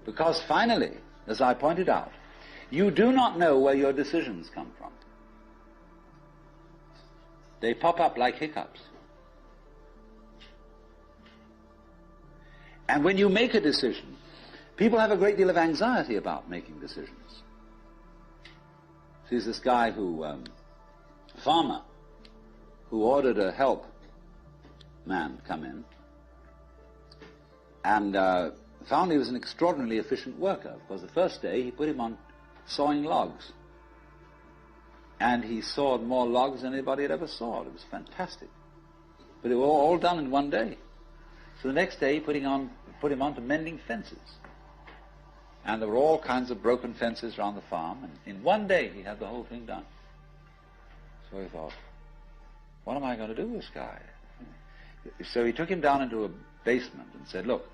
Because finally, as I pointed out, you do not know where your decisions come from. They pop up like hiccups. And when you make a decision, people have a great deal of anxiety about making decisions. There's this guy farmer, who ordered a help man come in, and found he was an extraordinarily efficient worker, because the first day he put him on sawing logs. And he sawed more logs than anybody had ever sawed. It was fantastic. But it was all done in one day. So the next day he put him on to mending fences. And there were all kinds of broken fences around the farm, and in one day he had the whole thing done. So he thought, what am I going to do with this guy? So he took him down into a basement and said, look,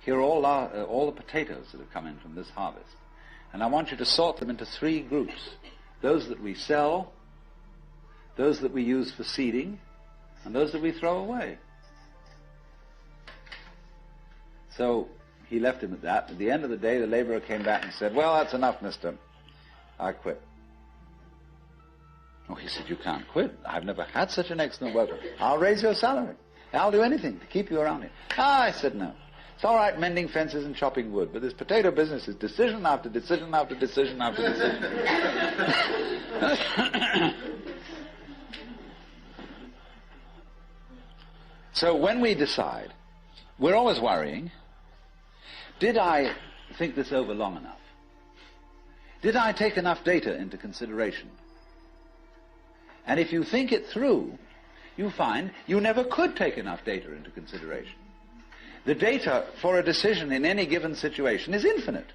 here are all the potatoes that have come in from this harvest. And I want you to sort them into 3 groups. Those that we sell, those that we use for seeding, and those that we throw away. So he left him at that. At the end of the day, the laborer came back and said, well, that's enough, mister. I quit. Oh, he said, you can't quit. I've never had such an excellent worker. I'll raise your salary. I'll do anything to keep you around here. I said, no. It's all right mending fences and chopping wood, but this potato business is decision after decision after decision after decision. So when we decide, we're always worrying, did I think this over long enough? Did I take enough data into consideration? And if you think it through, you find you never could take enough data into consideration. The data for a decision in any given situation is infinite.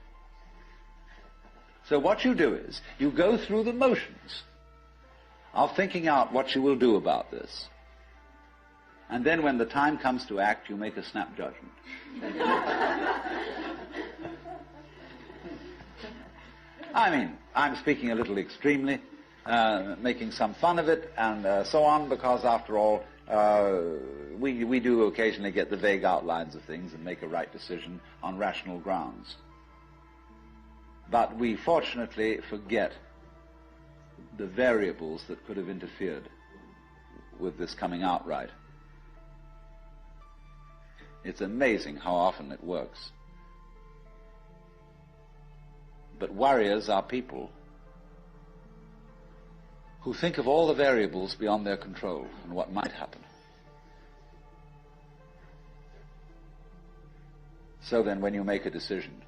So what you do is, you go through the motions of thinking out what you will do about this. And then when the time comes to act, you make a snap judgment. I mean, I'm speaking a little extremely, making some fun of it and so on, because after all, we do occasionally get the vague outlines of things and make a right decision on rational grounds. But we fortunately forget the variables that could have interfered with this coming out right. It's amazing how often it works. But warriors are people who think of all the variables beyond their control and what might happen. So then when you make a decision,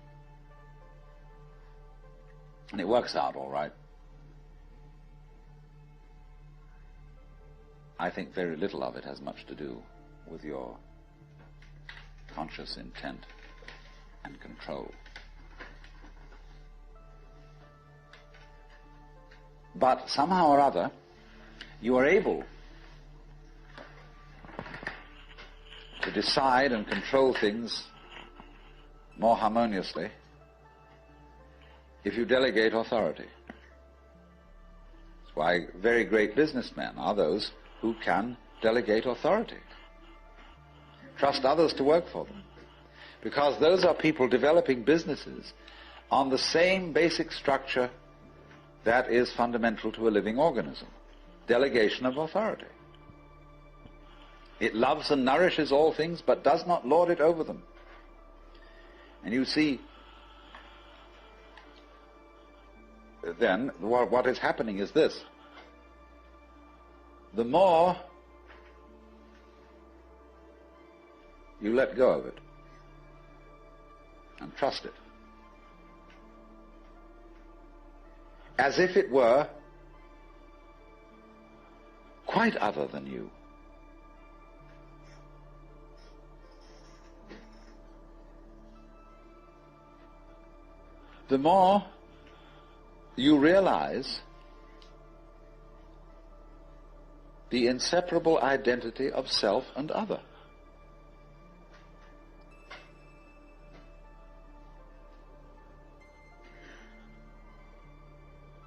and it works out all right, I think very little of it has much to do with your conscious intent and control. But somehow or other, you are able to decide and control things more harmoniously if you delegate authority. That's why very great businessmen are those who can delegate authority. Trust others to work for them. Because those are people developing businesses on the same basic structure that is fundamental to a living organism. Delegation of authority. It loves and nourishes all things, but does not lord it over them. And you see, then, what is happening is this. The more you let go of it and trust it, as if it were quite other than you, the more you realize the inseparable identity of self and other.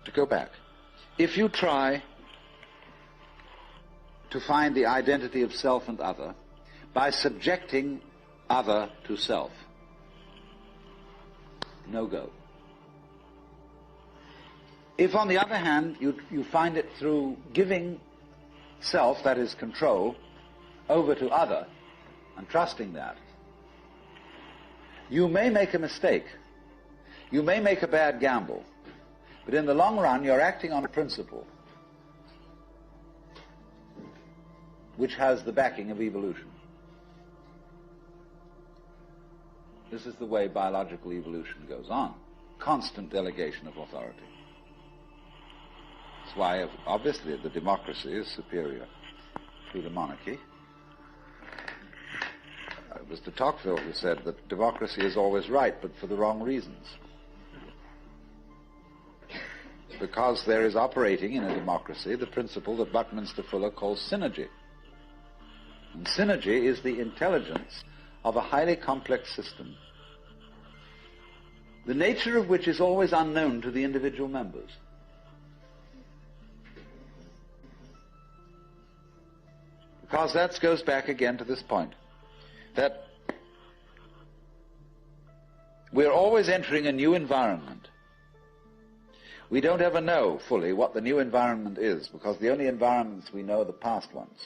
To go back, if you try to find the identity of self and other by subjecting other to self, no go. If, on the other hand, you find it through giving self, that is control, over to other, and trusting that, you may make a mistake. You may make a bad gamble. But in the long run, you're acting on a principle which has the backing of evolution. This is the way biological evolution goes on. Constant delegation of authority. That's why, obviously, the democracy is superior to the monarchy. It was de Tocqueville who said that democracy is always right, but for the wrong reasons. Because there is operating in a democracy the principle that Buckminster Fuller calls synergy. And synergy is the intelligence of a highly complex system, the nature of which is always unknown to the individual members. Because that goes back again to this point, that we're always entering a new environment. We don't ever know fully what the new environment is, because the only environments we know are the past ones.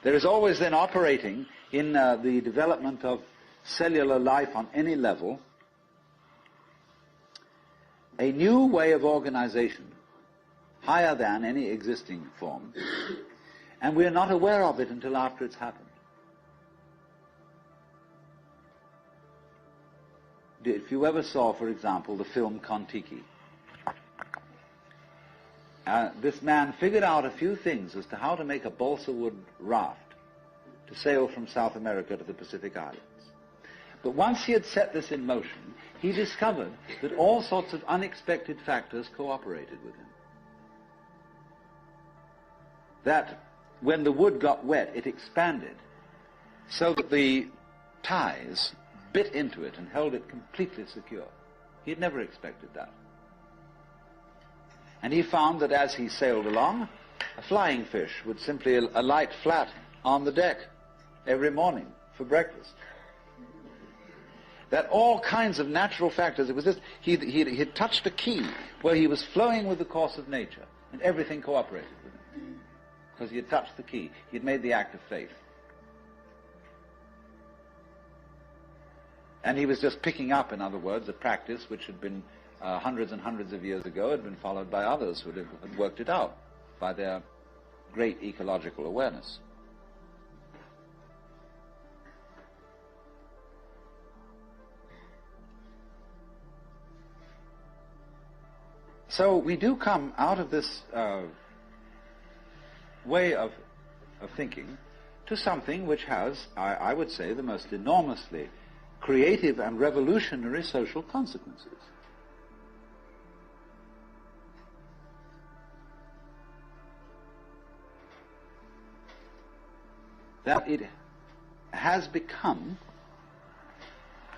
There is always then operating in the development of cellular life on any level a new way of organization, higher than any existing form, and we're not aware of it until after it's happened. If you ever saw, for example, the film Kon-Tiki, this man figured out a few things as to how to make a balsa wood raft to sail from South America to the Pacific Islands. But once he had set this in motion, he discovered that all sorts of unexpected factors cooperated with him. That when the wood got wet, it expanded so that the ties bit into it and held it completely secure. He had never expected that. And he found that as he sailed along, a flying fish would simply alight flat on the deck every morning for breakfast. That all kinds of natural factors, it was this, he touched a key where he was flowing with the course of nature, and everything cooperated with him. Because he had touched the key. He had made the act of faith. And he was just picking up, in other words, a practice which had been hundreds and hundreds of years ago, had been followed by others who had worked it out by their great ecological awareness. So we do come out of this way of thinking to something which has, I would say, the most enormously creative and revolutionary social consequences. That it has become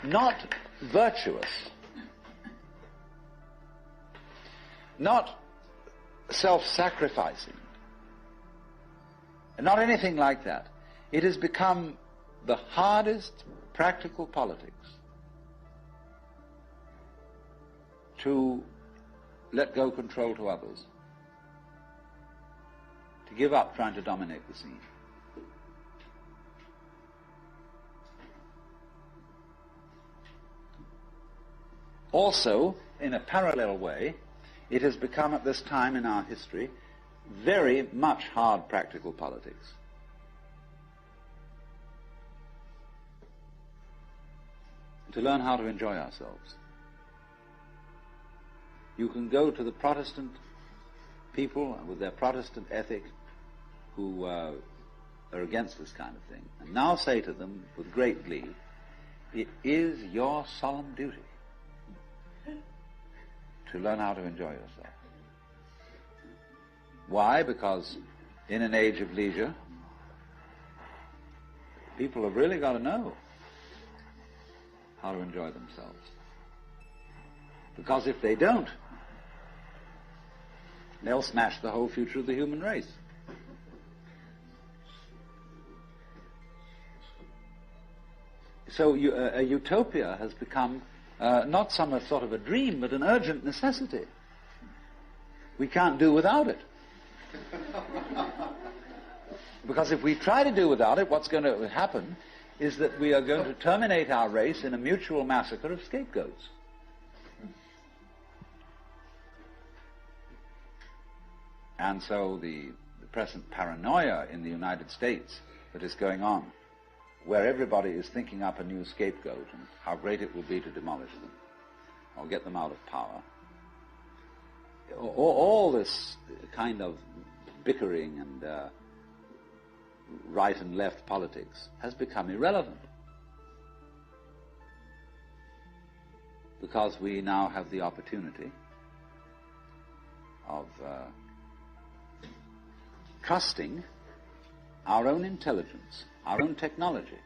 not virtuous, not self-sacrificing, not anything like that. It has become the hardest practical politics to let go control to others, to give up trying to dominate the scene. Also, in a parallel way, it has become at this time in our history very much hard practical politics. To learn how to enjoy ourselves. You can go to the Protestant people with their Protestant ethic who are against this kind of thing, and now say to them with great glee, it is your solemn duty to learn how to enjoy yourself. Why? Because in an age of leisure, people have really got to know how to enjoy themselves. Because if they don't, they'll smash the whole future of the human race. So a utopia has become not some sort of a dream, but an urgent necessity. We can't do without it. Because if we try to do without it, what's going to happen is that we are going to terminate our race in a mutual massacre of scapegoats. And so the present paranoia in the United States that is going on, where everybody is thinking up a new scapegoat and how great it will be to demolish them or get them out of power, all this kind of bickering and right and left politics has become irrelevant, because we now have the opportunity of trusting our own intelligence, our own technology.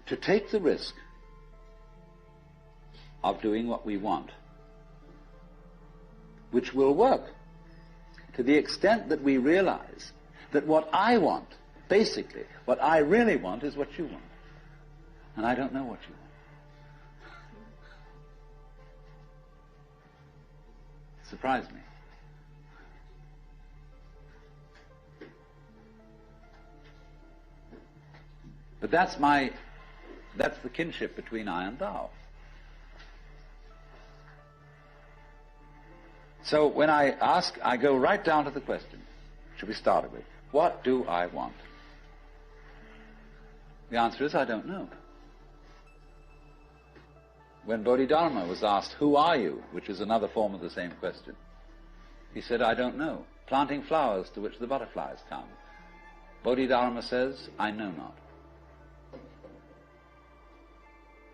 To take the risk of doing what we want, which will work to the extent that we realize that what I want, basically, what I really want is what you want. And I don't know what you want. It surprised me. But that's the kinship between I and thou. So when I ask, I go right down to the question, should we start with, what do I want? The answer is, I don't know. When Bodhidharma was asked, who are you, which is another form of the same question, he said, I don't know, planting flowers to which the butterflies come. Bodhidharma says, I know not.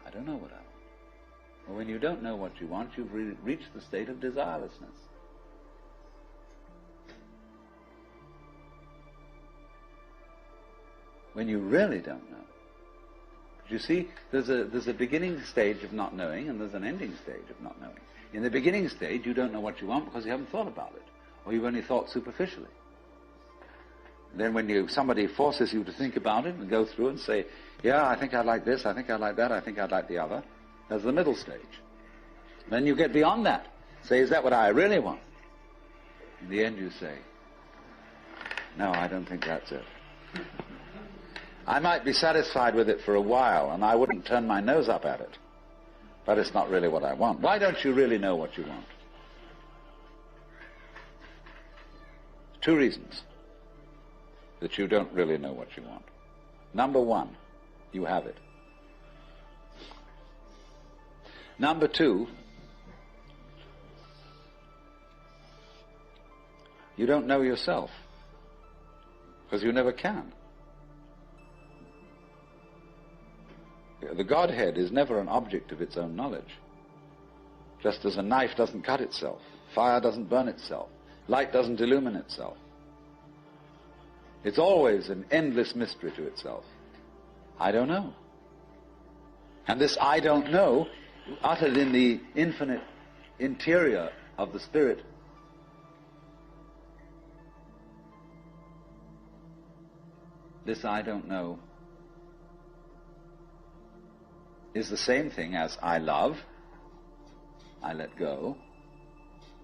I don't know what I want. Well, when you don't know what you want, you've reached the state of desirelessness. When you really don't know. But you see, there's a beginning stage of not knowing, and there's an ending stage of not knowing. In the beginning stage, you don't know what you want because you haven't thought about it, or you've only thought superficially. And then when somebody forces you to think about it and go through and say, yeah, I think I'd like this, I think I'd like that, I think I'd like the other, there's the middle stage. Then you get beyond that. Say, is that what I really want? In the end you say, no, I don't think that's it. I might be satisfied with it for a while, and I wouldn't turn my nose up at it, but it's not really what I want. Why don't you really know what you want? Two reasons that you don't really know what you want. Number one, you have it. Number two, you don't know yourself, because you never can. The Godhead is never an object of its own knowledge. Just as a knife doesn't cut itself, fire doesn't burn itself, light doesn't illumine itself. It's always an endless mystery to itself. I don't know. And this I don't know, uttered in the infinite interior of the spirit, this I don't know is the same thing as I love, I let go,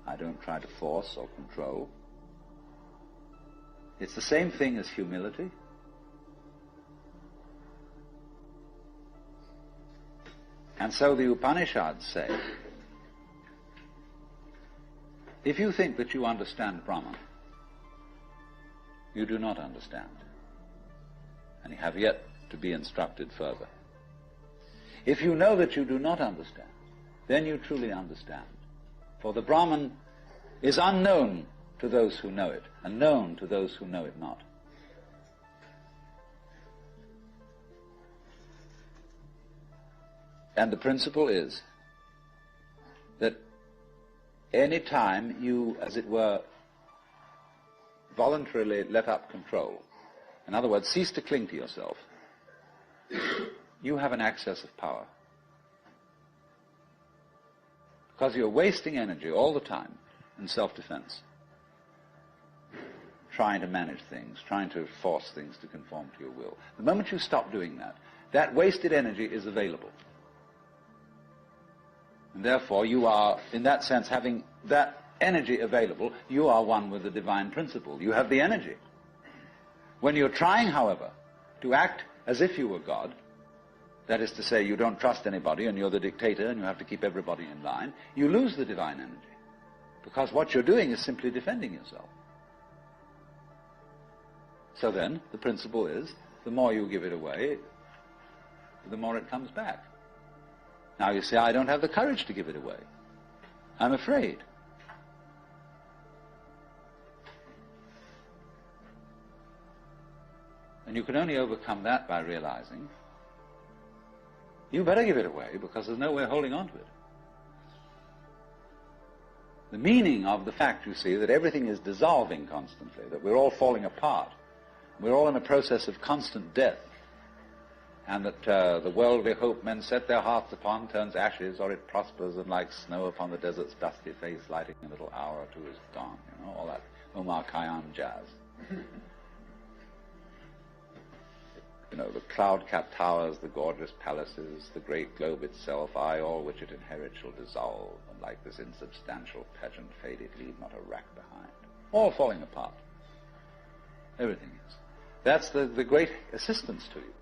I don't try to force or control. It's the same thing as humility. And so the Upanishads say, if you think that you understand Brahman, you do not understand, and you have yet to be instructed further. If you know that you do not understand, then you truly understand. For the Brahman is unknown to those who know it, and known to those who know it not. And the principle is that any time you, as it were, voluntarily let up control, in other words, cease to cling to yourself, you have an access of power. Because you're wasting energy all the time in self-defense. trying to manage things, trying to force things to conform to your will. The moment you stop doing that, that wasted energy is available. And therefore, you are, in that sense, having that energy available, you are one with the divine principle. You have the energy. When you're trying, however, to act as if you were God, that is to say, you don't trust anybody and you're the dictator and you have to keep everybody in line, you lose the divine energy. Because what you're doing is simply defending yourself. So then, the principle is, the more you give it away, the more it comes back. Now you say, I don't have the courage to give it away. I'm afraid. And you can only overcome that by realizing you better give it away because there's no way of holding on to it. The meaning of the fact, you see, that everything is dissolving constantly, that we're all falling apart, we're all in a process of constant death, and that the world we hope men set their hearts upon turns ashes, or it prospers, and like snow upon the desert's dusty face, lighting a little hour or two is gone. You know, all that Omar Khayyam jazz. You know, the cloud-capped towers, the gorgeous palaces, the great globe itself, I, all which it inherits, shall dissolve, and like this insubstantial pageant faded, leave not a rack behind. All falling apart. Everything is. That's the great assistance to you.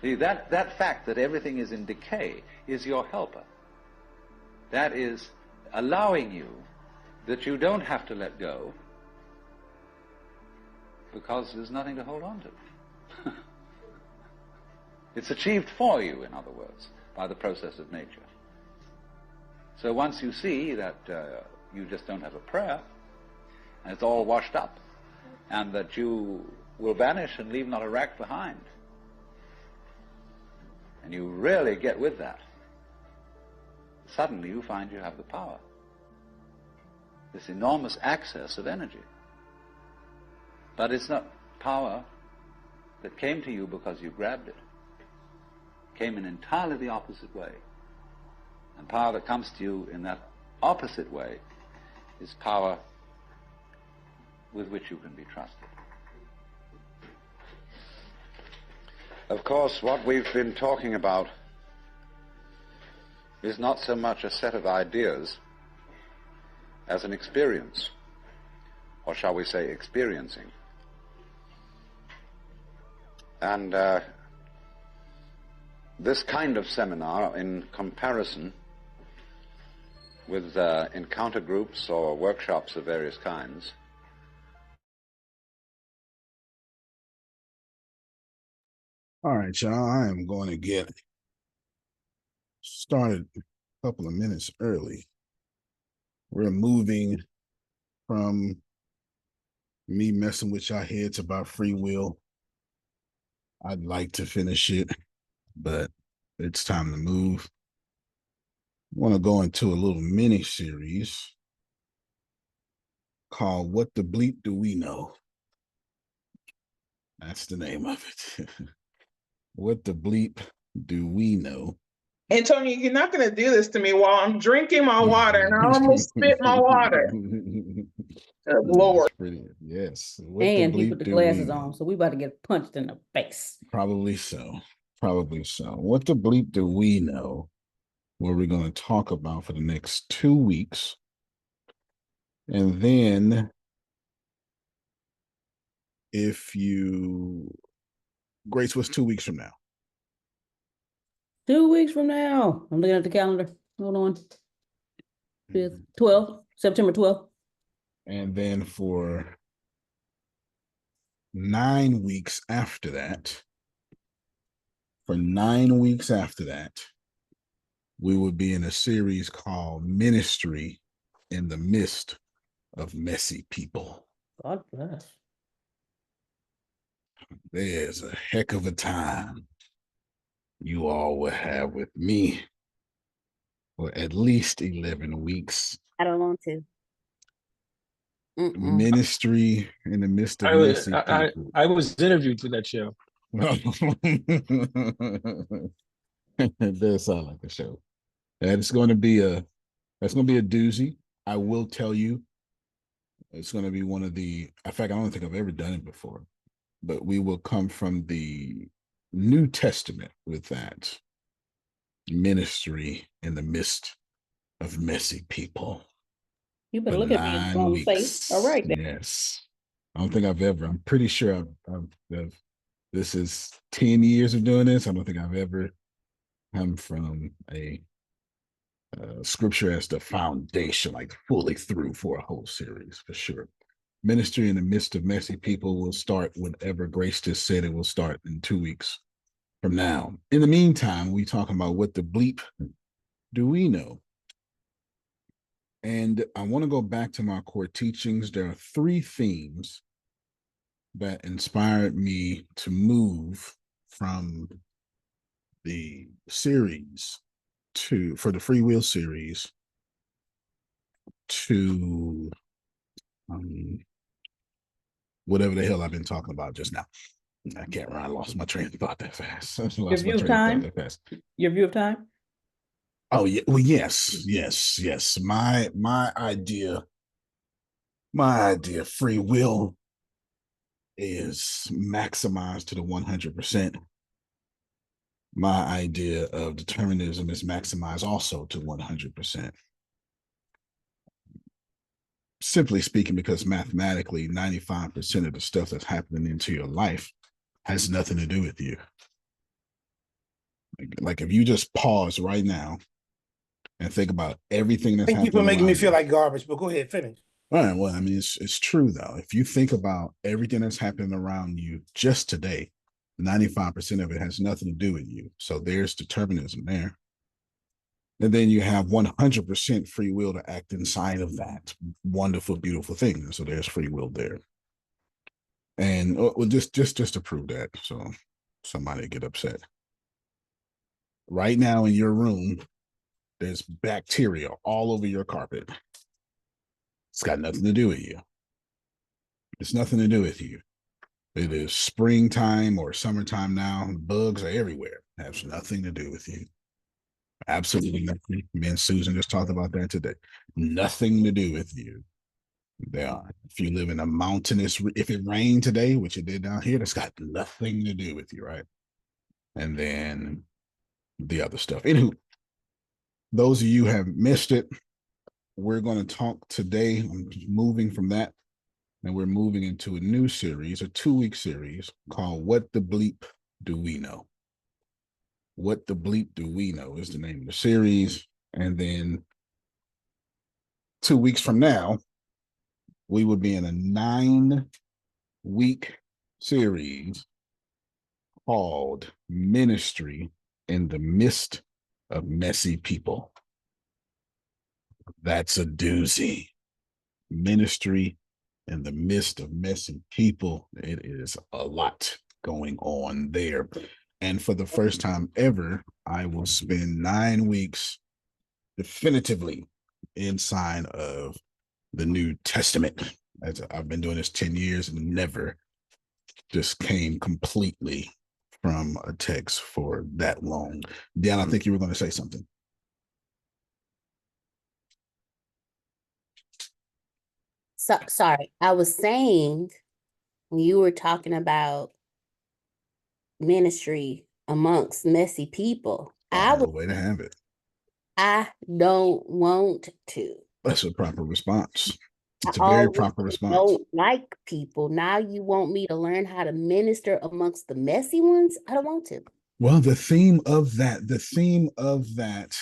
See, that fact that everything is in decay is your helper. That is allowing you that you don't have to let go because there's nothing to hold on to. It's achieved for you, in other words, by the process of nature. So once you see that you just don't have a prayer, and it's all washed up, and that you will vanish and leave not a rack behind, and you really get with that, suddenly you find you have the power, this enormous access of energy. But it's not power that came to you because you grabbed it. It came in entirely the opposite way. And power that comes to you in that opposite way is power with which you can be trusted. Of course, what we've been talking about is not so much a set of ideas as an experience, or shall we say experiencing. And this kind of seminar, in comparison with encounter groups or workshops of various kinds, all right, y'all, I am going to get started a couple of minutes early. We're moving from me messing with y'all heads about free will. I'd like to finish it, but it's time to move. I want to go into a little mini series called What the Bleep Do We Know? That's the name of it. What the bleep do we know? Antonio, you're not going to do this to me while I'm drinking my water and I almost spit my water. Good Lord. Pretty, yes. What and he put the glasses on, so we about to get punched in the face. Probably so. Probably so. What the bleep do we know? What we're going to talk about for the next 2 weeks. And then if you... Grace, what's 2 weeks from now? 2 weeks from now. I'm looking at the calendar. Hold on. 5th, 12th, September 12th. And then for 9 weeks after that, we would be in a series called Ministry in the Midst of Messy People. God bless. There's a heck of a time you all will have with me for at least 11 weeks. I don't want to. Ministry in the midst of messy people. I was interviewed for that show. It does sound like a show. That's going to be a doozy. I will tell you, It's going to be one of the, in fact, I don't think I've ever done it before, but we will come from the New Testament with that ministry in the midst of messy people. You better For look at me in 9 the face. All weeks. right. Then. Yes. I don't think I've ever, I'm pretty sure this is 10 years of doing this. I don't think I've ever come from a scripture as the foundation, like fully through for a whole series, for sure. Ministry in the midst of messy people will start whenever Grace just said it will start in 2 weeks from now. In the meantime, we talking about what the bleep do we know? And I want to go back to my core teachings. There are 3 themes that inspired me to move from the series for the free will series to whatever the hell I've been talking about just now. I can't remember. I lost my train of thought that fast. Your view of time? Your view of time? Oh yeah. Well, yes. My idea free will is maximized to the 100%. My idea of determinism is maximized also to 100%. Simply speaking, because mathematically, 95% of the stuff that's happening into your life has nothing to do with you. Like if you just pause right now and think about everything that's happening. Thank you for making me feel like garbage, but go ahead, finish. All right. Well, I mean, it's true though. If you think about everything that's happening around you just today, 95% of it has nothing to do with you. So there's determinism there. And then you have 100% free will to act inside of that wonderful, beautiful thing. So there's free will there. And well, just to prove that, so somebody get upset. Right now in your room, there's bacteria all over your carpet. It's got nothing to do with you. It's nothing to do with you. It is springtime or summertime now. Bugs are everywhere. It has nothing to do with you. Absolutely nothing. Me and Susan just talked about that today. Nothing to do with you. They are. If you live in a mountainous, if it rained today, which it did down here, that's got nothing to do with you, right? And then the other stuff. Anywho, those of you who have missed it, we're going to talk today. I'm moving from that, and we're moving into a new series, a 2-week series called What the Bleep Do We Know? What the Bleep Do We Know is the name of the series. And then 2 weeks from now, we will be in a 9-week series called Ministry in the Midst of Messy People. That's a doozy. Ministry in the midst of messy people. It is a lot going on there. And for the first time ever, I will spend 9 weeks definitively inside of the New Testament. As I've been doing this 10 years and never just came completely from a text for that long. Dan, I think you were going to say something. So, sorry, I was saying when you were talking about ministry amongst messy people, Way to have it. I don't want to. That's a proper response. It's a very proper response. I don't like people. Now you want me to learn how to minister amongst the messy ones? I don't want to. Well, the theme of that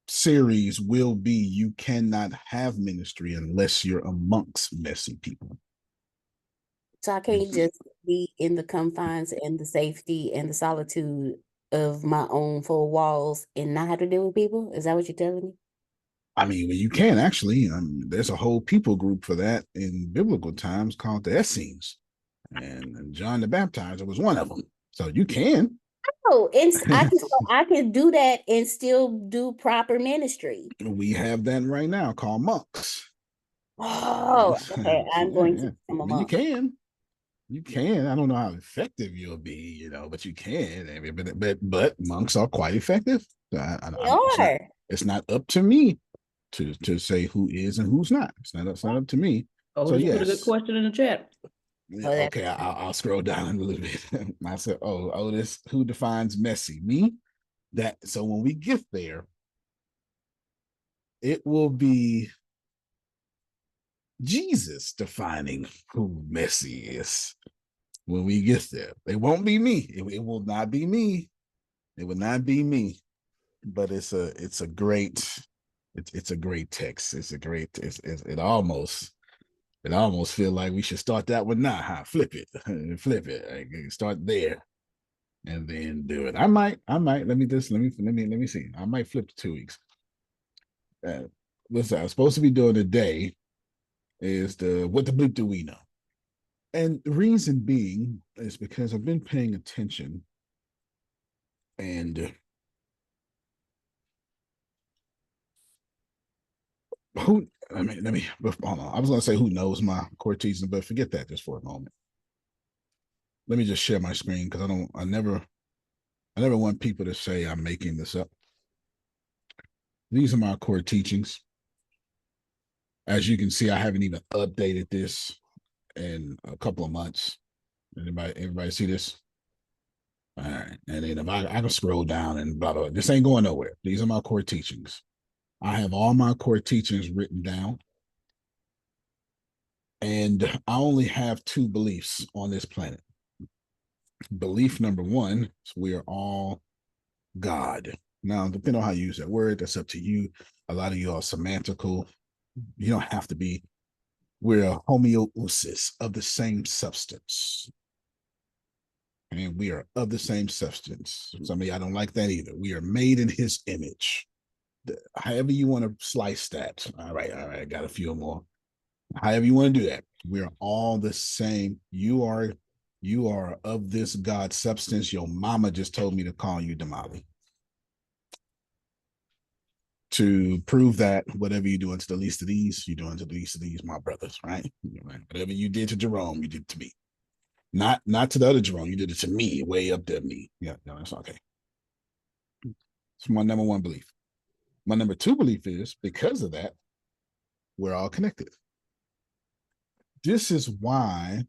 series will be you cannot have ministry unless you're amongst messy people. So I can't just be in the confines and the safety and the solitude of my own 4 walls and not have to deal with people? Is that what you're telling me? I mean, well, you can actually. There's a whole people group for that in biblical times called the Essenes. And John the Baptizer was one of them. So you can. Oh, and I can do that and still do proper ministry. We have that right now called monks. Oh, okay. I'm going to become a monk. You can. I don't know how effective you'll be, but you can. But monks are quite effective. It's not up to me to say who is and who's not. It's not up to me. Oh, So just put a good yes. question in the chat. Yeah, okay, I'll scroll down a little bit. I said, this who defines messy? Me? So when we get there, it will be Jesus defining who messy is when we get there. It won't be me. It will not be me. It will not be me. But it's a great text. It almost feel like we should start that one now. Huh? Flip it. Start there and then do it. I might. Let me see. I might flip to 2 weeks. Listen, I was supposed to be doing today is what the bleep do we know? And the reason being is because I've been paying attention and hold on. I was going to say who knows my core teaching, but forget that just for a moment. Let me just share my screen because I never want people to say I'm making this up. These are my core teachings. As you can see, I haven't even updated this in a couple of months. Everybody see this? All right. And then if I can scroll down and blah, blah, this ain't going nowhere. These are my core teachings. I have all my core teachings written down. And I only have 2 beliefs on this planet. Belief number 1 is we are all God. Now, depending on how you use that word, that's up to you. A lot of you are semantical. You don't have to be. We're a homeostasis of the same substance. And we are of the same substance. Some of y'all don't like that either. We are made in his image. However you want to slice that. All right. I got a few more. However you want to do that. We are all the same. You are of this God substance. Your mama just told me to call you Damali. To prove that whatever you do unto the least of these, you do unto the least of these, my brothers, right? Whatever you did to Jerome, you did to me. Not to the other Jerome, you did it to me, way up there, me. Yeah, no, that's okay. It's my number 1 belief. My number 2 belief is because of that, we're all connected. This is why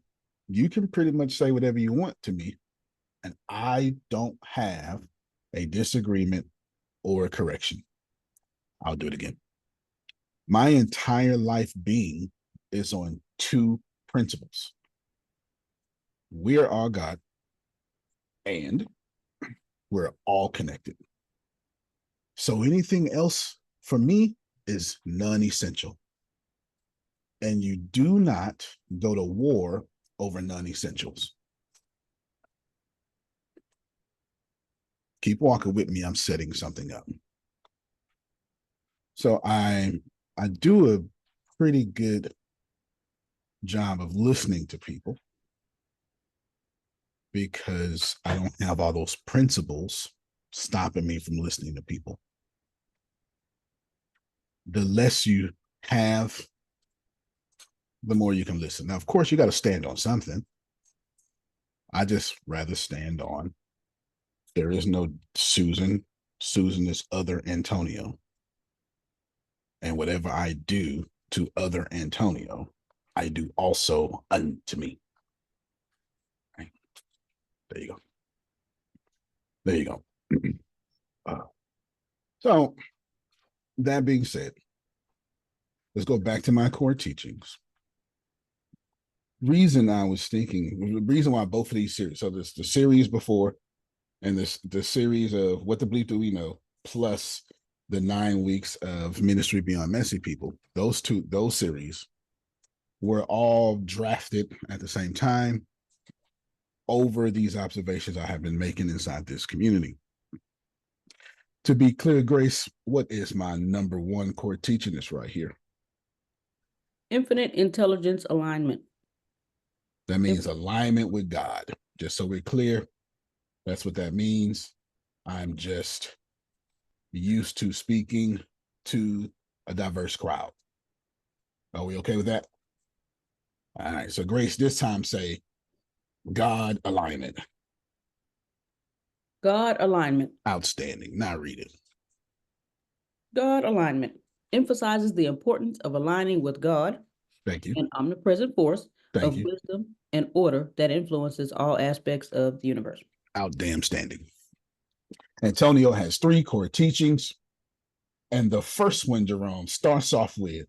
you can pretty much say whatever you want to me, and I don't have a disagreement or a correction. I'll do it again. My entire life being is on 2 principles. We are all God, and we're all connected. So anything else for me is non-essential. And you do not go to war over non-essentials. Keep walking with me. I'm setting something up. So I do a pretty good job of listening to people because I don't have all those principles stopping me from listening to people. The less you have, the more you can listen. Now, of course, you got to stand on something. I just rather stand on there is no Susan. Susan is other Antonio. And whatever I do to other Antonio, I do also unto me. Right. There you go. There you go. So that being said, let's go back to my core teachings. Reason I was thinking, the reason why both of these series, so there's the series before and the series of What the Bleep Do We Know, plus the 9 weeks of Ministry Beyond Messy People, those series were all drafted at the same time over these observations I have been making inside this community. To be clear, Grace, what is my number 1 core teaching? Is right here. Infinite intelligence alignment. That means alignment with God. Just so we're clear, that's what that means. I'm just used to speaking to a diverse crowd. Are we okay with that? All right. So Grace, this time say God alignment. God alignment. Outstanding. Now read it. God alignment. emphasizes the importance of aligning with God, Thank you. an omnipresent force Thank of you. wisdom and order that influences all aspects of the universe. Outdamn standing. Antonio has 3 core teachings. And the first one, Jerome, starts off with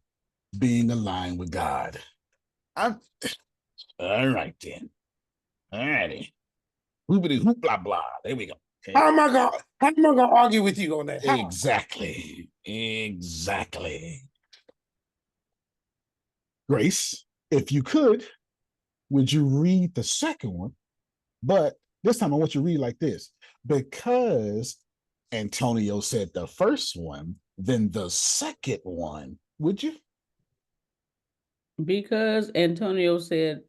being aligned with God. All right, then. All righty. Hoopity hoop blah blah. There we go. Okay. How am I gonna argue with you on that? How? Exactly. Grace, if you could, would you read the second one? But this time I want you to read like this. Because Antonio said the first one, then the second one, would you? Because Antonio said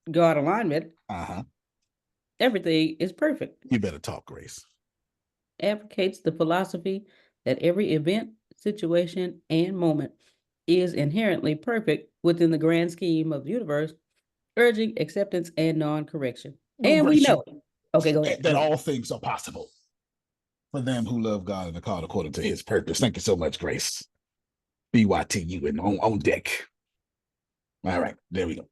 God alignment, everything is perfect. You better talk, Grace. Advocates the philosophy that every event, situation, and moment is inherently perfect within the grand scheme of the universe, urging acceptance and non-correction. Well, and Grace, we know. Okay, go ahead. That all things are possible for them who love God and are called according to his purpose. Thank you so much, Grace. BYTU and on deck. All right, there we go.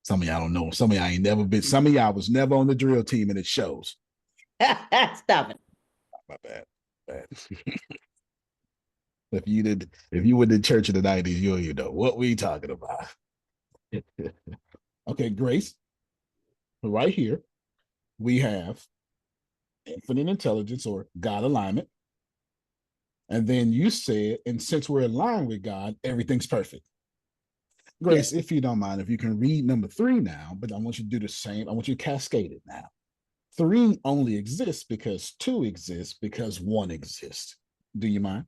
Some of y'all don't know. Some of y'all ain't never been. Some of y'all was never on the drill team, and it shows. Stop it. My bad. If you were in church in the 90s, you know what we talking about. Okay, Grace. Right here, we have infinite intelligence or God alignment. And then you said, and since we're aligned with God, everything's perfect. Grace, if you don't mind, if you can read number 3 now, but I want you to do the same. I want you to cascade it now. 3 only exists because 2 exists because 1 exists. Do you mind?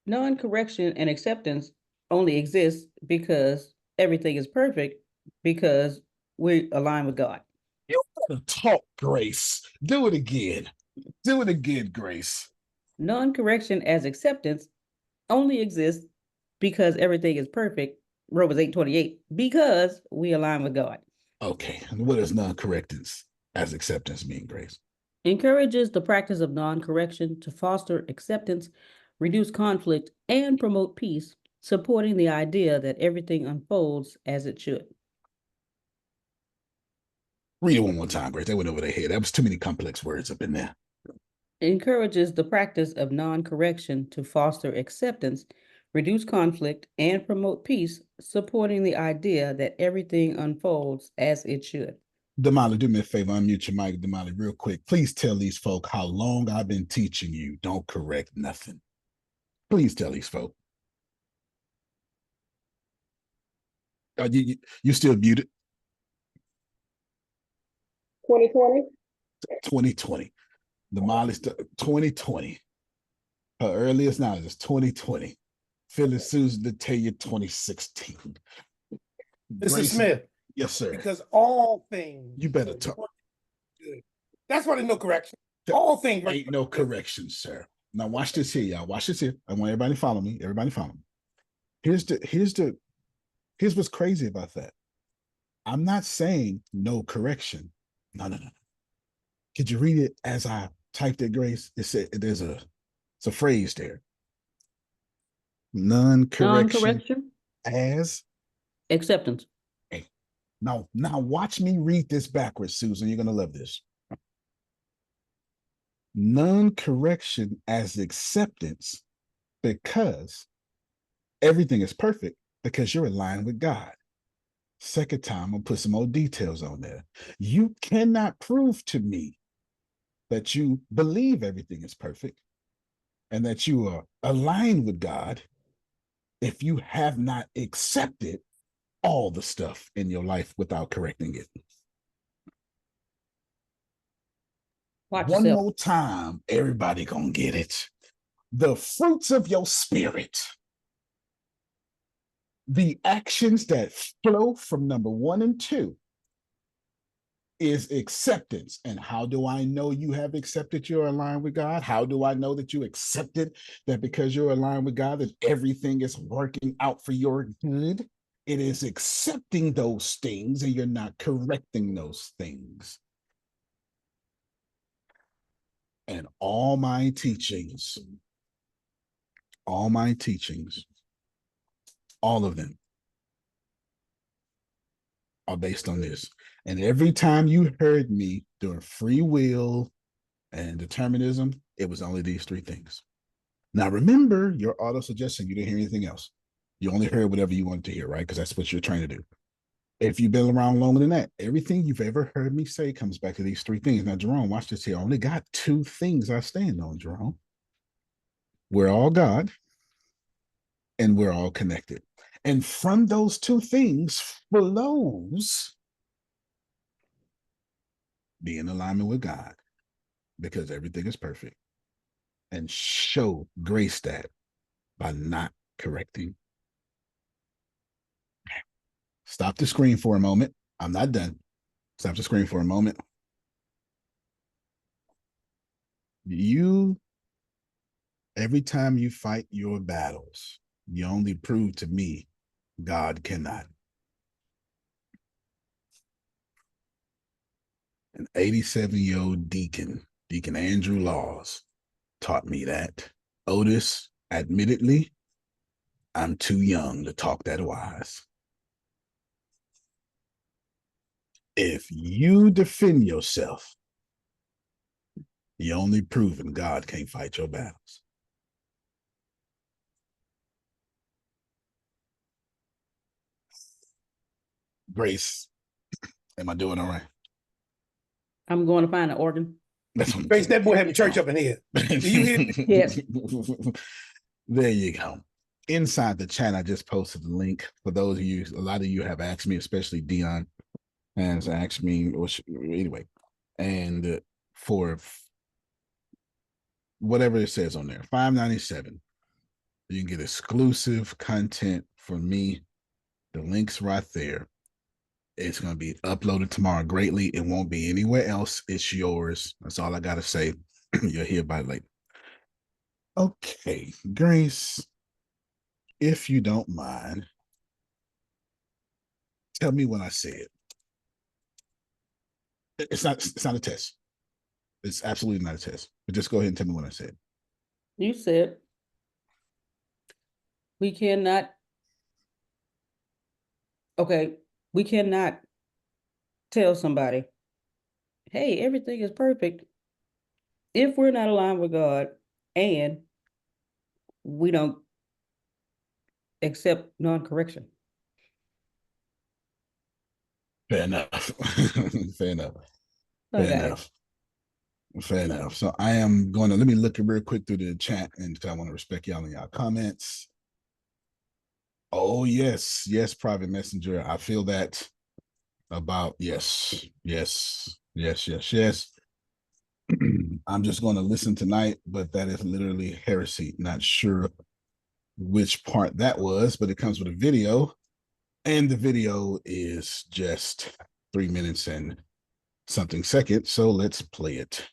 Non-correction and acceptance only exists because everything is perfect because we align with God. You better talk, Grace. Do it again. Do it again, Grace. Non-correction as acceptance only exists because everything is perfect, Romans 8:28, because we align with God. Okay, and what does non-correctance as acceptance mean, Grace? Encourages the practice of non-correction to foster acceptance, reduce conflict, and promote peace, supporting the idea that everything unfolds as it should. Read it one more time, Grace. That went over their head. That was too many complex words up in there. Encourages the practice of non-correction to foster acceptance, reduce conflict, and promote peace, supporting the idea that everything unfolds as it should. Damali, do me a favor, unmute your mic, Damali, real quick. Please tell these folk how long I've been teaching you. Don't correct nothing. Please tell these folk. You still muted? 2020. 2020. Damali's 2020. Her earliest knowledge is 2020. Phyllis Susan to tell you 2016. Mr. Smith. Yes, sir. Because all things. You better talk. Good. That's why there's no correction. All things. Ain't no correction, sir. Now watch this here, y'all. Watch this here. I want everybody to follow me. Everybody follow me. Here's what's crazy about that. I'm not saying no correction. No. Could you read it as I typed it, Grace? It said there's a phrase there. Non-correction as acceptance. Hey, now watch me read this backwards, Susan. You're gonna love this. Non-correction as acceptance because everything is perfect because you're aligned with God. Second time, I'll put some more details on there. You cannot prove to me that you believe everything is perfect and that you are aligned with God if you have not accepted all the stuff in your life without correcting it. One more time, everybody gonna get it. The fruits of your spirit, the actions that flow from number 1 and 2 is acceptance. And how do I know you have accepted you're aligned with God? How do I know that you accepted that because you're aligned with God, that everything is working out for your good? It is accepting those things and you're not correcting those things. And all my teachings all my teachings, all of them, are based on this. And every time you heard me doing free will and determinism, it was only these three things. Now, remember your auto suggestion, you didn't hear anything else. You only heard whatever you wanted to hear, right? Because that's what you're trying to do. If you've been around longer than that, everything you've ever heard me say comes back to these three things. Now, Jerome, watch this here. I only got two things I stand on, Jerome. We're all God and we're all connected. And from those two things flows be in alignment with God, because everything is perfect, and show grace that by not correcting. Stop the screen for a moment. I'm not done. Stop the screen for a moment. Every time you fight your battles, you only prove to me God cannot. An 87-year-old Deacon Andrew Laws, taught me that. Otis, admittedly, I'm too young to talk that wise. If you defend yourself, you're only proving God can't fight your battles. Grace, am I doing all right? I'm going to find an organ. Grace, that boy having church up in here. Do you hear? Yes. There you go. Inside the chat, I just posted the link. For those of you, a lot of you have asked me, especially Dion has asked me, anyway, and for whatever it says on there, $5.97, you can get exclusive content from me. The link's right there. It's going to be uploaded tomorrow greatly. It won't be anywhere else. It's yours. That's all I got to say. You'll hear about it later. Okay, Grace, if you don't mind, tell me when I say it. It's not a test. It's absolutely not a test. But just go ahead and tell me when I say it. You said we cannot tell somebody, hey, everything is perfect, if we're not aligned with God and we don't accept non-correction. Fair enough. Fair enough. Fair enough. Fair enough. So I am going to, let me look real quick through the chat, and I want to respect y'all and y'all comments. Oh, yes. Yes, Private Messenger. I feel that about, yes. I'm just going to listen tonight, but that is literally heresy. Not sure which part that was, but it comes with a video, and the video is just 3 minutes and something seconds. So let's play it.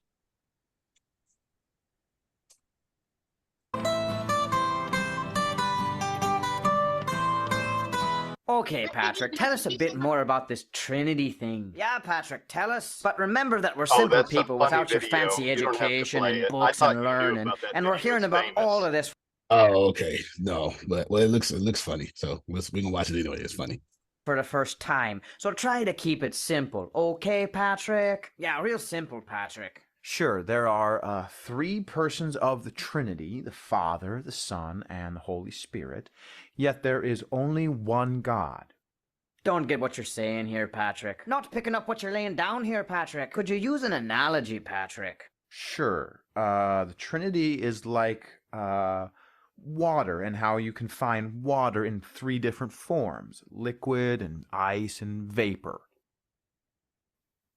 Okay, Patrick, tell us a bit more about this Trinity thing. Yeah, Patrick, tell us. But remember that we're simple people without your video. fancy You don't have to education play and it. I books thought and you knew learning, about that and we're video. hearing It's about famous. all of this. Oh, okay. No, but well, it looks funny. So we're gonna watch it anyway. It's funny. For the first time. So try to keep it simple. Okay, Patrick? Yeah, real simple, Patrick. Sure, there are three persons of the Trinity, the Father, the Son, and the Holy Spirit, yet there is only one God. Don't get what you're saying here, Patrick. Not picking up what you're laying down here, Patrick. Could you use an analogy, Patrick? Sure, the Trinity is like water, and how you can find water in three different forms: liquid and ice and vapor.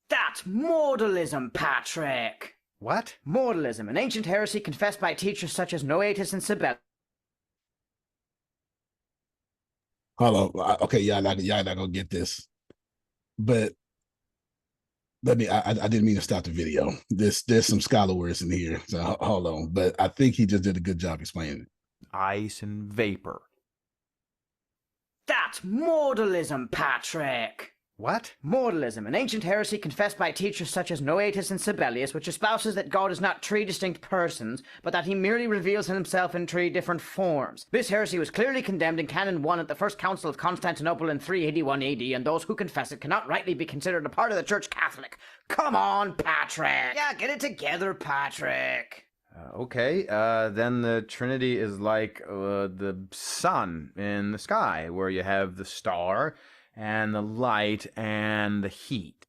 That's modalism, Patrick! What? Modalism, an ancient heresy confessed by teachers such as Noetus and Sabellus. Hold on. Okay, y'all not gonna get this, but I didn't mean to stop the video. There's some scholar words in here, so hold on. But I think he just did a good job explaining it. Ice and vapor. That's modalism, Patrick! What? Modalism, an ancient heresy confessed by teachers such as Noetus and Sibelius, which espouses that God is not three distinct persons, but that he merely reveals himself in three different forms. This heresy was clearly condemned in Canon 1 at the First Council of Constantinople in 381 AD, and those who confess it cannot rightly be considered a part of the Church Catholic. Come on, Patrick! Yeah, get it together, Patrick! Okay, then the Trinity is like the sun in the sky, where you have the star and the light and the heat.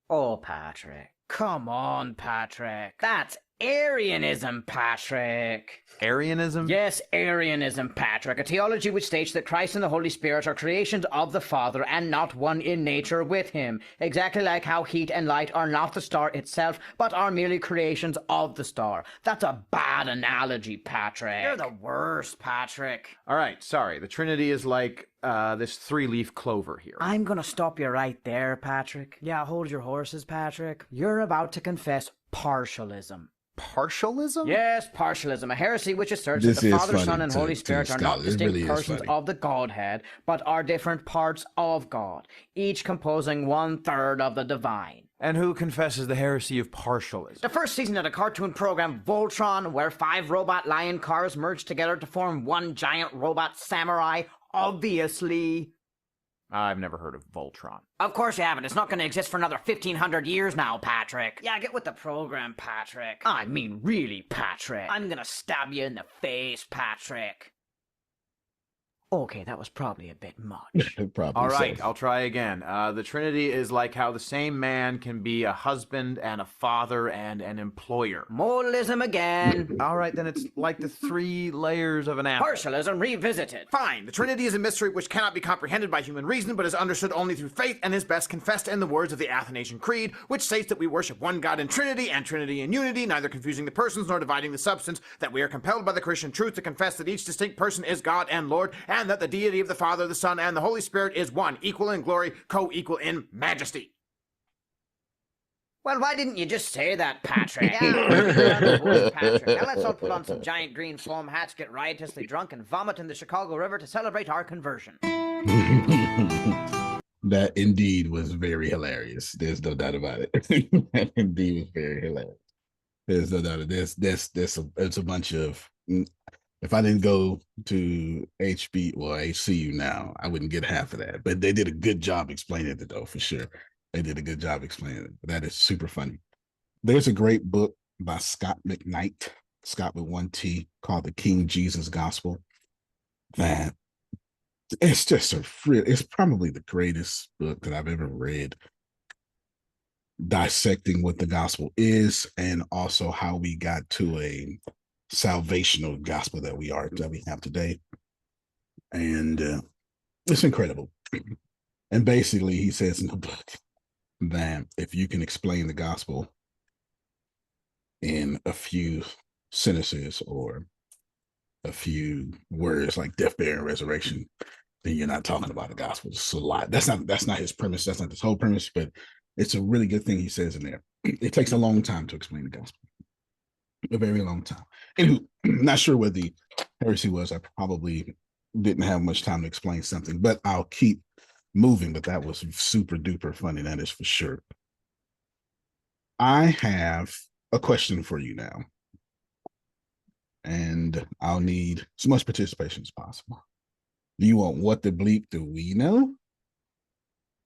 Oh, Patrick. Come on, Patrick. That's Arianism, Patrick. Arianism? Yes, Arianism, Patrick. A theology which states that Christ and the Holy Spirit are creations of the Father and not one in nature with him. Exactly like how heat and light are not the star itself, but are merely creations of the star. That's a bad analogy, Patrick. You're the worst, Patrick. All right, sorry. The Trinity is like this three-leaf clover here. I'm gonna stop you right there, Patrick. Yeah, hold your horses, Patrick. You're about to confess partialism. Partialism? Yes, partialism, a heresy which asserts This that the is Father, funny Son, and to- Holy to Spirit are Scott. not It distinct really is persons funny. of the Godhead, but are different parts of God, each composing 1/3 of the divine. And who confesses the heresy of partialism? The first season of the cartoon program Voltron, where 5 robot lion cars merge together to form one giant robot samurai, obviously. I've never heard of Voltron. Of course you haven't. It's not going to exist for another 1,500 years now, Patrick. Yeah, get with the program, Patrick. I mean, really, Patrick. I'm going to stab you in the face, Patrick. Okay, that was probably a bit much. Probably All right, so. I'll try again. The Trinity is like how the same man can be a husband and a father and an employer. Modalism again. All right, then it's like the 3 layers of an apple. Partialism revisited. Fine, the Trinity is a mystery which cannot be comprehended by human reason, but is understood only through faith and is best confessed in the words of the Athanasian Creed, which states that we worship one God in Trinity and Trinity in unity, neither confusing the persons nor dividing the substance, that we are compelled by the Christian truth to confess that each distinct person is God and Lord, and that the deity of the Father, the Son, and the Holy Spirit is one, equal in glory, co-equal in majesty. Well, why didn't you just say that, Patrick? Yeah, Patrick. Now let's all put on some giant green foam hats, get riotously drunk, and vomit in the Chicago River to celebrate our conversion. That indeed was very hilarious. There's no doubt about it. That indeed was very hilarious. There's no doubt. It's a bunch of. If I didn't go to HCU now, I wouldn't get half of that. But they did a good job explaining it, though, for sure. They did a good job explaining it. That is super funny. There's a great book by Scott McKnight, Scott with 1 T, called The King Jesus Gospel. That it's just it's probably the greatest book that I've ever read, dissecting what the gospel is and also how we got to a salvational gospel that we have today. And it's incredible. And basically he says in the book that if you can explain the gospel in a few sentences or a few words like death, burial, and resurrection, then you're not talking about the gospel. It's a lot. That's not his premise. That's not his whole premise, but it's a really good thing he says in there. It takes a long time to explain the gospel. A very long time. And not sure what the heresy was. I probably didn't have much time to explain something, but I'll keep moving. But that was super duper funny. That is for sure. I have a question for you now, and I'll need as much participation as possible. Do you want what the bleep do we know?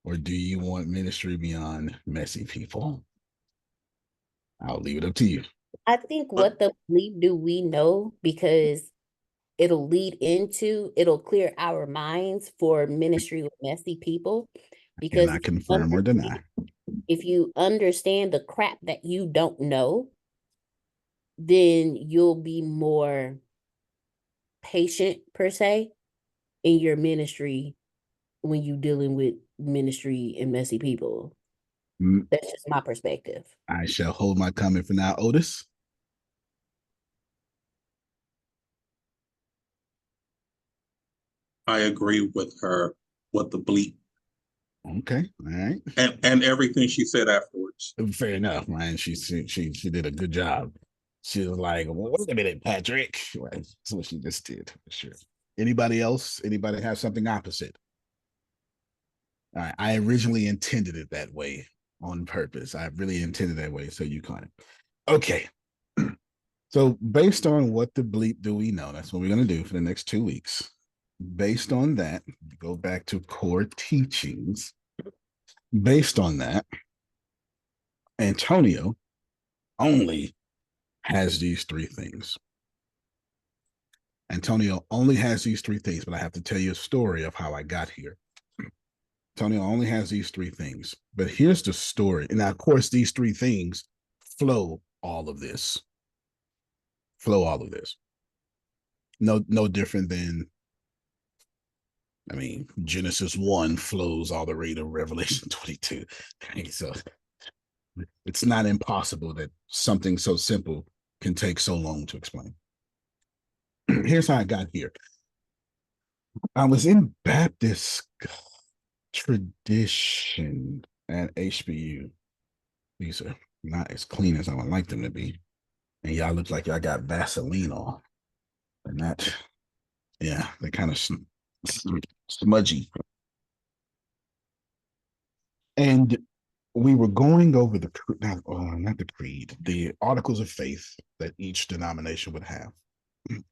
Or do you want ministry beyond messy people? I'll leave it up to you. I think what the bleep do we know, because it'll clear our minds for ministry with messy people. Because Cannot confirm or deny. If you understand the crap that you don't know, then you'll be more patient per se in your ministry when you're dealing with ministry and messy people. That's just my perspective. I shall hold my comment for now. Otis? I agree with her, with the bleep. Okay, all right. And everything she said afterwards. Fair enough, man. She did a good job. She was like, well, wait a minute, Patrick. Right. That's what she just did, for sure. Anybody else? Anybody have something opposite? I originally intended it that way on purpose. I really intended that way. So you caught it. Okay. So based on what the bleep do we know, that's what we're going to do for the next 2 weeks. Based on that, go back to core teachings. Based on that, Antonio only has these 3 things. Antonio only has these 3 things, but I have to tell you a story of how I got here. Antonio only has these 3 things, but here's the story. And now, of course, these 3 things flow all of this. No different than, I mean, Genesis 1 flows all the way to Revelation 22. So it's not impossible that something so simple can take so long to explain. Here's how I got here. I was in Baptist tradition at HBU. These are not as clean as I would like them to be. And y'all look like y'all got Vaseline on. And that, yeah, they're kind of smudgy. And we were going over not the creed, the articles of faith that each denomination would have.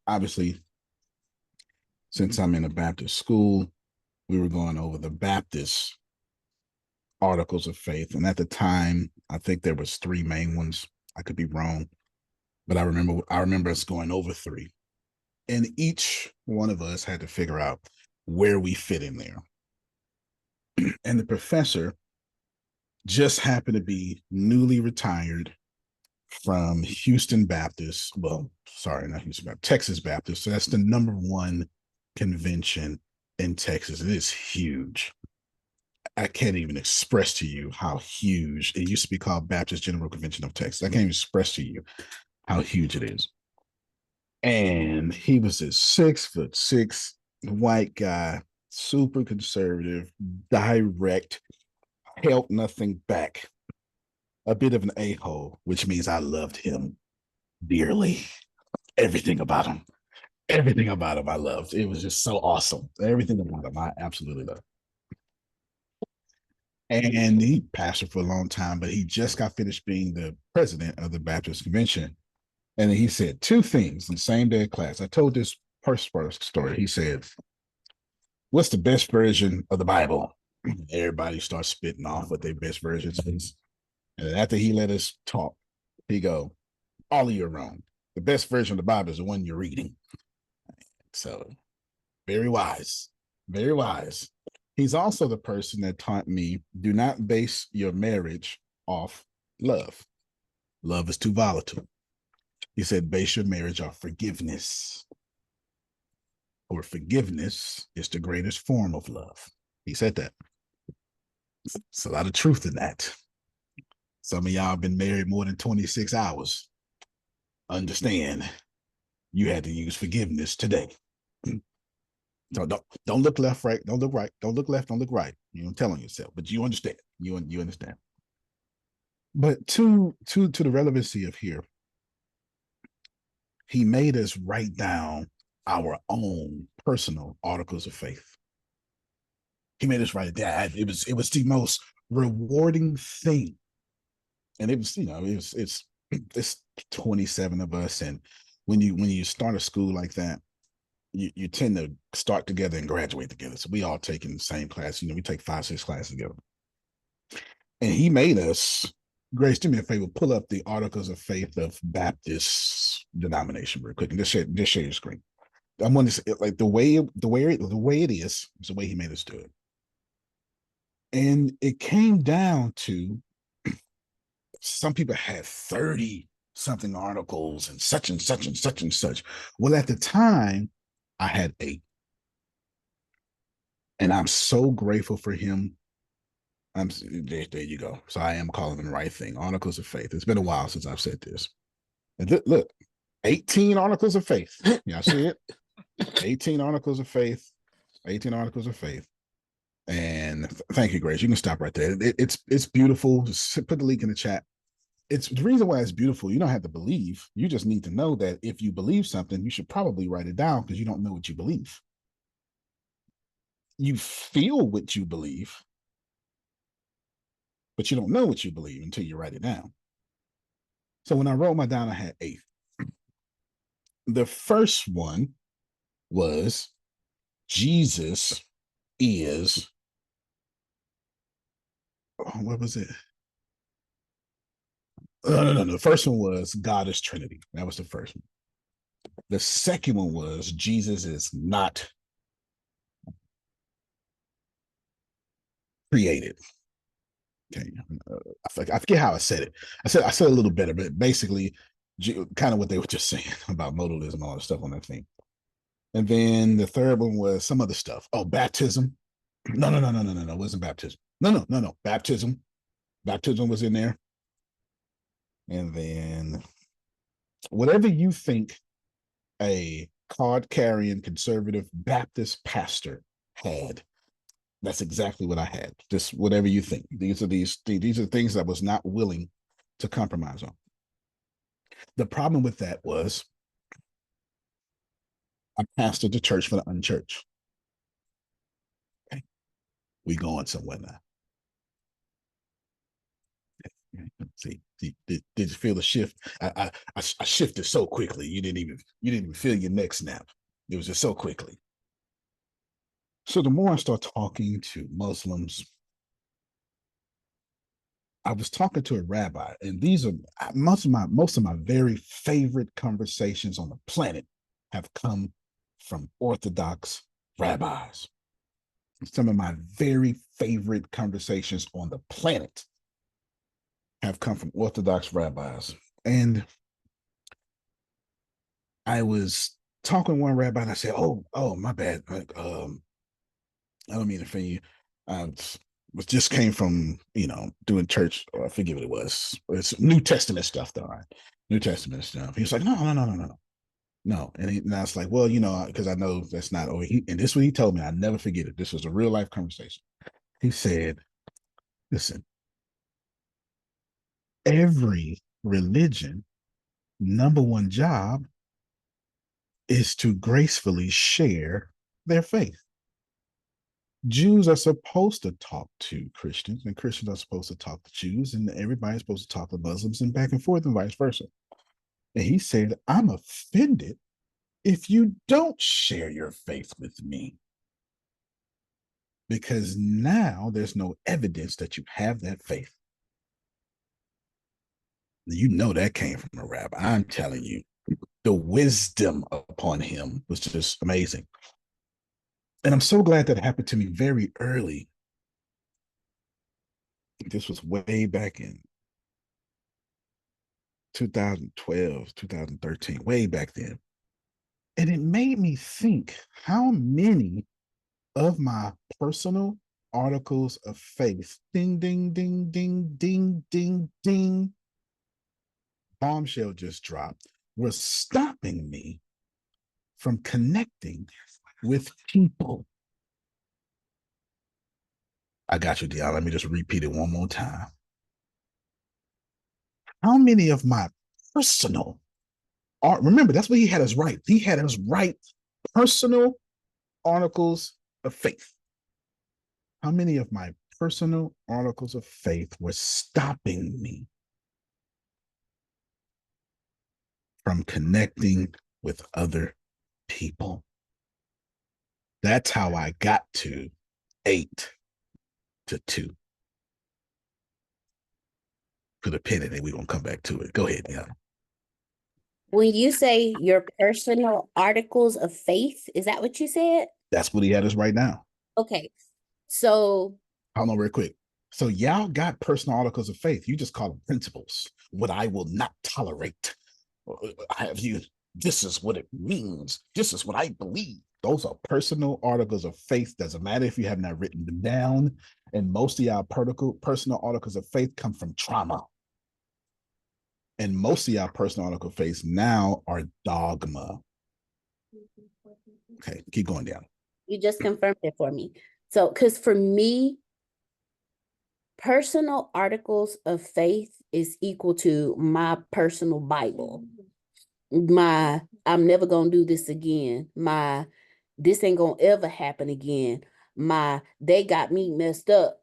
Obviously, since I'm in a Baptist school, we were going over the Baptist articles of faith. And at the time, I think there was 3 main ones. I could be wrong, but I remember us going over 3. And each one of us had to figure out where we fit in there. And the professor just happened to be newly retired from Houston Baptist. Well, sorry, not Houston Baptist, Texas Baptist. So that's the #1 convention in Texas. It is huge. I can't even express to you how huge. It used to be called Baptist General Convention of Texas. I can't even express to you how huge it is. And he was this 6'6" white guy, super conservative, direct, held nothing back. A bit of an a-hole, which means I loved him dearly. Everything about him I loved. It was just so awesome. Everything about him I absolutely loved. And he pastored for a long time, but he just got finished being the president of the Baptist Convention. And he said 2 things in the same day of class. I told this first story. He said, "What's the best version of the Bible?" Everybody starts spitting off what their best versions is. And after he let us talk, he go, "All of you are wrong. The best version of the Bible is the one you're reading." So very wise, very wise. He's also the person that taught me, do not base your marriage off love. Love is too volatile. He said, base your marriage off forgiveness. Or forgiveness is the greatest form of love. He said that. It's a lot of truth in that. Some of y'all have been married more than 26 hours. Understand, you had to use forgiveness today. So don't look left, right, don't look right, don't look left, don't look right. You're telling yourself, but you understand. You understand. But to the relevancy of here, he made us write down our own personal articles of faith. He made us write it down. It was the most rewarding thing. And it was, it's 27 of us. And when you start a school like that, you tend to start together and graduate together. So we all take in the same class. We take 5-6 classes together. And he made us, Grace, do me a favor, pull up the articles of faith of Baptist denomination real quick and just share your screen. I want to say, like, the way it is the way he made us do it. And it came down to, some people had 30 something articles and such and such and such and such. Well, at the time, I had 8. And I'm so grateful for him. There you go. So I am calling them the right thing. Articles of faith. It's been a while since I've said this. And look, 18 articles of faith. Y'all see it? 18 articles of faith. 18 articles of faith. And thank you, Grace. You can stop right there. It's beautiful. Just put the link in the chat. It's the reason why it's beautiful. You don't have to believe. You just need to know that if you believe something, you should probably write it down, because you don't know what you believe. You feel what you believe, but you don't know what you believe until you write it down. So when I wrote mine down, I had 8. The first one was Jesus is, what was it? No. The first one was God is Trinity. That was the first one. The second one was Jesus is not created. Okay, I forget how I said it. I said a little better, but basically, kind of what they were just saying about modalism and all that stuff on that thing. And then the third one was some other stuff. Oh, baptism. No. It wasn't baptism. No. Baptism. Baptism was in there. And then whatever you think a card-carrying conservative Baptist pastor had, that's exactly what I had. Just whatever you think. These are things I was not willing to compromise on. The problem with that was I pastored the church for the unchurched. Okay. We going somewhere now. See, did you feel the shift? I shifted so quickly. You didn't even feel your neck snap. It was just so quickly. So the more I start talking to Muslims, I was talking to a rabbi, and these are most of my very favorite conversations on the planet have come from Orthodox rabbis. Some of my very favorite conversations on the planet have come from Orthodox rabbis. And I was talking to one rabbi, and I said, oh, my bad. I don't mean to offend you. Just came from, doing church. I forget what it was. It's New Testament stuff, though, right? New Testament stuff. He was like, no. And I was like, well, because I know that's not. And this is what he told me. I never forget it. This was a real life conversation. He said, listen, every religion, number one job is to gracefully share their faith. Jews are supposed to talk to Christians, and Christians are supposed to talk to Jews, and everybody's supposed to talk to Muslims, and back and forth, and vice versa. And he said, I'm offended if you don't share your faith with me, because now there's no evidence that you have that faith. That came from a rabbi. I'm telling you, the wisdom upon him was just amazing. And I'm so glad that happened to me very early. This was way back in 2012, 2013, way back then. And it made me think how many of my personal articles of faith, ding, ding, ding, ding, ding, ding, ding, bombshell just dropped, were stopping me from connecting with people. I got you, Dion. Let me just repeat it one more time. How many of my personal art, remember, that's what he had us write. He had us write personal articles of faith. How many of my personal articles of faith were stopping me from connecting with other people? That's how I got to 8-2. Put a pin in it. We're going to come back to it. Go ahead, yeah. When you say your personal articles of faith, is that what you said? That's what he had us right now. Okay. So hold on real quick. So y'all got personal articles of faith. You just call them principles. What I will not tolerate. Have you, this is what it means. This is what I believe. Those are personal articles of faith. Doesn't matter if you have not written them down. And most of y'all personal articles of faith come from trauma. And most of y'all personal article of faith now are dogma. Okay, keep going down. You just confirmed it for me. So, because for me, personal articles of faith is equal to my personal Bible. I'm never going to do this again. This ain't going to ever happen again. They got me messed up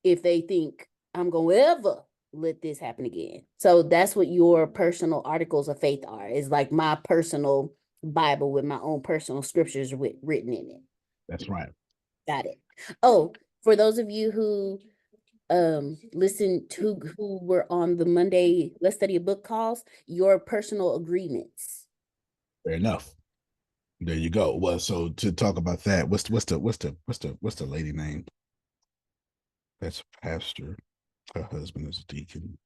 if they think I'm going to ever let this happen again. So that's what your personal articles of faith are. It's like my personal Bible with my own personal scriptures written in it. That's right. Got it. Oh, for those of you who listen to who were on the Monday Let's Study a Book calls, your personal agreements. Fair enough. There you go. Well, so to talk about that, what's the lady name? That's a pastor. Her husband is a deacon.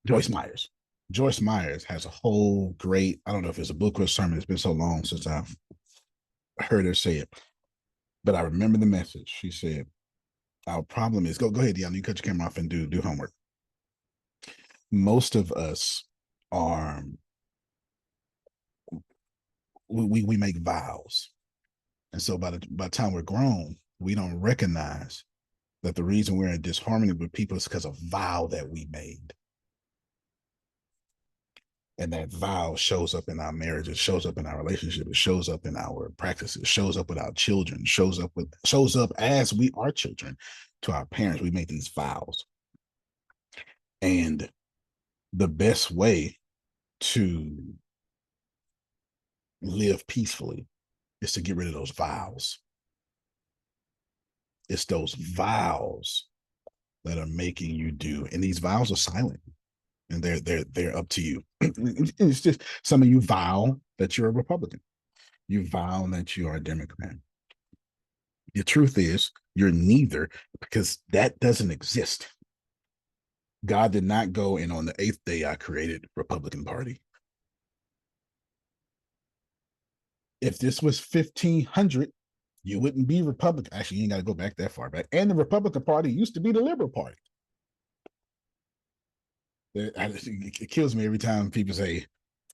Joyce Myers. Joyce Myers has a whole great, I don't know if it's a book or a sermon. It's been so long since I've heard her say it, but I remember the message. She said, our problem is, go ahead, Deanna, you cut your camera off and do homework. Most of us are, we make vows. And so by the time we're grown, we don't recognize that the reason we're in disharmony with people is because of a vow that we made. And that vow shows up in our marriage, it shows up in our relationship, it shows up in our practices, it shows up with our children, shows up as we are children to our parents. We make these vows. And the best way to live peacefully is to get rid of those vows. It's those vows that are making you do, and these vows are silent, and they're up to you. It's just some of you vow that you're a Republican. You vow that you are a Democrat. The truth is, you're neither, because that doesn't exist. God did not go, and on the 8th day, I created Republican Party. If this was 1500, you wouldn't be Republican. Actually, you ain't got to go back that far back. And the Republican Party used to be the Liberal Party. It kills me every time people say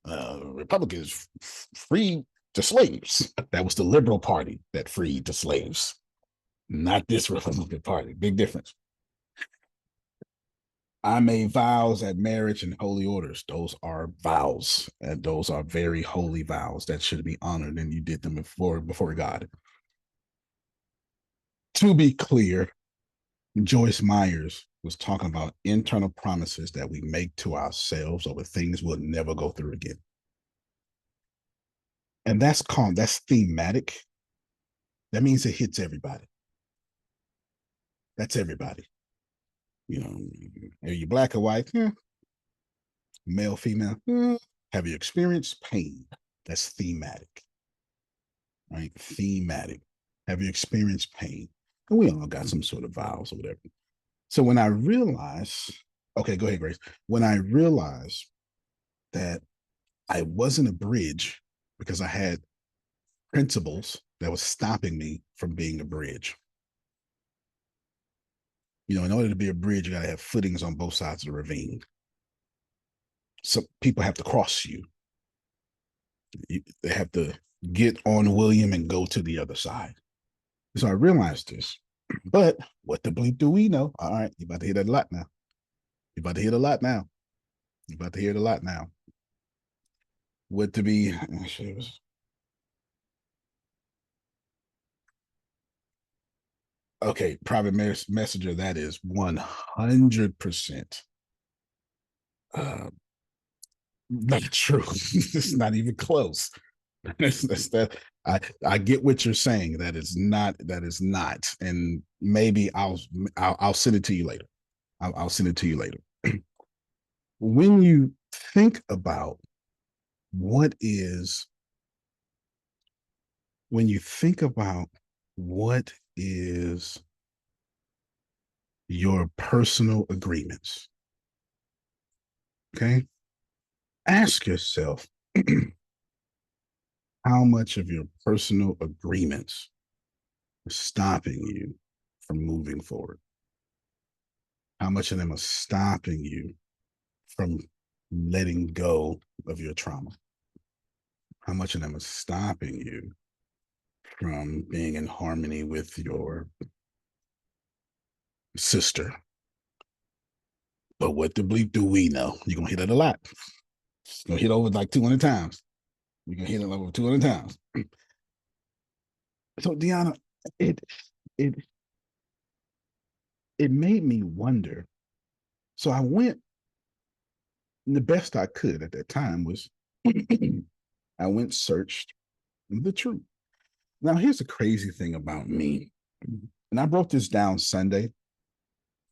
Republicans freed the slaves. That was the Liberal Party that freed the slaves, not this Republican Party. Big difference. I made vows at marriage and holy orders. Those are vows, and those are very holy vows that should be honored, and you did them before God. To be clear, Joyce Myers was talking about internal promises that we make to ourselves over things we'll never go through again. And that's thematic. That means it hits everybody. That's everybody. You know, are you black or white? Yeah. Male, female? Yeah. Have you experienced pain? That's thematic. Right? Thematic. Have you experienced pain? And we all got some sort of vows or whatever. So when I realized, okay, go ahead, Grace. When I realized that I wasn't a bridge because I had principles that was stopping me from being a bridge. You know, in order to be a bridge, you got to have footings on both sides of the ravine. So people have to cross you. They have to get on William and go to the other side. So I realized this. But what the bleep do we know? All right, you're about to hear that a lot now. You're about to hear it a lot now. You're about to hear it a lot now. What to be... Okay, private messenger, that is 100% not true. It's not even close. I get what you're saying. That is not, and maybe I'll send it to you later. I'll send it to you later. When you think about what is your personal agreements, okay? Ask yourself how much of your personal agreements are stopping you from moving forward. How much of them are stopping you from letting go of your trauma? How much of them are stopping you from being in harmony with your sister? But what the bleep do we know? You're going to hear that a lot. It's going to hit over like 200 times. You're going to hit it over 200 times. So, Deanna, it made me wonder So I went, and the best I could at that time was I went searched the truth. Now, here's the crazy thing about me. And I wrote this down Sunday.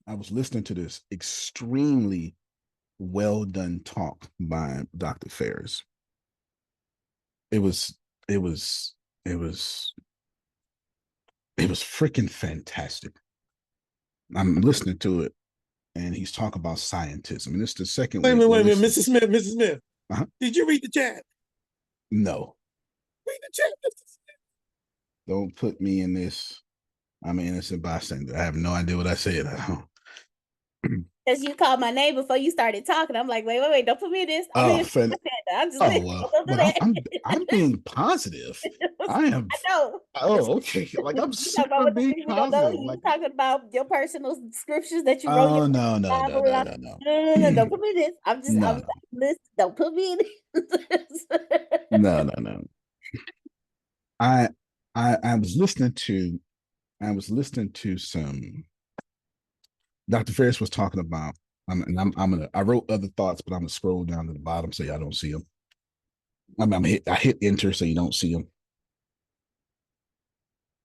I was listening to this extremely well done talk by Dr. Ferris. It was, it was, it was, it was freaking fantastic. I'm listening to it, and he's talking about scientism. And it's the second Wait a week. minute, wait a minute, Mrs. Smith, Mrs. Smith. Uh-huh. Did you read the chat? No, Read the chat, Mrs. Smith. don't put me in this. I'm an innocent bystander. I have no idea what I said. Because you called my name before you started talking. I'm like, wait, don't put me in this. I'm Oh, in this. I'm just well, don't do that. I'm being positive. I am. I know. Oh, okay. Like I'm super being You don't know. positive. You Like, talking about your personal scriptures that you wrote. oh no. No. Don't put me in this. I'm listen. Don't put me in this. No. I was listening to some. Dr. Ferris was talking about. I wrote other thoughts, but I'm gonna scroll down to the bottom so y'all don't see them. I hit enter so you don't see them.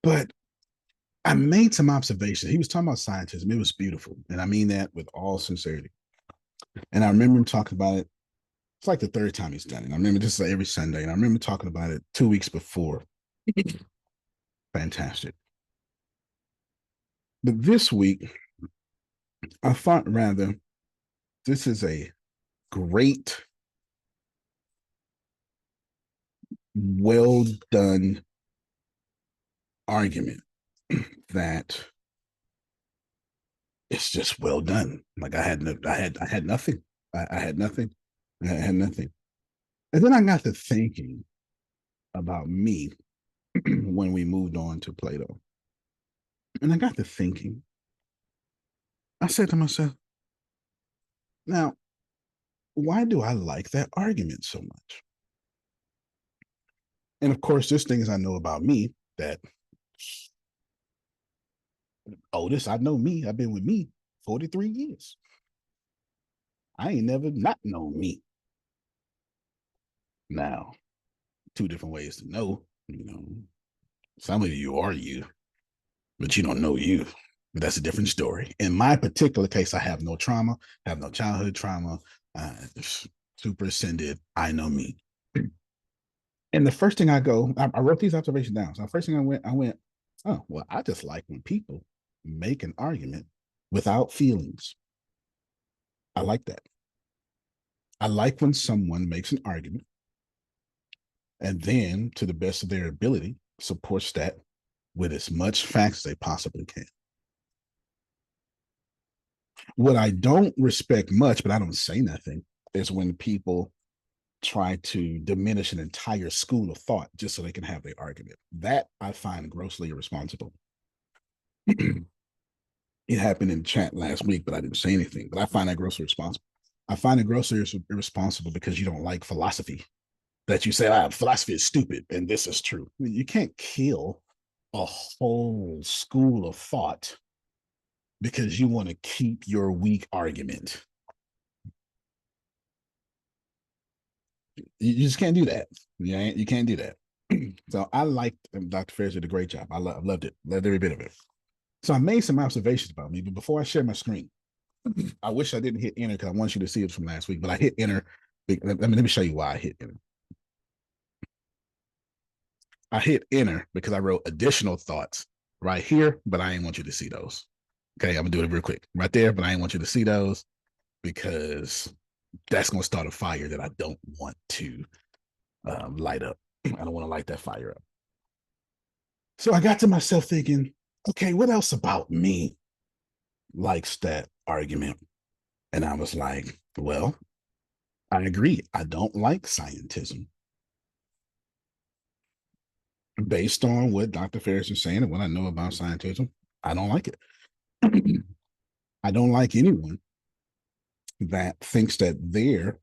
But I made some observations. He was talking about scientism. It was beautiful, and I mean that with all sincerity. And I remember him talking about it. It's like the third time he's done it. I remember this is like every Sunday, and I remember talking about it 2 weeks before. Fantastic. But this week, I thought rather this is a great, well done argument that it's just well done. Like I had nothing. I had nothing. I had nothing. And then I got to thinking about me when we moved on to Plato. And I got to thinking, I said to myself, now, why do I like that argument so much? And of course, there's things I know about me that, Otis, I know me. I've been with me 43 years. I ain't never not known me. Now, two different ways to know, some of you are you, but you don't know you. But that's a different story. In my particular case, I have no trauma, have no childhood trauma, super ascended. I know me. And the first thing I wrote these observations down. So the first thing I went, oh, well, I just like when people make an argument without feelings. I like that. I like when someone makes an argument and then, to the best of their ability, supports that with as much facts as they possibly can. What I don't respect much, but I don't say nothing, is when people try to diminish an entire school of thought just so they can have their argument. That I find grossly irresponsible. It happened in chat last week, but I didn't say anything. But I find that grossly irresponsible. I find it grossly irresponsible because you don't like philosophy. That you say, philosophy is stupid and this is true. You can't kill a whole school of thought because you want to keep your weak argument. You just can't do that. You can't do that. So I liked Dr. Ferris did a great job. I loved it. Loved every bit of it. So I made some observations about me, but before I share my screen, I wish I didn't hit enter because I want you to see it from last week, but I hit enter. Let me show you why I hit enter. I hit enter because I wrote additional thoughts right here, but I didn't want you to see those. Okay, I'm gonna do it real quick. Right there, but I didn't want you to see those because that's gonna start a fire that I don't want to light up. I don't want to light that fire up. So I got to myself thinking, okay, what else about me likes that argument? And I was like, well, I agree. I don't like scientism. Based on what Dr. Ferris is saying and what I know about scientism, I don't like it. I don't like anyone that thinks that their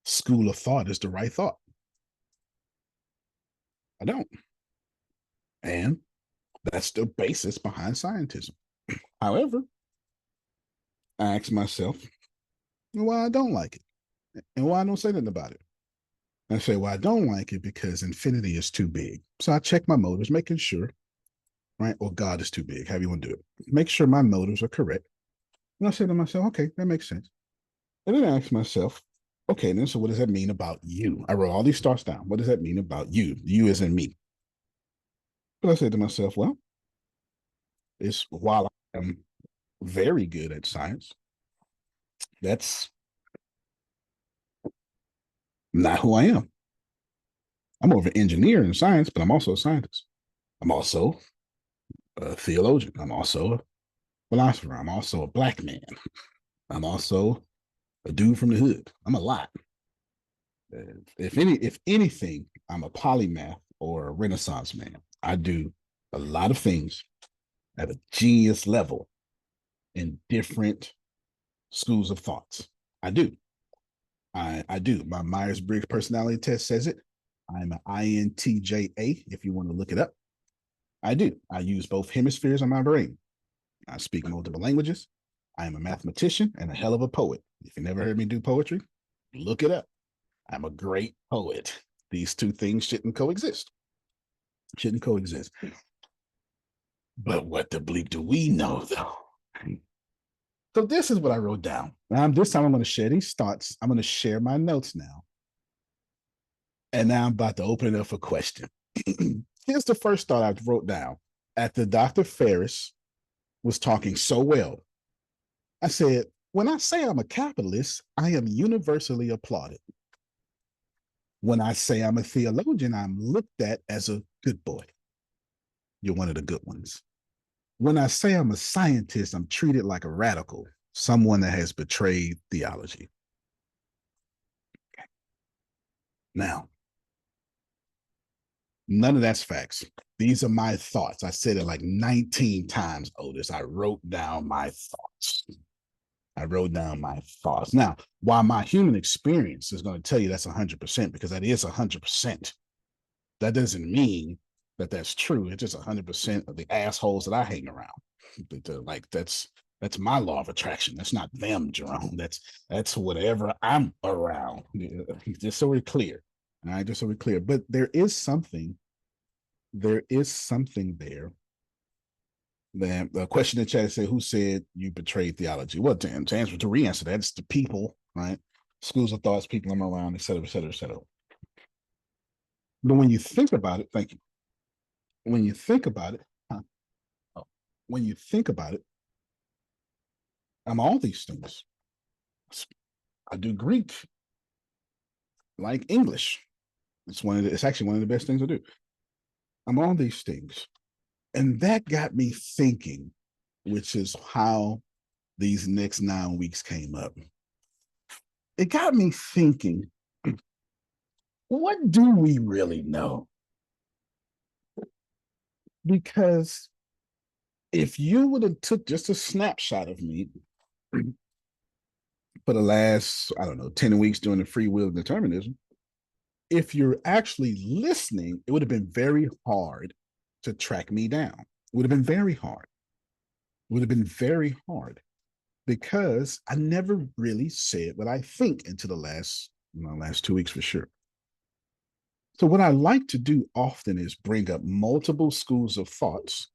school of thought is the right thought. I don't. And that's the basis behind scientism. However, I ask myself why I don't like it and why I don't say nothing about it. I say, well, I don't like it because infinity is too big. So I check my motives, making sure, right? Or God is too big. How do you want to do it? Make sure my motives are correct. And I say to myself, okay, that makes sense. And then I ask myself, okay, then so what does that mean about you? I wrote all these thoughts down. What does that mean about you? You as in me. But I said to myself, well, it's while I'm very good at science, that's not who I am. I'm more of an engineer in science, but I'm also a scientist. I'm also a theologian. I'm also a philosopher. I'm also a black man. I'm also a dude from the hood. I'm a lot. If anything, I'm a polymath or a Renaissance man. I do a lot of things at a genius level in different schools of thoughts. I do. I do. My Myers-Briggs personality test says it. I'm an INTJA, if you want to look it up. I do. I use both hemispheres of my brain. I speak multiple languages. I am a mathematician and a hell of a poet. If you never heard me do poetry, look it up. I'm a great poet. These two things shouldn't coexist. Shouldn't coexist. But what the bleep do we know, though? So this is what I wrote down. This time I'm going to share these thoughts. I'm going to share my notes now. And now I'm about to open it up for question. Here's the first thought I wrote down. After Dr. Ferris was talking so well, I said, when I say I'm a capitalist, I am universally applauded. When I say I'm a theologian, I'm looked at as a good boy. You're one of the good ones. When I say I'm a scientist, I'm treated like a radical, someone that has betrayed theology. Okay. Now, none of that's facts. These are my thoughts. I said it like 19 times, Otis. I wrote down my thoughts. Now, while my human experience is going to tell you that's 100%, because that is 100%, that doesn't mean that that's true. It's just 100% of the assholes that I hang around. Like that's my law of attraction. That's not them, Jerome. That's whatever I'm around. Just so we're clear. All right, just so we're clear. But there is something there. Then the question in the chat said, who said you betrayed theology? Well, to re-answer that, it's the people, right? Schools of thoughts, people I'm around, et cetera, et cetera, et cetera. But when you think about it, thank you. When you think about it, I'm all these things. I do Greek, like English. It's actually one of the best things I do. I'm all these things. And that got me thinking, which is how these next 9 weeks came up. It got me thinking, what do we really know? Because if you would have took just a snapshot of me for the last, 10 weeks during the free will determinism, if you're actually listening, it would have been very hard to track me down. It would have been very hard. Because I never really said what I think until the last 2 weeks for sure. So what I like to do often is bring up multiple schools of thoughts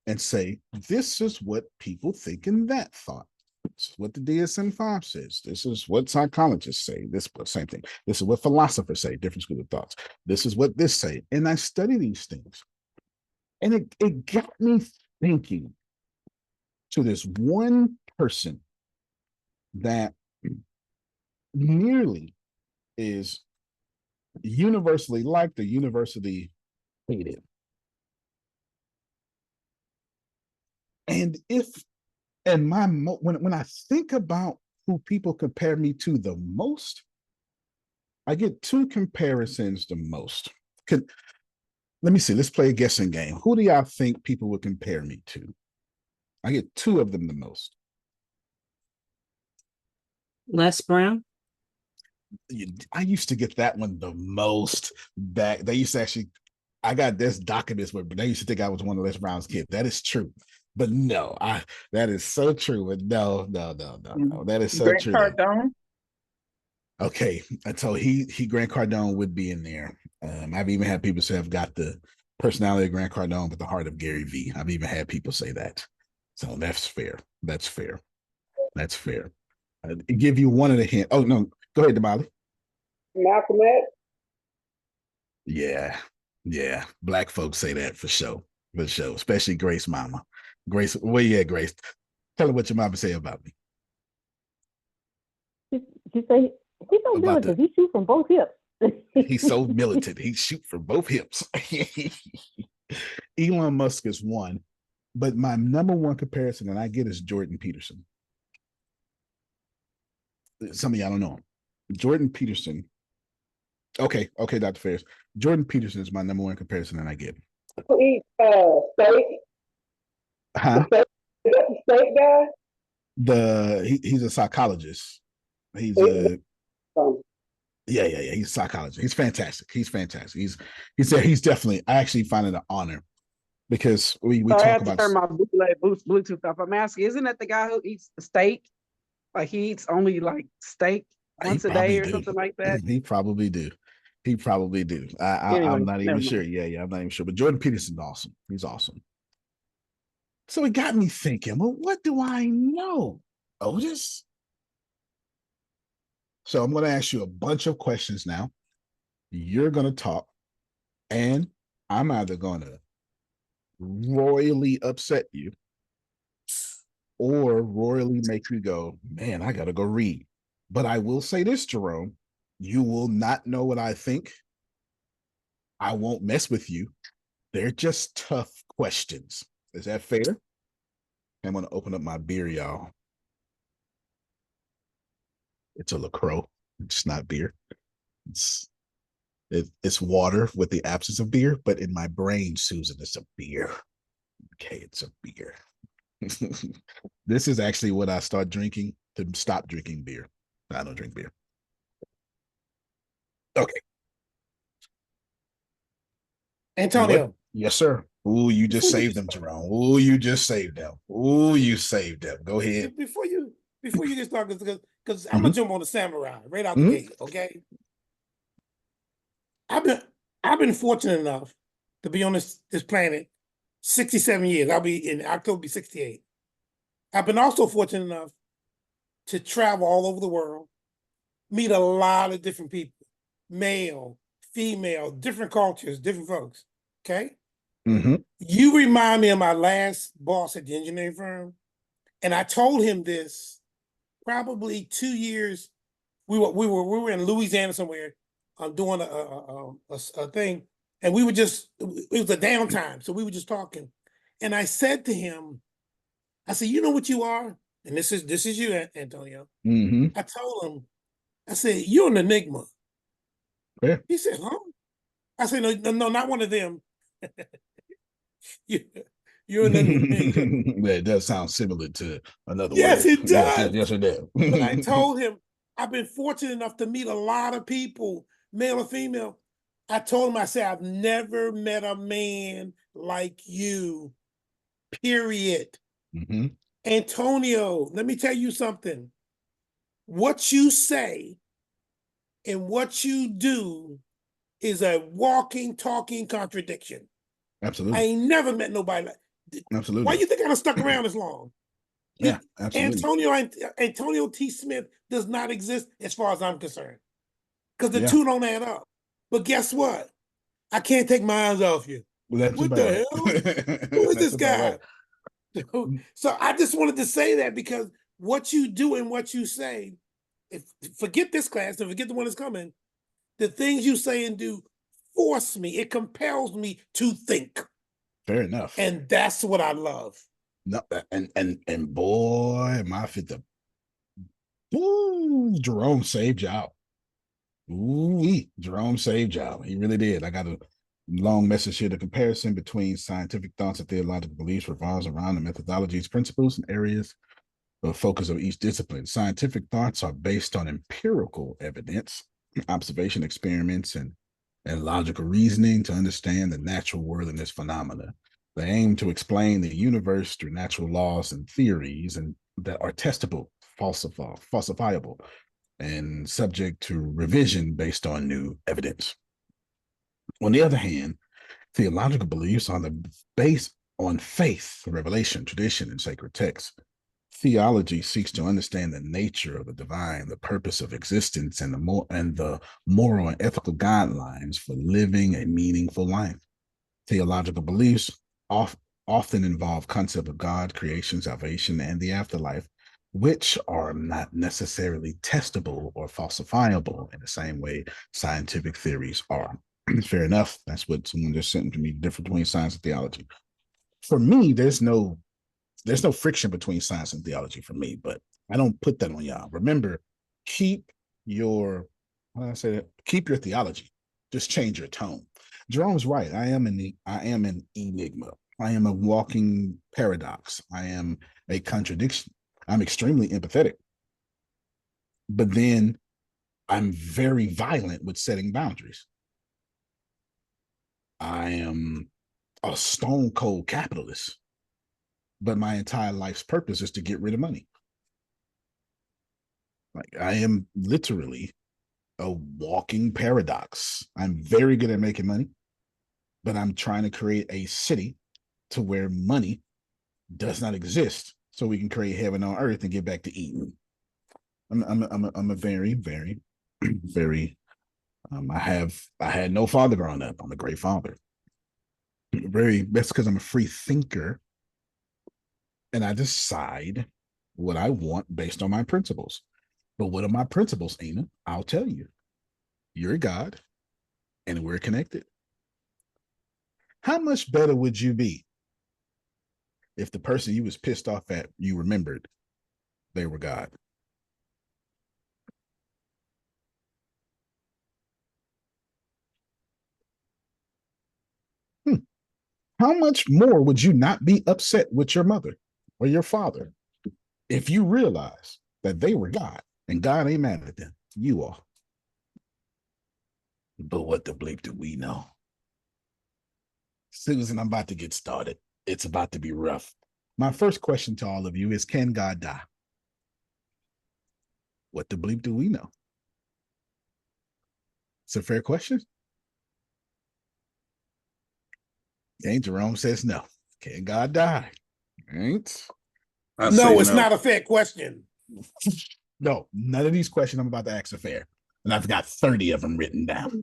and say, this is what people think in that thought. This is what the DSM-5 says. This is what psychologists say. This is the same thing. This is what philosophers say, different schools of thoughts. This is what this say. And I study these things. And it got me thinking to this one person that nearly is universally liked or universally hated. And when I think about who people compare me to the most, I get two comparisons the most. Let me see. Let's play a guessing game. Who do y'all think people would compare me to? I get two of them the most. Les Brown. I used to get that one the most back. They used to actually, I got this documents where they used to think I was one of Les Brown's kids. That is true. But no, that is so true. But no. That is so Grant true. Cardone. Okay, so he Grant Cardone would be in there. I've even had people say I've got the personality of Grant Cardone, but the heart of Gary V. I've even had people say that. So that's fair. That's fair. That's fair. Give you one of the hint. Oh no, go ahead, Damali. Malcolm X. Yeah. Black folks say that for sure. For sure. Especially Grace Mama. Grace, where you at, Grace? Tell her what your mama say about me. She say he's so militant. He shoot from both hips. He's so militant. He shoot from both hips. Elon Musk is one, but my number one comparison, and I get, is Jordan Peterson. Some of y'all don't know him. Jordan Peterson. Okay, Dr. Ferris. Jordan Peterson is my number one comparison, and I get. Who eats steak? Huh? The steak guy? He's a psychologist. He's a yeah. He's a psychologist. He's fantastic. He's definitely. I actually find it an honor because we Sorry, talk I had to about. turn my Bluetooth off. I'm asking, isn't that the guy who eats steak? Like he eats only like steak once a day or something like that? He probably do. Anyway, I'm not even never sure. mind. Yeah, I'm not even sure. But Jordan Peterson's awesome. He's awesome. So it got me thinking, well, what do I know, Otis? So I'm going to ask you a bunch of questions now. You're going to talk, and I'm either going to royally upset you or royally make you go, man, I got to go read. But I will say this, Jerome, you will not know what I think. I won't mess with you. They're just tough questions. Is that fair? I'm going to open up my beer, y'all. It's a LaCroix. It's not beer. It's water with the absence of beer, but in my brain, Susan, it's a beer. Okay, it's a beer. This is actually what I start drinking to stop drinking beer. I don't drink beer. Okay. Antonio. Yes, sir. Ooh, you just saved them, Jerome. Ooh, you just saved them. Ooh, you saved them. Go ahead. Before you just talk, because I'm gonna jump on the samurai right out the gate. Okay. I've been fortunate enough to be on this planet 67 years. I'll be in October, be 68. I've been also fortunate enough to travel all over the world, meet a lot of different people, male, female, different cultures, different folks. Okay. Mm-hmm. You remind me of my last boss at the engineering firm. And I told him this probably 2 years. We were in Louisiana somewhere doing a thing. And we were just, it was a downtime. So we were just talking. And I said to him, I said, you know what you are? And this is you, Antonio. Mm-hmm. I told him, I said, you're an enigma. Yeah. He said, huh? I said, no, not one of them. You're an enigma. It does sound similar to another word. Yes, it does. Yes, it does. But I told him, I've been fortunate enough to meet a lot of people, male or female. I told him, I said, I've never met a man like you, period. Mm-hmm. Antonio, let me tell you something. What you say and what you do is a walking, talking contradiction. Absolutely. I ain't never met nobody like. Absolutely. Why you think I done stuck around this long? Yeah, absolutely. Antonio T. Smith does not exist as far as I'm concerned. Because the Yeah. two don't add up. But guess what? I can't take my eyes off you. Well, that's what about the right. hell? Who is That's this about guy? right. So I just wanted to say that because what you do and what you say, forget this class and forget the one that's coming, the things you say and do force me, it compels me to think. Fair enough. And that's what I love. No, and boy, my fit the Jerome saved y'all. Ooh, Jerome saved y'all. He really did. I got a long message here. The comparison between scientific thoughts and theological beliefs revolves around the methodologies, principles, and areas of focus of each discipline. Scientific thoughts are based on empirical evidence, observation, experiments, and logical reasoning to understand the natural world and its phenomena. They aim to explain the universe through natural laws and theories and that are testable, falsifiable, and subject to revision based on new evidence. On the other hand, theological beliefs are based on faith, revelation, tradition, and sacred texts. Theology seeks to understand the nature of the divine, the purpose of existence, and the moral and ethical guidelines for living a meaningful life. Theological beliefs often involve concept of God, creation, salvation, and the afterlife, which are not necessarily testable or falsifiable in the same way scientific theories are. Fair enough. That's what someone just sent to me, the difference between science and theology. For me, there's no friction between science and theology for me, but I don't put that on y'all. Remember, keep your theology. Just change your tone. Jerome's right. I am an enigma. I am a walking paradox. I am a contradiction. I'm extremely empathetic. But then I'm very violent with setting boundaries. I am a stone cold capitalist, but my entire life's purpose is to get rid of money. Like, I am literally a walking paradox. I'm very good at making money, but I'm trying to create a city to where money does not exist, so we can create heaven on earth and get back to eating. I'm a very, very, very. I had no father growing up. I'm a great father. That's because I'm a free thinker, and I decide what I want based on my principles. But what are my principles, Ina? I'll tell you. You're God, and we're connected. How much better would you be if the person you was pissed off at, you remembered they were God? How much more would you not be upset with your mother or your father if you realize that they were God and God ain't mad at them? You are. But what the bleep do we know? Susan, I'm about to get started. It's about to be rough. My first question to all of you is, can God die? What the bleep do we know? It's a fair question. Okay, Jerome says no. Can God die? Right? No, it's not a fair question. No, none of these questions I'm about to ask are fair. And I've got 30 of them written down.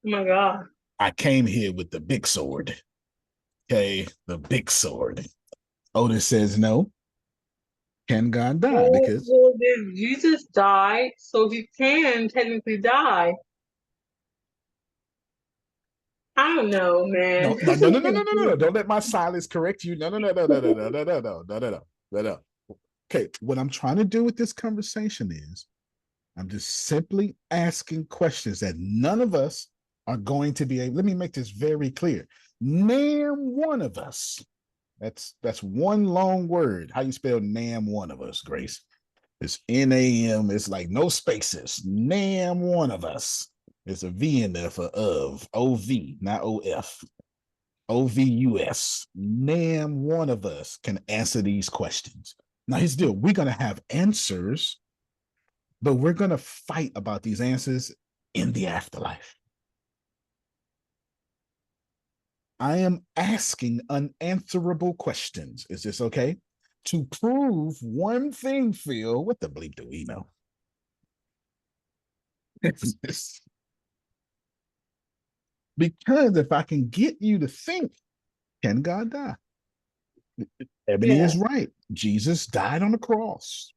Oh my God. I came here with the big sword. Okay, the big sword. Otis says no. Can God die? Because did Jesus die, so he can technically die. I don't know, man. No. Don't let my silence correct you. No. Okay, what I'm trying to do with this conversation is I'm just simply asking questions that none of us are going to be able. Let me make this very clear. Name one of us. That's one long word. How you spell name one of us, Grace? It's N-A-M. It's like no spaces. Name one of us. It's a V in there for of. O-V, not O-F. O-V-U-S. Name one of us can answer these questions. Now, here's the deal. We're going to have answers, but we're going to fight about these answers in the afterlife. I am asking unanswerable questions. Is this okay? To prove one thing, Phil, what the bleep do we know? Because if I can get you to think, can God die? Ebony is right. Jesus died on the cross.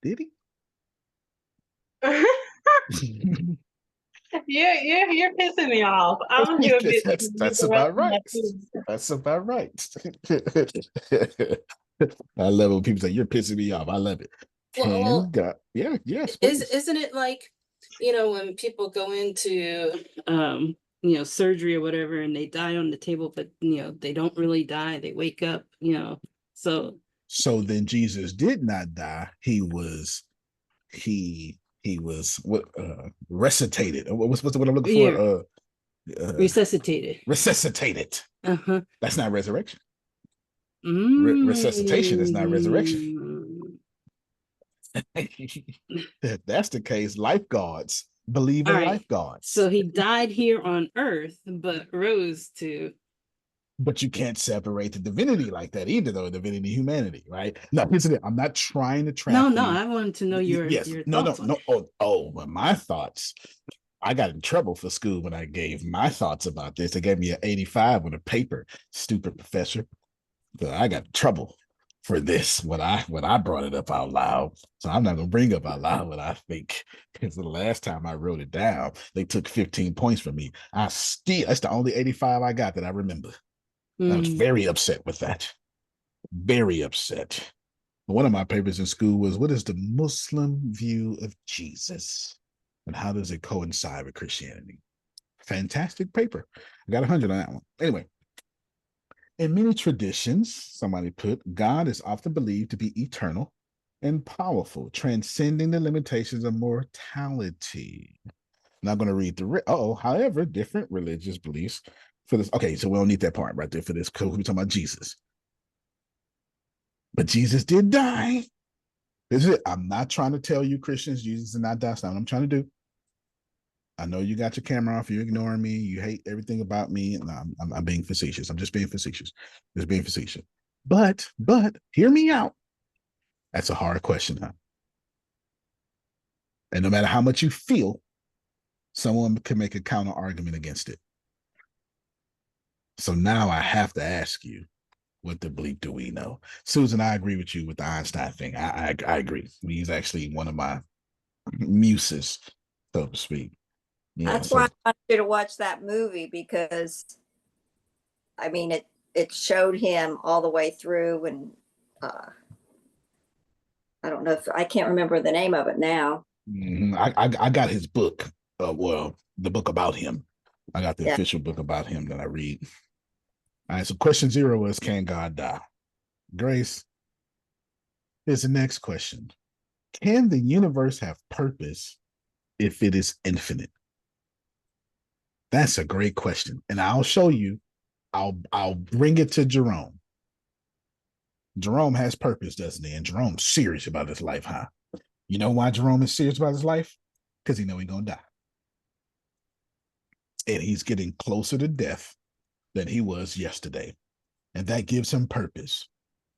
Did he? You're pissing me off. I'm gonna That's about right. That's about right. I love it when people say you're pissing me off. I love it. Well, God, yes. Isn't it like, when people go into surgery or whatever and they die on the table, but they don't really die, they wake up, so then Jesus did not die. He was what recitated. What's the what I'm looking for? Resuscitated. Resuscitated. Uh-huh. That's not resurrection. Resuscitation is not resurrection. If that's the case, lifeguards believe in lifeguards. So he died here on earth, but rose to. But you can't separate the divinity like that either, though, divinity, humanity, right? No, listen, I'm not trying to trap you. No, I wanted to know your thoughts. But my thoughts. I got in trouble for school when I gave my thoughts about this. They gave me an 85 on a paper, stupid professor. So I got in trouble for this when I brought it up out loud. So I'm not gonna bring up out loud what I think. Because the last time I wrote it down, they took 15 points from me. That's the only 85 I got that I remember. I was very upset with that. Very upset. One of my papers in school was, what is the Muslim view of Jesus? And how does it coincide with Christianity? Fantastic paper. I got 100 on that one. Anyway, in many traditions, somebody put, God is often believed to be eternal and powerful, transcending the limitations of mortality. I'm not going to read however, different religious beliefs for this. Okay, so we don't need that part right there for this, because we're talking about Jesus. But Jesus did die. This is it. I'm not trying to tell you Christians Jesus did not die. That's not what I'm trying to do. I know you got your camera off. You're ignoring me. You hate everything about me. And I'm being facetious. I'm just being facetious. Just being facetious. But hear me out. That's a hard question, huh? And no matter how much you feel, someone can make a counter argument against it. So now I have to ask you, what the bleep do we know? Susan, I agree with you with the Einstein thing. I agree. He's actually one of my muses, so to speak. Yeah, that's why I want you to watch that movie, because I mean it showed him all the way through, and I don't know, if I can't remember the name of it now. I got his book. Well, the book about him. I got the official book about him that I read. All right, so question 0 is, can God die? Grace, here's the next question. Can the universe have purpose if it is infinite? That's a great question. And I'll show you. I'll bring it to Jerome. Jerome has purpose, doesn't he? And Jerome's serious about his life, huh? You know why Jerome is serious about his life? Because he knows he's going to die. And he's getting closer to death than he was yesterday. And that gives him purpose.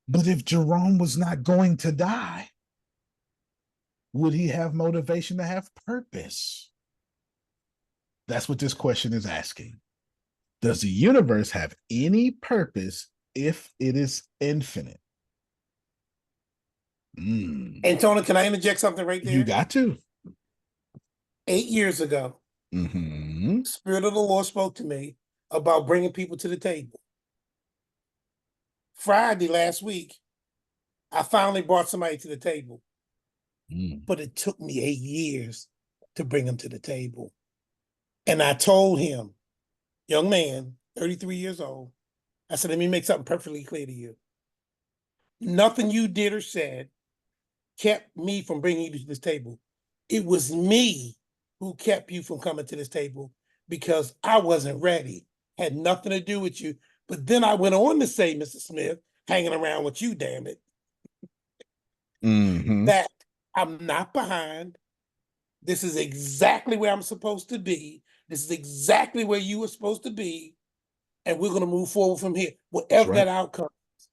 But if Jerome was not going to die, would he have motivation to have purpose? That's what this question is asking. Does the universe have any purpose if it is infinite? Antonio, can I interject something right there? You got to. 8 years ago, Spirit of the Lord spoke to me about bringing people to the table. Friday last week, I finally brought somebody to the table. But it took me 8 years to bring them to the table. And I told him, young man, 33 years old, I said, let me make something perfectly clear to you. Nothing you did or said kept me from bringing you to this table. It was me who kept you from coming to this table because I wasn't ready. Had nothing to do with you. But then I went on to say, Mr. Smith, hanging around with you, damn it, that I'm not behind. This is exactly where I'm supposed to be. This is exactly where you were supposed to be. And we're going to move forward from here, whatever that outcome is.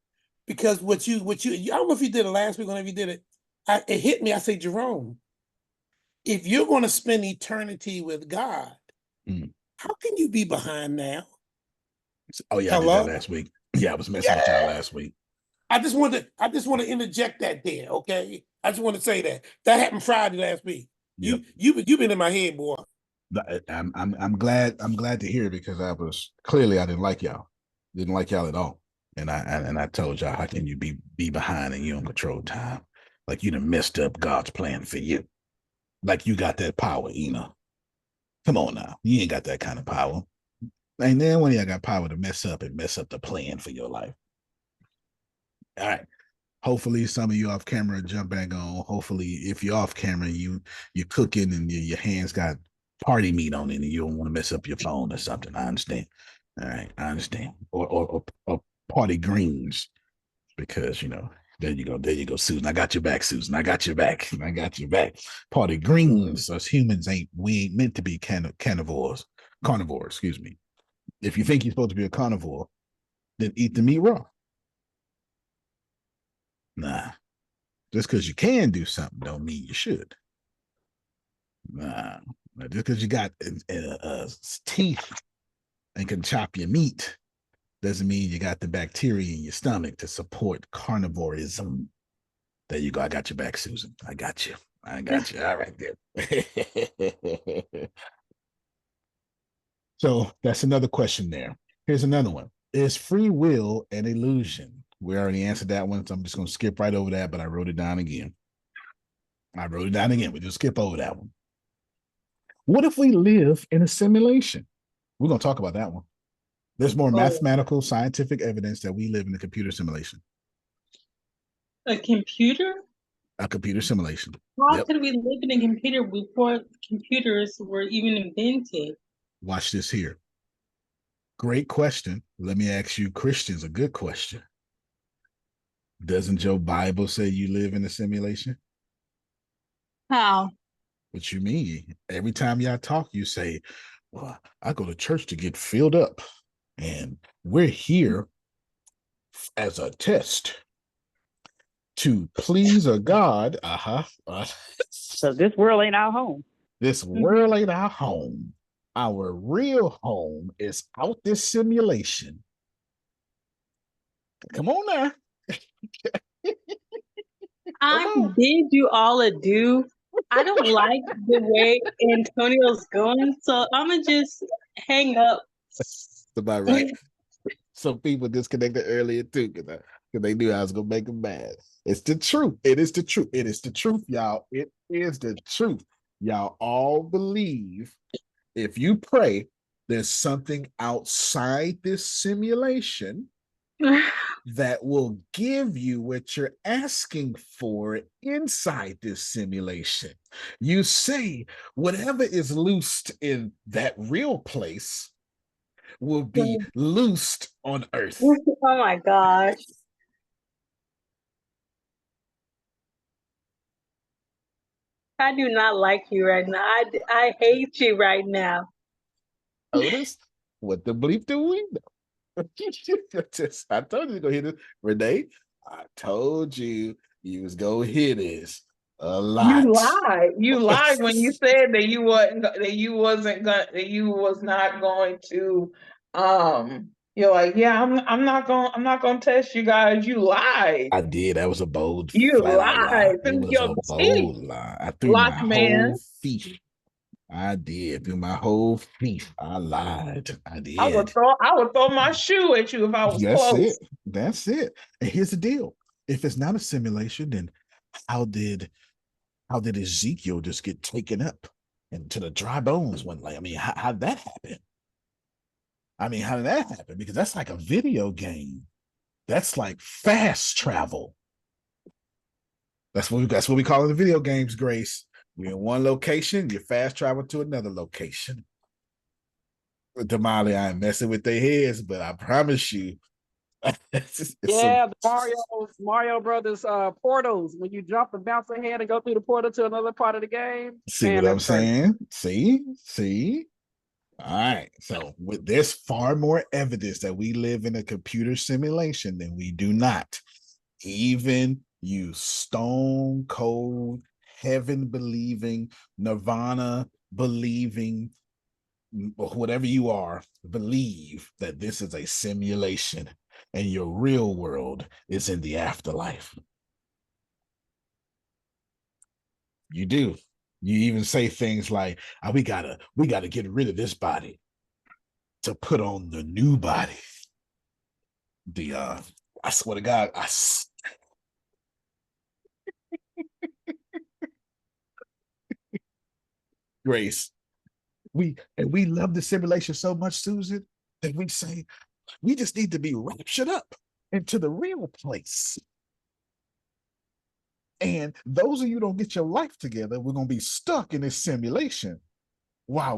Because what you, I don't know if you did it last week or if you did it, it hit me. I say, Jerome, if you're going to spend eternity with God, how can you be behind now? Oh yeah, I did that last week. Yeah, I was messing with y'all last week. I just want to interject that there, okay? I just want to say that happened Friday last week. Yep. You've been in my head, boy. I'm glad to hear it, because I didn't like y'all at all. And I told y'all, how can you be behind and you don't control time? Like you done messed up God's plan for you. Like you got that power, Come on now. You ain't got that kind of power. And then when you got power to mess up the plan for your life. All right. Hopefully some of you off camera jump back on. Hopefully if you're off camera, you're cooking and your hands got party meat on it and you don't want to mess up your phone or something. I understand. All right, I understand. Or party greens, because there you go, Susan. I got your back, Susan. I got your back. I got your back. Party greens. Us humans we ain't meant to be carnivores. Excuse me. If you think you're supposed to be a carnivore, then eat the meat raw. Nah. Just because you can do something don't mean you should. Nah. Just because you got teeth and can chop your meat doesn't mean you got the bacteria in your stomach to support carnivorism. There you go. I got your back, Susan. I got you. All right there. So that's another question there. Here's another one. Is free will an illusion? We already answered that one, so I'm just going to skip right over that, but I wrote it down again. We just skip over that one. What if we live in a simulation? We're going to talk about that one. There's more mathematical, scientific evidence that we live in a computer simulation. A computer? A computer simulation. How could we live in a computer before computers were even invented? Watch this here. Great question. Let me ask you, Christians, a good question. Doesn't your Bible say you live in a simulation? How? What you mean? Every time y'all talk, you say, well, I go to church to get filled up, and we're here as a test to please a God. So this world ain't our home. This world ain't our home. Our real home is out this simulation. Come on now. I bid you all adieu. I don't like the way Antonio's going, so I'm gonna just hang up. That's about right. Some people disconnected earlier too, because they knew I was gonna make them mad. It's the truth. It is the truth. It is the truth, y'all. It is the truth. Y'all all believe if you pray, there's something outside this simulation that will give you what you're asking for inside this simulation. You say whatever is loosed in that real place will be loosed on earth. Oh my gosh. I do not like you right now. I hate you right now. Otis, what the bleep do we know? I told you to go hit it. Renee, I told you was gonna hit this a lot. You lied when you said that you was not going to you're like, yeah, I'm not going to test you guys. You lied. I did. That was a bold, flat-out lie. It was a bold lie. I threw my whole feet. I did. Through my whole feet. I lied. I did. I would throw my shoe at you if I was close. That's it. And here's the deal. If it's not a simulation, then how did Ezekiel just get taken up into the dry bones one night? I mean, how did that happen? How did that happen? Because that's like a video game. That's like fast travel. That's what we call in the video games, Grace. We're in one location, you fast travel to another location. Damali, I ain't messing with their heads, but I promise you. The Mario Brothers portals, when you jump and bounce ahead and go through the portal to another part of the game. See what I'm saying? See? All right. So there's far more evidence that we live in a computer simulation than we do not. Even you stone cold, heaven believing, nirvana believing, whatever you are, believe that this is a simulation and your real world is in the afterlife. You do. You even say things like, we gotta get rid of this body to put on the new body. I swear to God, Grace, we love the simulation so much, Susan, that we say we just need to be raptured up into the real place. And those of you who don't get your life together, we're gonna be stuck in this simulation while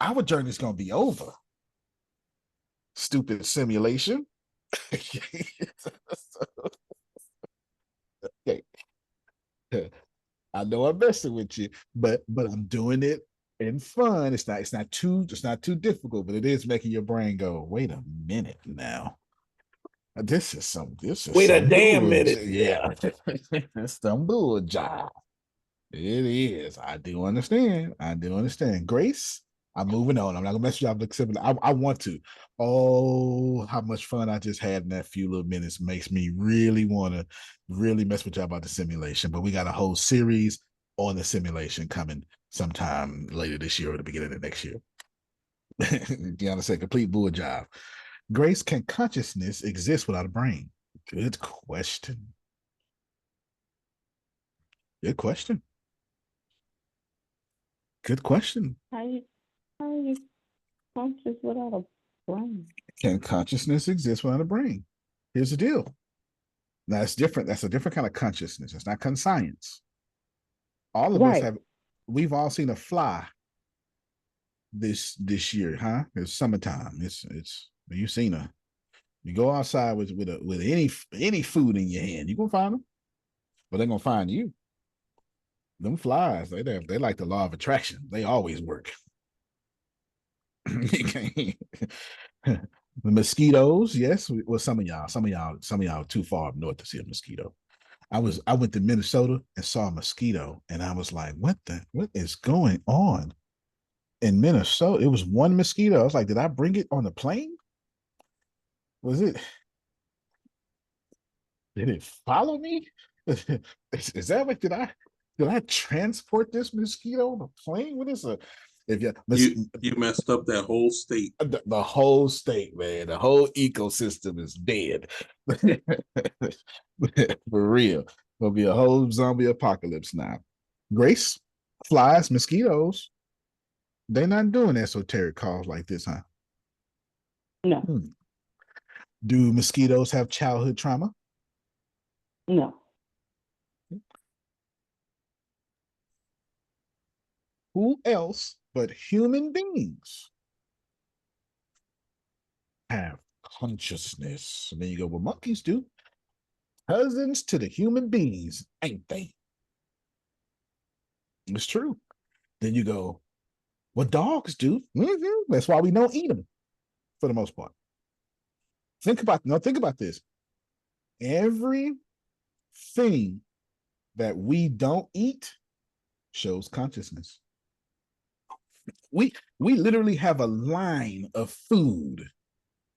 our journey's gonna be over. Stupid simulation. Okay. I know I'm messing with you, but I'm doing it in fun. It's not too difficult, but it is making your brain go, wait a minute now. This is Wait a some damn bull, minute. yeah. It's some bull job. It is. I do understand. Grace, I'm moving on. I'm not gonna mess you up. I want to. Oh, how much fun I just had in that few little minutes makes me really want to really mess with you about the simulation. But we got a whole series on the simulation coming sometime later this year or the beginning of next year. Deanna said, complete bull job. Grace, can consciousness exist without a brain? Good question. Good question. Good question. How are you conscious without a brain? Can consciousness exist without a brain? Here's the deal. Now it's different. That's a different kind of consciousness. It's not conscience. All of us have. We've all seen a fly this year, huh? It's summertime. It's you've seen a. You go outside with any food in your hand, you gonna find them, but they're gonna find you. Them flies, they like the law of attraction. They always work. The mosquitoes, yes. Well, some of y'all too far up north to see a mosquito. I went to Minnesota and saw a mosquito, and I was like, what is going on in Minnesota? It was one mosquito. I was like, did I bring it on the plane? Did it follow me? Is that like, did I transport this mosquito on a plane? What is a if you messed up that whole state. The whole state, man. The whole ecosystem is dead. For real. There'll be a whole zombie apocalypse now. Grace, flies, mosquitoes, they're not doing esoteric calls like this, huh? No. Do mosquitoes have childhood trauma? No. Who else but human beings have consciousness? And then you go, well, monkeys do. Cousins to the human beings, ain't they? It's true. Then you go, well, dogs do. That's why we don't eat them for the most part. Think about this. Everything that we don't eat shows consciousness. We literally have a line of food.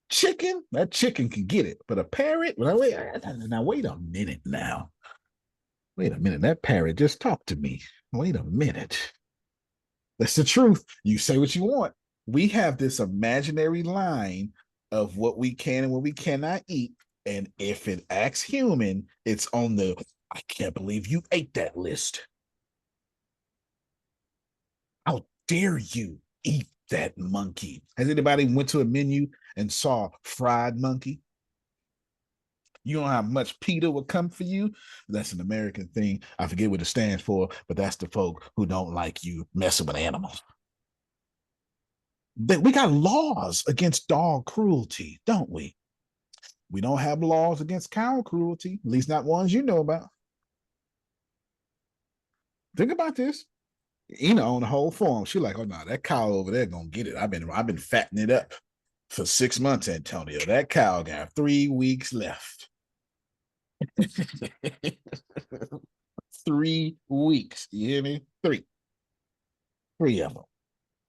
Chicken, that chicken can get it, but a parrot, now wait a minute now. Wait a minute, that parrot just talked to me. Wait a minute. That's the truth. You say what you want. We have this imaginary line of what we can and what we cannot eat. And if it acts human, it's on the, I can't believe you ate that list. How dare you eat that monkey? Has anybody went to a menu and saw fried monkey? You know how much PETA would come for you? That's an American thing. I forget what it stands for, but that's the folk who don't like you messing with animals. We got laws against dog cruelty, don't we? We don't have laws against cow cruelty, at least not ones you know about. Think about this. On the whole farm, she's like, oh no, that cow over there gonna get it. I've been fattening it up for 6 months, Antonio. That cow got 3 weeks left. 3 weeks. You hear me? Three of them.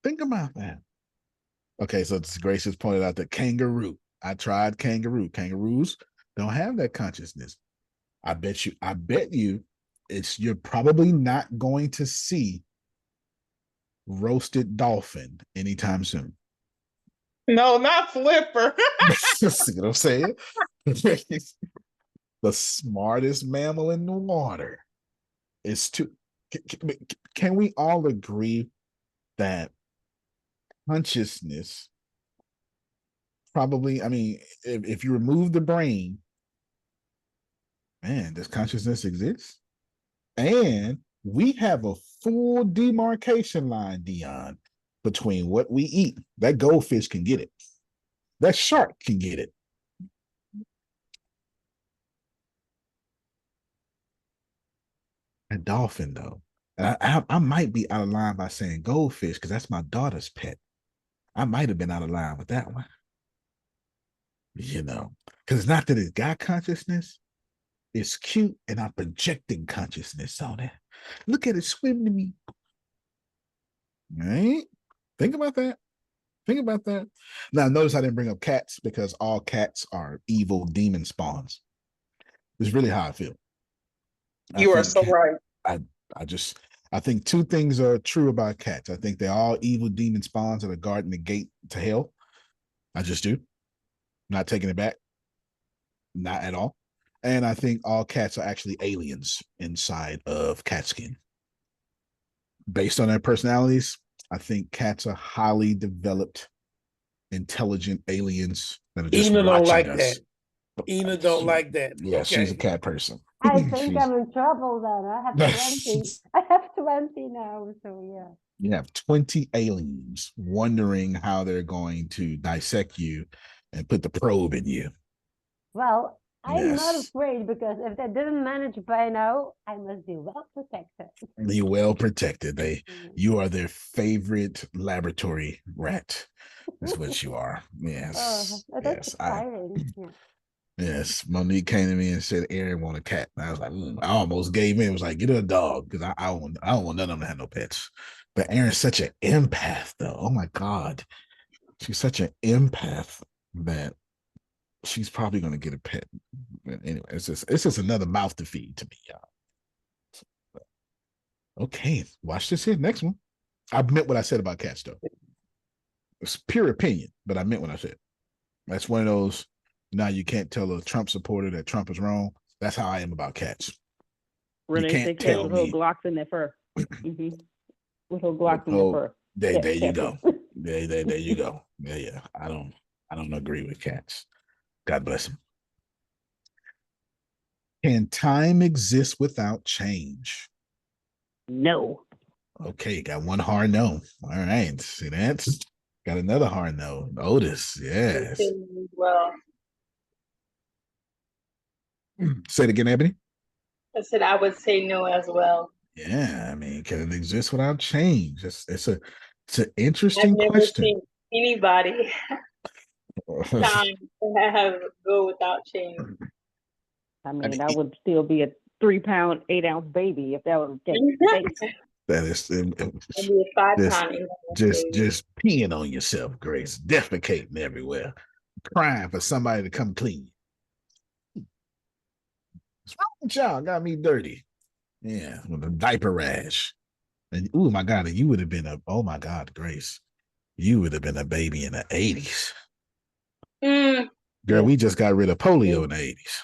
Think about that. Okay, so Grace has pointed out that kangaroo. I tried kangaroo. Kangaroos don't have that consciousness. I bet you you're probably not going to see roasted dolphin anytime soon. No, not Flipper. See what I'm saying? The smartest mammal in the water is to. Can we all agree that consciousness probably, I mean, if you remove the brain, man, does consciousness exist? And We have a full demarcation line, Dion, between what we eat. That goldfish can get it. That shark can get it. A dolphin, though. And I might be out of line by saying goldfish because that's my daughter's pet. I might have been out of line with that one. You know, because it's not that it's got consciousness. It's cute, and I'm projecting consciousness on it. Look at it swim to me. Right? Think about that. Think about that. Now, notice I didn't bring up cats because all cats are evil demon spawns. It's really how I feel. You are so right. I think two things are true about cats. I think they're all evil demon spawns that are guarding the gate to hell. I just do. Not taking it back. Not at all. And I think all cats are actually aliens inside of cat skin. Based on their personalities, I think cats are highly developed, intelligent aliens that are just Ina don't watching like us. that. Ina don't like that. Yeah, okay. She's a cat person. I think I'm in trouble then. I have 20. I have 20 now, so yeah. You have 20 aliens wondering how they're going to dissect you and put the probe in you. Well, I'm not Yes. afraid because if they didn't manage by now, I must be well protected. You're well protected. You are their favorite laboratory rat. That's what you are. Yes. That's yes. exciting. Yes. Monique came to me and said Aaron want a cat. And I was like, I almost gave in. It was like, get her a dog because I don't want none of them to have no pets. But Aaron's such an empath, though. Oh my God. She's such an empath that she's probably gonna get a pet. Anyway, it's just another mouth to feed to me, y'all. Okay, watch this here. Next one. I meant what I said about cats, though. It's pure opinion, but I meant what I said. That's one of those. Now you can't tell a Trump supporter that Trump is wrong. That's how I am about cats. Renee you can't said tell with little me. Glocks in their fur. Mm-hmm. With little Glocks in their fur. There you go. There you go. Yeah. I don't agree with cats. God bless them. Can time exist without change? No. Okay, got one hard no. All right. See that? Got another hard no. Otis, yes. Well, Say it again, Ebony. I said I would say no as well. Yeah, I mean, can it exist without change? It's an interesting I've never question. seen anybody time to have go without change. I mean, that would still be a 3-pound, 8-ounce baby if that was the case. That is Maybe a 5-pound. just peeing on yourself, Grace, defecating everywhere, crying for somebody to come clean. What's wrong with y'all? Got me dirty. Yeah, with a diaper rash. And oh my God, you would have been oh my God, Grace, you would have been a baby in the 80s. Girl, we just got rid of polio in the 80s.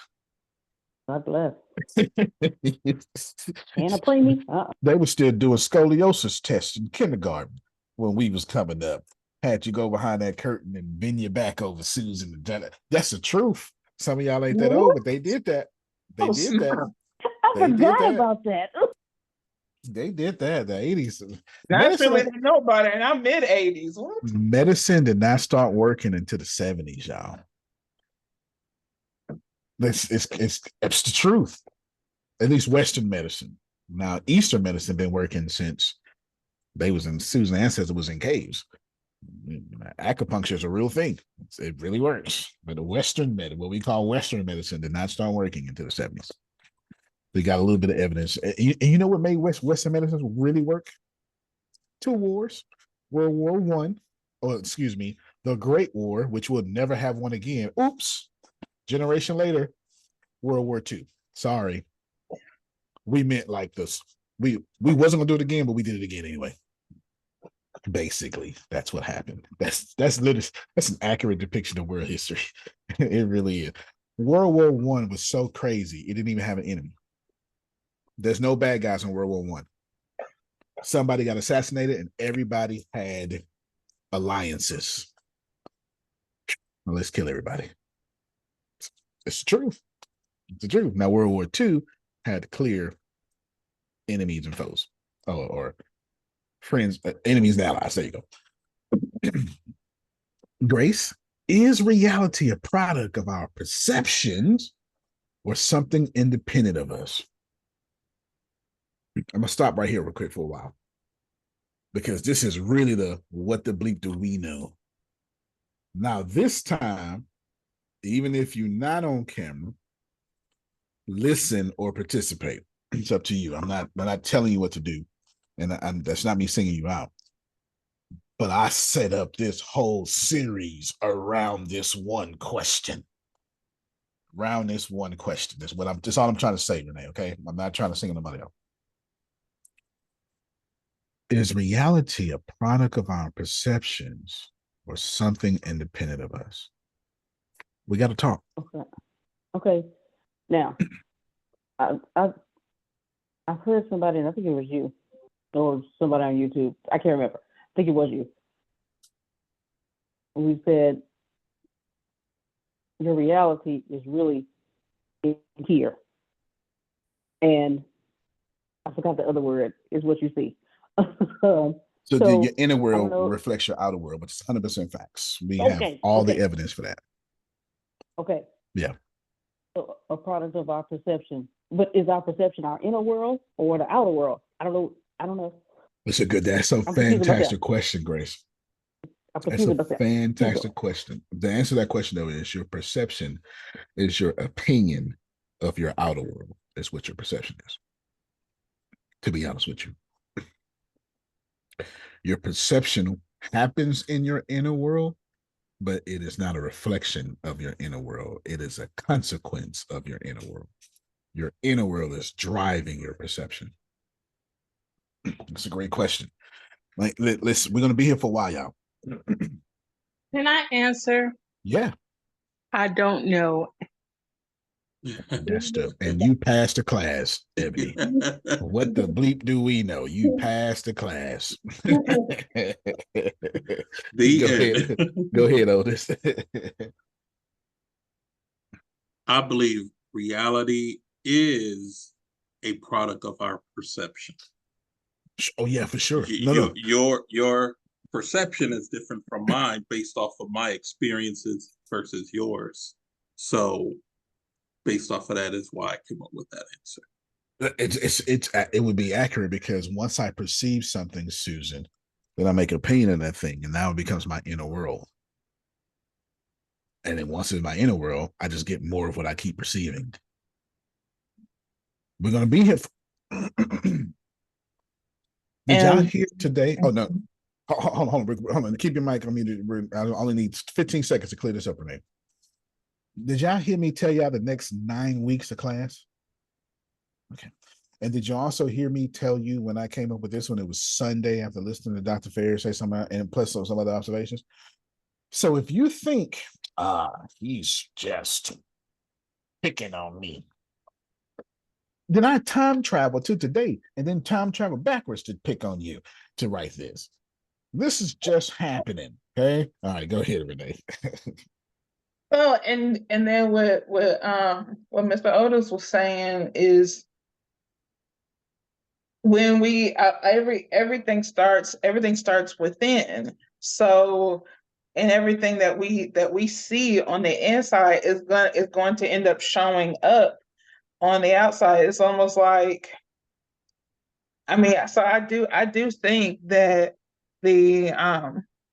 God bless. And a preemie. They were still doing scoliosis tests in kindergarten when we was coming up. Had you go behind that curtain and bend your back over Susan. That's the truth. Some of y'all ain't that old, but they did that. They did that. I forgot about that. They did that. The 80s. I feel like know about it, and I'm mid-80s. Medicine did not start working until the 70s, y'all. It's the truth. At least Western medicine. Now, Eastern medicine been working since they was in Susan ancestor was in caves. Acupuncture is a real thing. It really works. But the Western medicine, what we call Western medicine, did not start working until the 70s. We got a little bit of evidence. And you know what made Western medicine really work? 2 wars. World War One, the Great War, which we'll never have one again. Oops. Generation later, World War II. Sorry. We meant like this. We wasn't gonna do it again, but we did it again anyway. Basically, that's what happened. That's literally an accurate depiction of world history. It really is. World War One was so crazy, it didn't even have an enemy. There's no bad guys in World War One. Somebody got assassinated, and everybody had alliances. Well, let's kill everybody. It's the truth. It's the truth. Now, World War II had clear enemies and foes, or friends, enemies and allies. There you go. Grace, is reality a product of our perceptions or something independent of us? I'm gonna stop right here real quick for a while, because this is really the what the bleep do we know. Now, this time, even if you're not on camera, listen or participate. It's up to you. I'm not telling you what to do, and that's not me singing you out. But I set up this whole series around this one question. Around this one question. That's all I'm trying to say, Renee. Okay, I'm not trying to sing anybody else. Is reality a product of our perceptions or something independent of us? We got to talk. Okay. Now, I've heard somebody, and I think it was you, or somebody on YouTube. I can't remember. I think it was you. We said your reality is really in here, and I forgot the other word. Is what you see. So your inner world reflects your outer world, but it's 100% facts. We have all the evidence for that. Okay. Yeah. A product of our perception. But is our perception our inner world or the outer world? I don't know. That's a fantastic question, Grace. That's a fantastic question. The answer to that question, though, is your perception is your opinion of your outer world. That's what your perception is, to be honest with you. Your perception happens in your inner world, but it is not a reflection of your inner world. It is a consequence of your inner world. Your inner world is driving your perception. It's a great question. Like, listen, we're going to be here for a while, y'all. Can I answer? Yeah. I don't know. That's stuff. And you passed the class, Ebony. What the bleep do we know? You passed the class. Go ahead, Otis. I believe reality is a product of our perception. Oh yeah, for sure. Your perception is different from mine based off of my experiences versus yours. So based off of that is why I came up with that answer. It would be accurate because once I perceive something, Susan, then I make an opinion of that thing, and now it becomes my inner world. And then once it's my inner world, I just get more of what I keep perceiving. We're going to be here. Did y'all hear today? Oh, no. Hold on. Keep your mic on muted. I only need 15 seconds to clear this up, Renee. Did y'all hear me tell y'all the next 9 weeks of class? Okay. And did you also hear me tell you when I came up with this one, it was Sunday after listening to Dr. Fair say something, and plus some other observations? So if you think, he's just picking on me, then I time travel to today and then time travel backwards to pick on you to write this. This is just happening. Okay. All right, go ahead, Renee. Well, and then what Mr. Otis was saying is when we everything starts within. So, and everything that we see on the inside is going to end up showing up on the outside. It's almost like, I mean, so I do think that the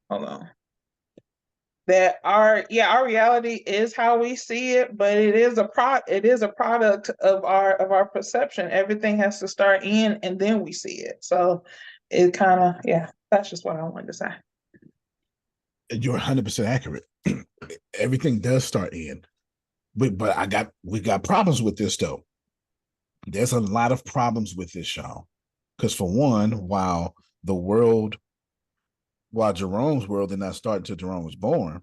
hold on, that our reality is how we see it, but it is a product of our perception. Everything has to start in and then we see it. So it kind of, that's just what I wanted to say. You're 100% accurate. Everything does start in, but we got problems with this though. There's a lot of problems with this, y'all. Because for one, while Jerome's world did not start until Jerome was born,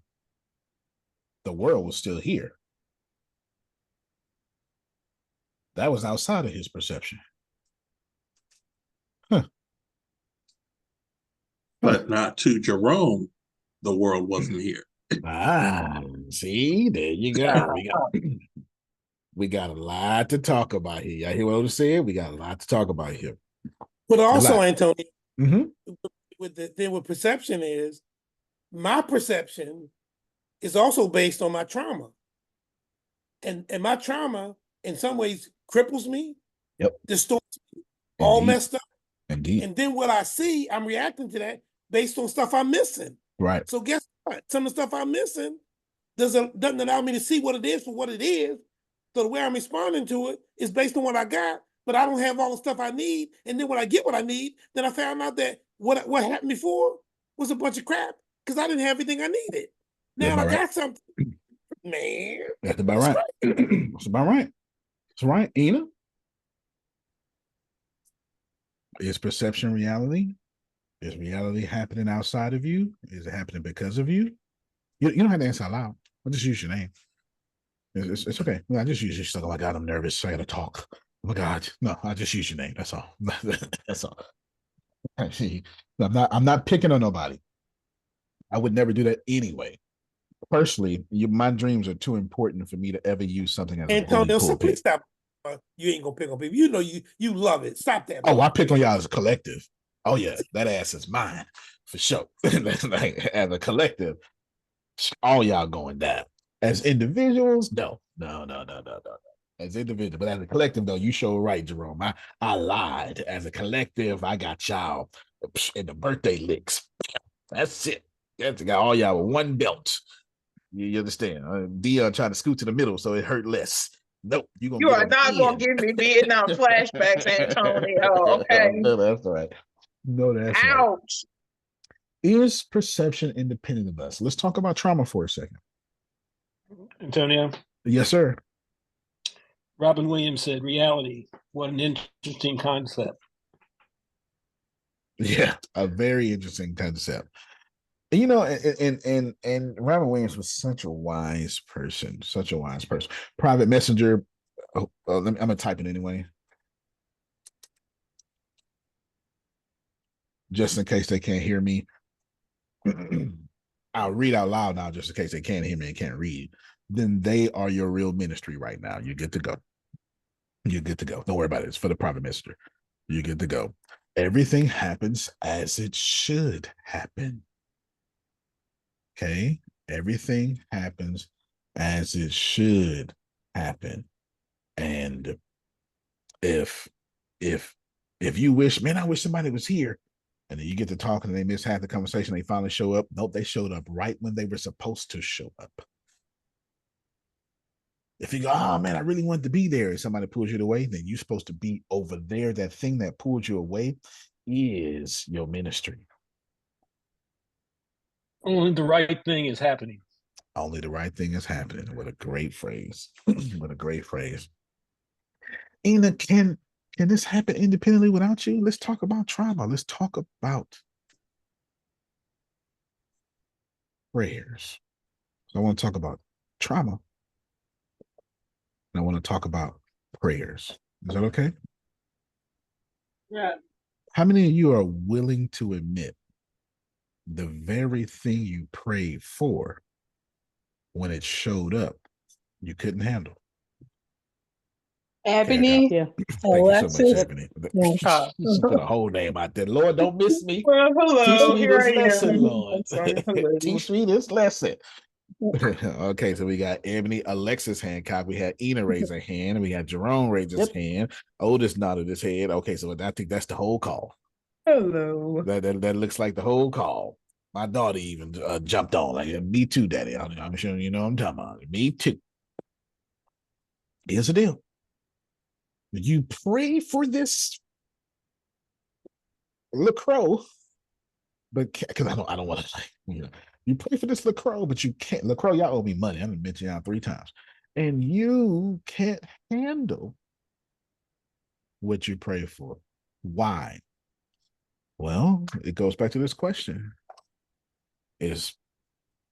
the world was still here. That was outside of his perception. But not to Jerome, the world wasn't here. See, there you go. We got a lot to talk about here. Y'all hear what I'm saying? We got a lot to talk about here. But also, Antonio, Mm-hmm. with the thing with perception is, my perception is also based on my trauma. And my trauma in some ways cripples me, distorts me, all messed up. Indeed. And then what I see, I'm reacting to that based on stuff I'm missing. Right. So guess what? Some of the stuff I'm missing doesn't allow me to see what it is for what it is. So the way I'm responding to it is based on what I got, but I don't have all the stuff I need. And then when I get what I need, then I found out that what happened before was a bunch of crap because I didn't have everything I needed. Now I got something. Man. That's about right. That's about right. That's right. Ina? Is perception reality? Is reality happening outside of you? Is it happening because of you? You don't have to answer out loud. I'll just use your name. It's okay. I just use your stuff. Oh my God, I'm nervous. I gotta talk. Oh my God. No, I just use your name. That's all. That's all. I'm not picking on nobody. I would never do that anyway. Personally, my dreams are too important for me to ever use something as a bully pulpit. Please stop. You ain't gonna pick on people. You know you love it. Stop that. Oh, I pick on y'all as a collective. Oh yeah, that ass is mine for sure. Like, as a collective, all y'all going down. As individuals, no. As individuals, but as a collective, though, you show right, Jerome. I lied. As a collective, I got y'all in the birthday licks. That's it. That's got all y'all with one belt. You understand? Dion trying to scoot to the middle so it hurt less. Nope, you are not gonna give me Vietnam flashbacks, Antonio. Okay. No, that's all right. No, that's ouch. Right. Is perception independent of us? Let's talk about trauma for a second. Antonio? Yes, sir. Robin Williams said, reality. What an interesting concept. Yeah, a very interesting concept. You know, and Robin Williams was such a wise person, Private messenger. I'm gonna type it anyway, just in case they can't hear me. I'll read out loud now, just in case they can't hear me and can't read. Then they are your real ministry right now. You're good to go. You're good to go. Don't worry about it. It's for the private messenger. You're good to go. Everything happens as it should happen. Okay, everything happens as it should happen. And if you wish, man, I wish somebody was here, and then you get to talking and they miss half the conversation, they finally show up. Nope, they showed up right when they were supposed to show up. If you go, oh man, I really wanted to be there, and somebody pulls you away, then you're supposed to be over there. That thing that pulled you away is your ministry. Only the right thing is happening. Only the right thing is happening. What a great phrase. What a great phrase. Ina, can this happen independently without you? Let's talk about trauma. Let's talk about prayers. So I want to talk about trauma. And I want to talk about prayers. Is that okay? Yeah. How many of you are willing to admit the very thing you prayed for, when it showed up, you couldn't handle? Ebony. Yeah. Thank you so much, Ebony. She put a whole name out there. Lord, don't miss me. Well, hello. Teach me Here this I lesson, am. Lord. Hello. Teach me this lesson. Okay, so we got Ebony, Alexis Hancock. We had Ina raise her hand. We had Jerome raise his hand. Otis nodded his head. Okay, so I think that's the whole call. Hello. That looks like the whole call. My daughter even jumped on like, me too, Daddy. I'm sure you know what I'm talking about. Me too. Here's the deal. You pray for this LaCroix, but because I don't want to, like, you pray for this LaCroix, but you can't. LaCroix, y'all owe me money. I've mentioned y'all 3 times, and you can't handle what you pray for. Why? Well, it goes back to this question: is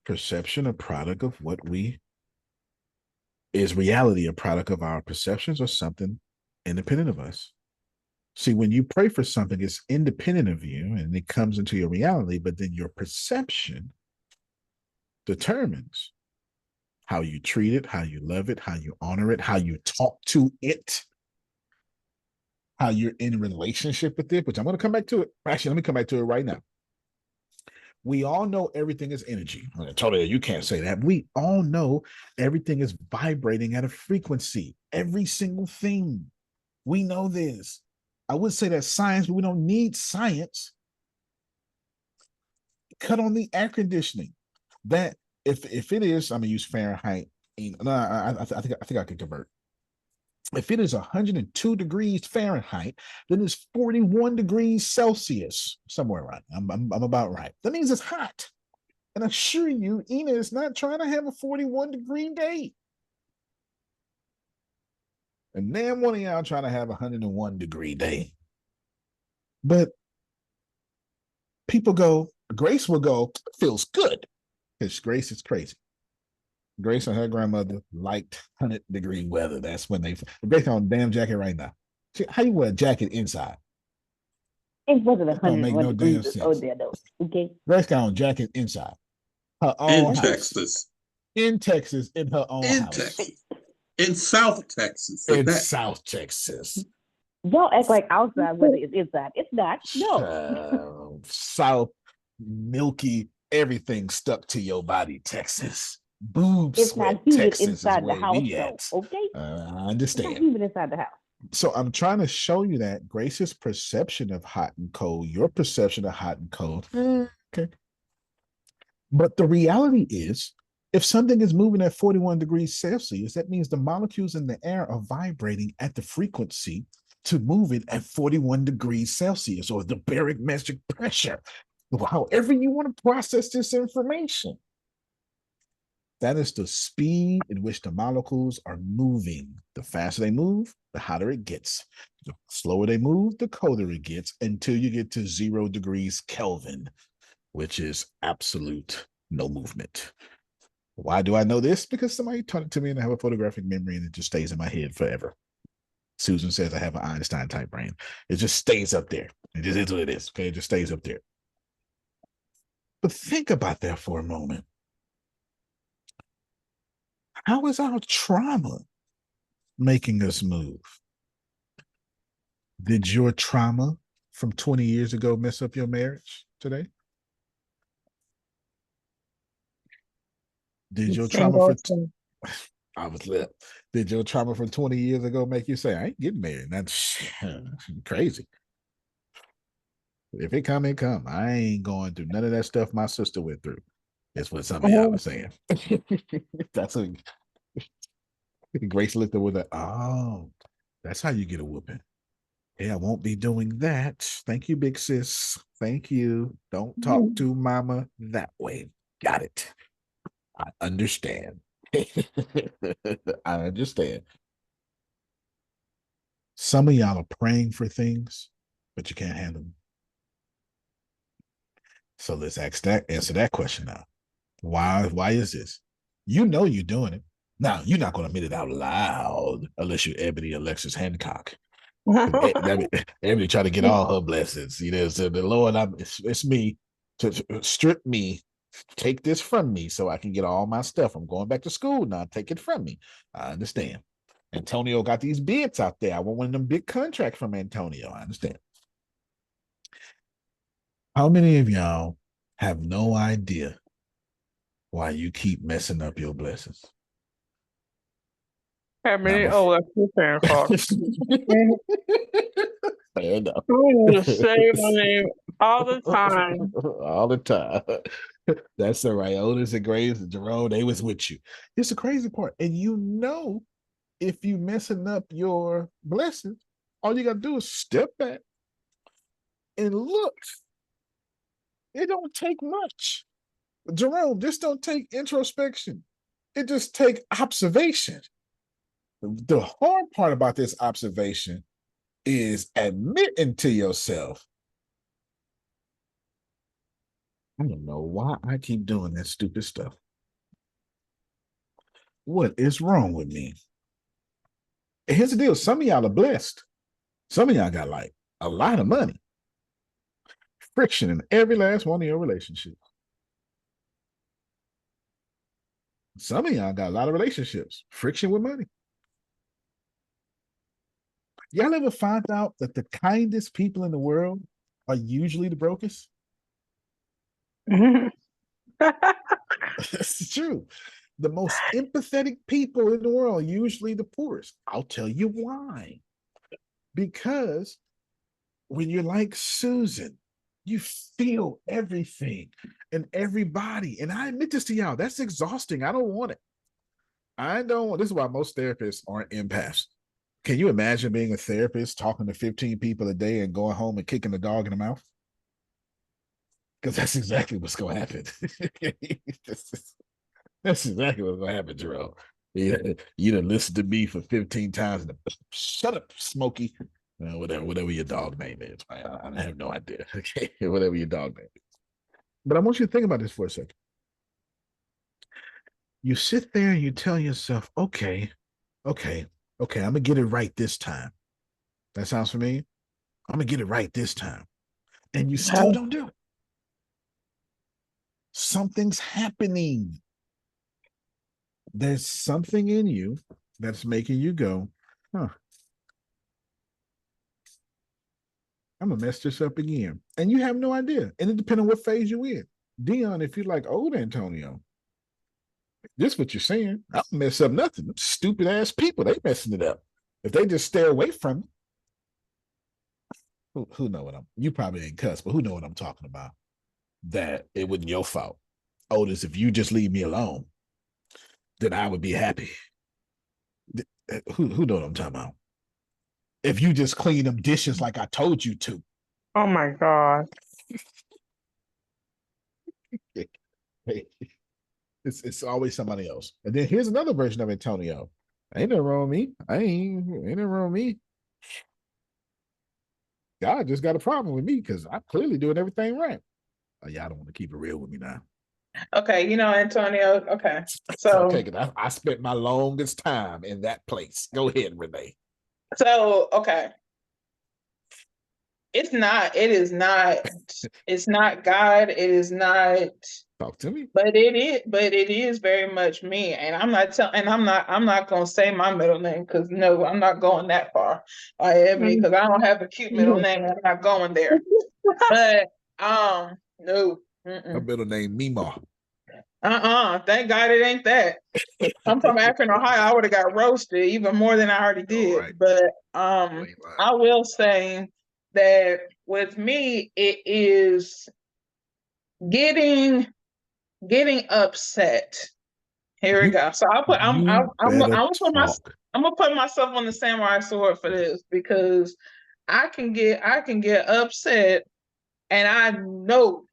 perception a product of what we? Is reality a product of our perceptions or something independent of us? See, when you pray for something, it's independent of you and it comes into your reality, but then your perception determines how you treat it, how you love it, how you honor it, how you talk to it, how you're in relationship with it, which I'm going to come back to it. Actually, let me come back to it right now. We all know everything is energy. Totally, you can't say that. We all know everything is vibrating at a frequency. Every single thing. We know this. I would say that's science, but we don't need science. Cut on the air conditioning. That if it is, I'm gonna use Fahrenheit. No, I think I could convert. If it is 102 degrees Fahrenheit, then it's 41 degrees Celsius, somewhere around. I'm about right. That means it's hot. And I assure you, Ina is not trying to have a 41-degree day. And damn one of y'all trying to have a 101-degree day. But people go, Grace will go, feels good. Because Grace is crazy. Grace and her grandmother liked 100-degree weather. That's when Grace got on a damn jacket right now. How you wear a jacket inside? It wasn't That don't make no damn sense. Oh, there, no. Okay. Grace got on a jacket inside. Her own in house. Texas. In Texas, in her own in house. Texas. In South Texas. In South Texas. Don't act like outside weather is inside. It's not. No. South, milky, everything stuck to your body, Texas. Boob it's sweat, not humid Texas inside is the where house, we though. at. Okay? I It's understand. not humid inside the house. So I'm trying to show you that Grace's perception of hot and cold, your perception of hot and cold. Okay. But the reality is, if something is moving at 41 degrees Celsius, that means the molecules in the air are vibrating at the frequency to move it at 41 degrees Celsius, or the barometric pressure, however you want to process this information. That is the speed in which the molecules are moving. The faster they move, the hotter it gets. The slower they move, the colder it gets, until you get to 0 degrees Kelvin, which is absolute no movement. Why do I know this? Because somebody taught it to me and I have a photographic memory and it just stays in my head forever. Susan says I have an Einstein type brain. It just stays up there. It just is what it is. Okay, it just stays up there. But think about that for a moment. How is our trauma making us move? Did your trauma from 20 years ago mess up your marriage today? Did your trauma for Did your trauma from 20 years ago make you say, I ain't getting married? That's crazy. If it come, it come. I ain't going through none of that stuff my sister went through. That's what some of y'all are saying. That's what Grace looked at with oh, that's how you get a whooping. Hey, I won't be doing that. Thank you, big sis. Thank you. Don't talk to mama that way. Got it. I understand. I understand. Some of y'all are praying for things, but you can't handle them. So let's answer that question now. Why is this? You know you're doing it. Now, you're not going to admit it out loud unless you're Ebony Alexis Hancock. Ebony trying to get all her blessings. You know, so the Lord, it's me to strip me, take this from me so I can get all my stuff. I'm going back to school now. Take it from me. I understand. Antonio got these bids out there. I want one of them big contracts from Antonio. I understand. How many of y'all have no idea why you keep messing up your blessings? That's your parent fault. Fair enough. I'm gonna say my name all the time. All the time. That's all right. Otis and Grace and Jerome, they was with you. It's the crazy part. And you know, if you messing up your blessings, all you got to do is step back and look. It don't take much. Jerome, this don't take introspection. It just take observation. The hard part about this observation is admitting to yourself, I don't know why I keep doing that stupid stuff. What is wrong with me? And here's the deal. Some of y'all are blessed. Some of y'all got like a lot of money. Friction in every last one of your relationships. Some of y'all got a lot of relationships, friction with money. Y'all ever find out that the kindest people in the world are usually the brokest? That's true. The most empathetic people in the world are usually the poorest. I'll tell you why. Because when you're like Susan, you feel everything and everybody. And I admit this to y'all, that's exhausting. I don't want it. This is why most therapists aren't empaths. Can you imagine being a therapist, talking to 15 people a day and going home and kicking the dog in the mouth? Because that's exactly what's going to happen. That's exactly what's going to happen, Jerome. You done listened to me for 15 times. And shut up, Smokey. Whatever your dog name is. I have no idea. Okay, whatever your dog name is. But I want you to think about this for a second. You sit there and you tell yourself, okay, I'm going to get it right this time. That sounds familiar? I'm going to get it right this time. And you still don't do it. Something's happening. There's something in you that's making you go, huh, I'm going to mess this up again. And you have no idea. And it depends on what phase you're in. Dion, if you're like old Antonio, this is what you're saying. I don't mess up nothing. Stupid ass people, they messing it up. If they just stay away from it, who know what you probably ain't cuss, but who know what I'm talking about? That it wasn't your fault. Otis, if you just leave me alone, then I would be happy. Who know what I'm talking about? If you just clean them dishes like I told you to. Oh my God. It's always somebody else. And then here's another version of Antonio. Ain't nothing wrong with me. Ain't nothing wrong with me. God just got a problem with me because I'm clearly doing everything right. Oh, y'all don't want to keep it real with me now. Okay, Antonio. Okay. So take it. I spent my longest time in that place. Go ahead, Renee. So, okay. It is not God. It is not. Talk to me. But it is very much me. And I'm not gonna say my middle name because no, I'm not going that far. Because I don't have a cute middle name. I'm not going there. But no. My middle name Mima. Thank God it ain't that. I'm from Akron, Ohio. I would have got roasted even more than I already did. Right. But I will say that with me, it is getting upset. Here we go. So I'm gonna put myself on the samurai sword for this because I can get upset, and I know,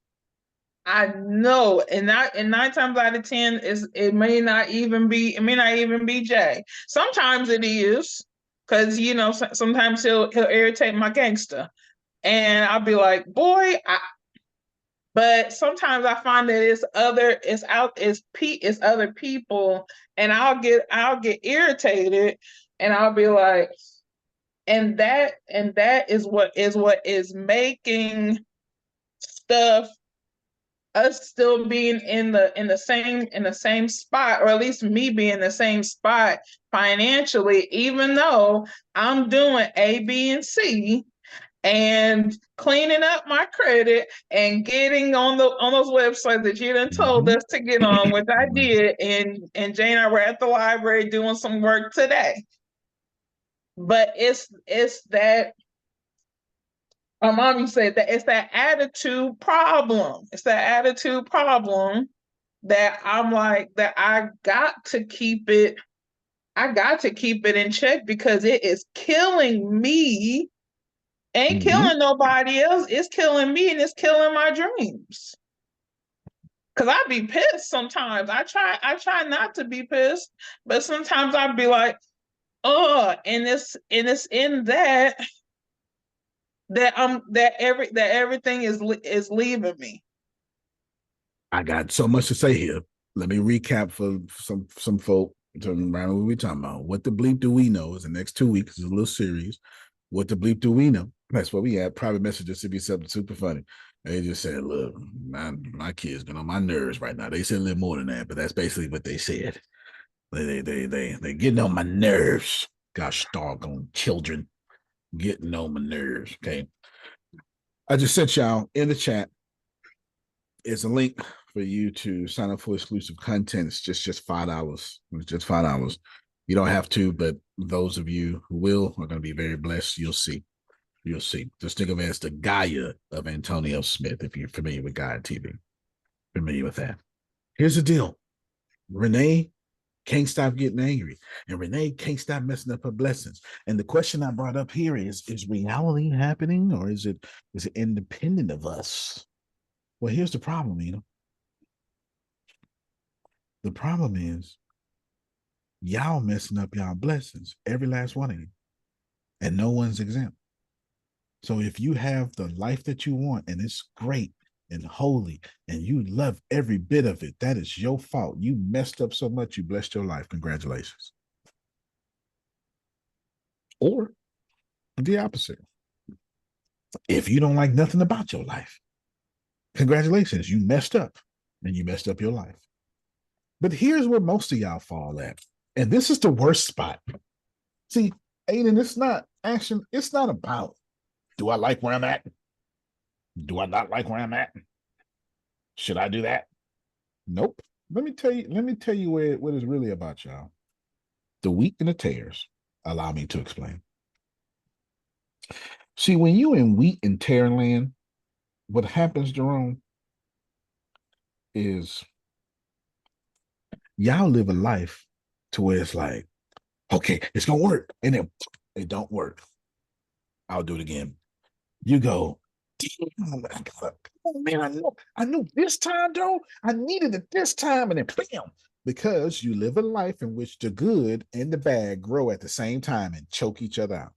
and 9 times out of 10 it may not even be Jay. Sometimes it is, because sometimes he'll irritate my gangster, and I'll be like, boy, but sometimes I find that it's other people, and I'll get irritated, and I'll be like, and that is what is making stuff, us still being in the same spot, or at least me being in the same spot financially, even though I'm doing A, B, and C, and cleaning up my credit and getting on those websites that you done told us to get on, which I did, and Jane and I were at the library doing some work today. But it's that my mom used to say that it's that attitude problem. It's that attitude problem that I'm like, that I got to keep it in check, because it is killing me. Ain't killing nobody else. It's killing me, and it's killing my dreams. Cause I be pissed sometimes. I try not to be pissed, but sometimes I'd be like, oh, and it's in that everything is leaving me. I got so much to say here. Let me recap for some folk to remember what we're talking about. What the bleep do we know is the next 2 weeks is a little series. What the bleep do we know? That's what we have. Private messages to be something super funny. They just said, look, my kids get on my nerves right now. They said a little more than that, but that's basically what they said. They getting on my nerves. Gosh, doggone children getting on my nerves. Okay. I just sent y'all in the chat. It's a link for you to sign up for exclusive content. It's just $5. It's just $5. You don't have to, but those of you who will are going to be very blessed. You'll see. You'll see. Just think of it as the Gaia of Antonio Smith, if you're familiar with Gaia TV. Familiar with that. Here's the deal. Renee can't stop getting angry, and Renee can't stop messing up her blessings. And the question I brought up here is reality happening, or is it independent of us? Well, here's the problem, The problem is y'all messing up y'all blessings, every last one of you, and no one's exempt. So if you have the life that you want and it's great and holy and you love every bit of it, that is your fault. You messed up so much, you blessed your life. Congratulations. Or the opposite. If you don't like nothing about your life, congratulations, you messed up and you messed up your life. But here's where most of y'all fall at. And this is the worst spot. See, Aiden, it's not about, do I like where I'm at? Do I not like where I'm at? Should I do that? Nope. Let me tell you what it's really about, y'all. The wheat and the tares. Allow me to explain. See, when you in wheat and tear land, what happens, Jerome, is y'all live a life to where it's like, okay, it's gonna work, and then it don't work. I'll do it again. You go, damn, oh man, I knew this time though. I needed it this time, and then bam, because you live a life in which the good and the bad grow at the same time and choke each other out.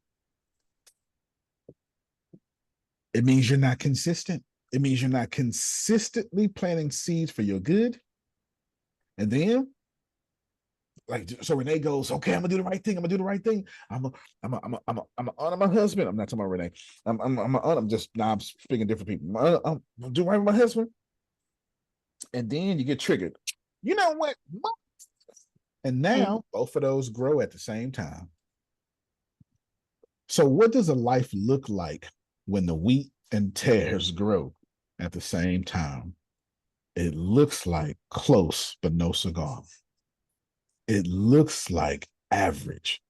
It means you're not consistent. It means you're not consistently planting seeds for your good. And then, like, so Renee goes, okay, I'm gonna do the right thing. I'm gonna do the right thing. I'm gonna honor my husband. I'm not talking about Renee. I'm just now I'm speaking different people. I'm gonna do right with my husband. And then you get triggered. You know what? And now both of those grow at the same time. So what does a life look like when the wheat and tares grow at the same time? It looks like close but no cigar. It looks like average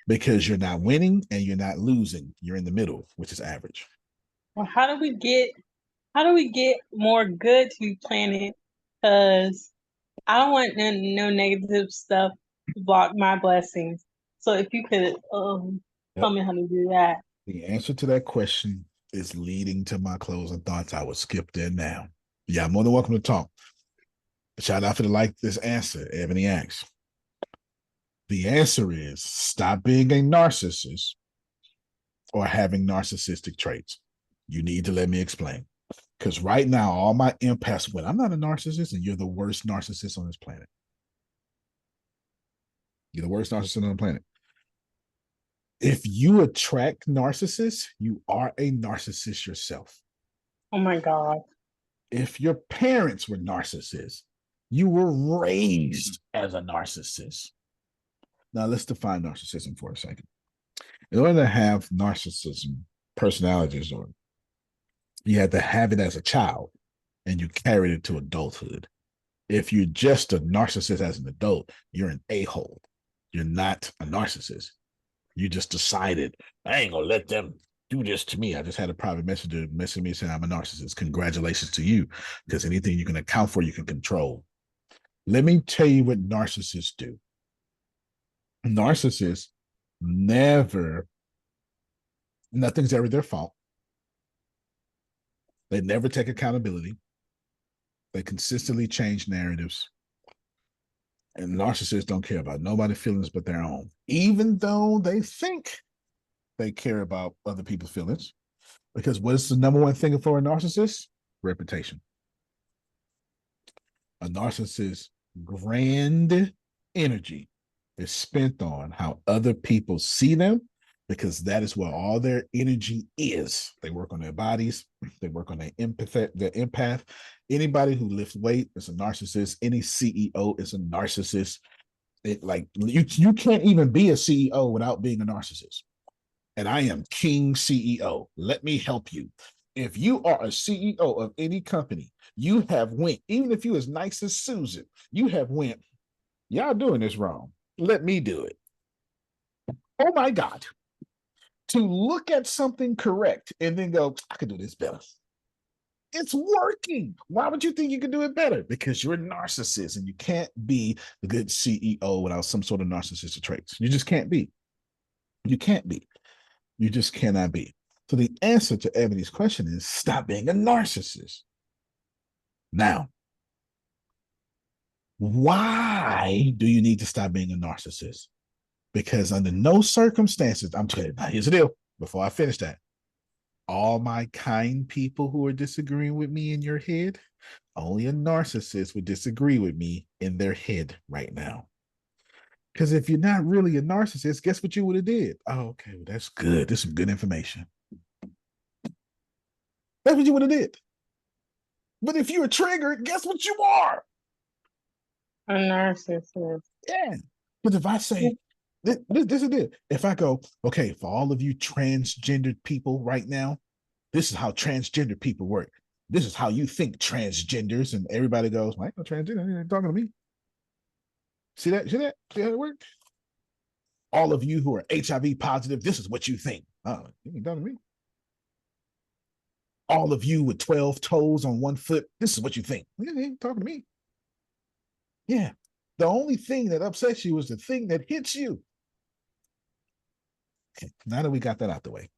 because you're not winning and you're not losing. You're in the middle, which is average. Well, how do we get more good to be planted? Because I don't want no negative stuff to block my blessings. So if you could tell me how to do that. The answer to that question is leading to my closing thoughts. I would skip there now. Yeah, I'm more than welcome to talk. Shout out for the like this answer, Ebony asks. The answer is stop being a narcissist or having narcissistic traits. You need to let me explain. Because right now, all my empaths went, I'm not a narcissist, and you're the worst narcissist on this planet. You're the worst narcissist on the planet. If you attract narcissists, you are a narcissist yourself. Oh my God. If your parents were narcissists, you were raised as a narcissist. Now let's define narcissism for a second. In order to have narcissism, personality disorder, you had to have it as a child and you carried it to adulthood. If you're just a narcissist as an adult, you're an a-hole. You're not a narcissist. You just decided, I ain't gonna let them do this to me. I just had a private messenger message me saying I'm a narcissist. Congratulations to you, because anything you can account for, you can control. Let me tell you what narcissists do. Narcissists nothing's ever their fault. They never take accountability. They consistently change narratives. And narcissists don't care about nobody's feelings but their own, even though they think they care about other people's feelings. Because what is the number one thing for a narcissist? Reputation. A narcissist's grand energy is spent on how other people see them because that is where all their energy is. They work on their bodies, they work on their empath. Anybody who lifts weight is a narcissist. Any CEO is a narcissist. You can't even be a CEO without being a narcissist. And I am King CEO. Let me help you. If you are a CEO of any company, you have went, even if you as nice as Susan, you have went, y'all doing this wrong. Let me do it. Oh my God. To look at something correct and then go, I could do this better. It's working. Why would you think you could do it better? Because you're a narcissist and you can't be a good CEO without some sort of narcissistic traits. You just can't be. You can't be. You just cannot be. So the answer to Ebony's question is stop being a narcissist. Now, why do you need to stop being a narcissist? Because under no circumstances, I'm telling you, here's the deal before I finish that. All my kind people who are disagreeing with me in your head, only a narcissist would disagree with me in their head right now. Because if you're not really a narcissist, guess what you would have did? Oh, okay, well, that's good. This is some good information. That's what you would have did. But if you're triggered, guess what you are? A narcissist. Yeah. But if I say, this is it. If I go, okay, for all of you transgendered people right now, this is how transgender people work. This is how you think transgenders, and everybody goes, I ain't no transgender, you're talking to me. See that? See how it works? All of you who are HIV positive, this is what you think. Oh, you ain't talking to me. All of you with 12 toes on one foot, this is what you think. You ain't talking to me. Yeah. The only thing that upsets you is the thing that hits you. Okay, now that we got that out the way,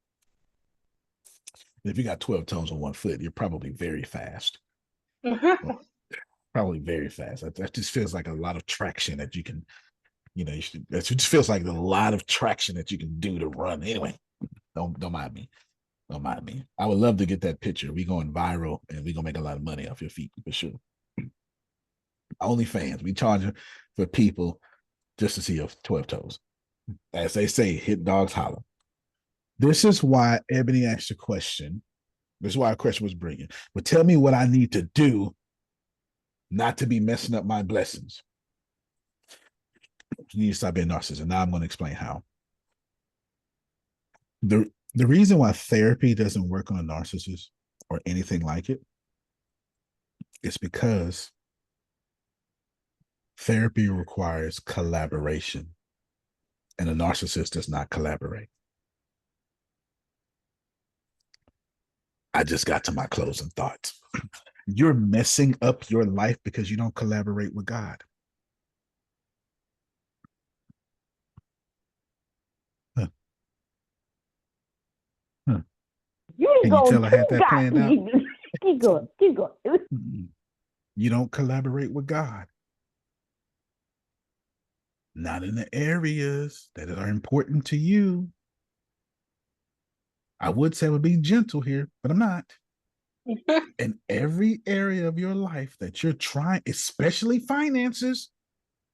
if you got 12 toes on one foot, you're probably very fast. Probably very fast. That just feels like a lot of traction that you can, it just feels like a lot of traction that you can do to run. Anyway, don't mind me. Don't mind me. I would love to get that picture. We going viral and we gonna make a lot of money off your feet for sure. OnlyFans, we charge for people just to see your 12 toes. As they say, hit dogs holler. This is why Ebony asked a question. This is why our question was brilliant. But tell me what I need to do not to be messing up my blessings. You need to stop being narcissist. And now I'm going to explain how. The reason why therapy doesn't work on a narcissist or anything like it is because therapy requires collaboration, and a narcissist does not collaborate. I just got to my closing thoughts. You're messing up your life because you don't collaborate with God. Huh. Huh. Can you tell I had that planned out? Keep going. You don't collaborate with God. Not in the areas that are important to you. I would say I would be gentle here, but I'm not. In every area of your life that you're trying, especially finances,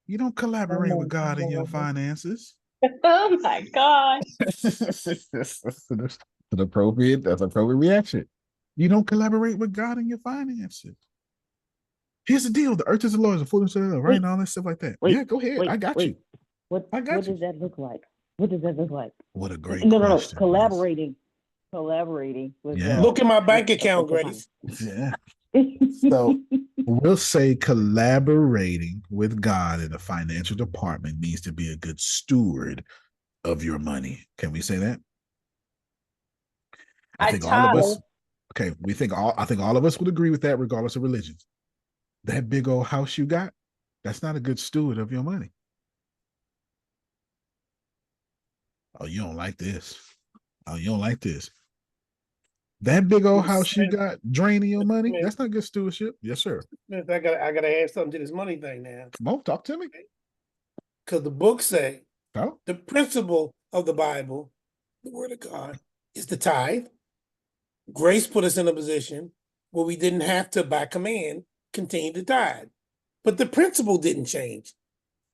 you don't collaborate with God in your finances. Oh my gosh. That's an appropriate reaction. You don't collaborate with God in your finances. Here's the deal. The earth is the Lord's, the fullness of it, right? And all that stuff like that. Yeah, go ahead. I got you. What does that look like? What does that look like? What a great question. Collaborating with Yeah. Look at my bank account, Grace. Yeah. So we'll say collaborating with God in the financial department means to be a good steward of your money. Can we say that? I think all of us. Okay, I think all of us would agree with that, regardless of religions. That big old house you got, that's not a good steward of your money. Oh, you don't like this. Oh, you don't like this. That big old house you got draining your money, that's not good stewardship. Yes, sir. I gotta add something to this money thing now. Come on, talk to me. Because the books say Oh. the principle of the Bible, the word of God, is the tithe. Grace put us in a position where we didn't have to, by command, continue to tithe. But the principle didn't change,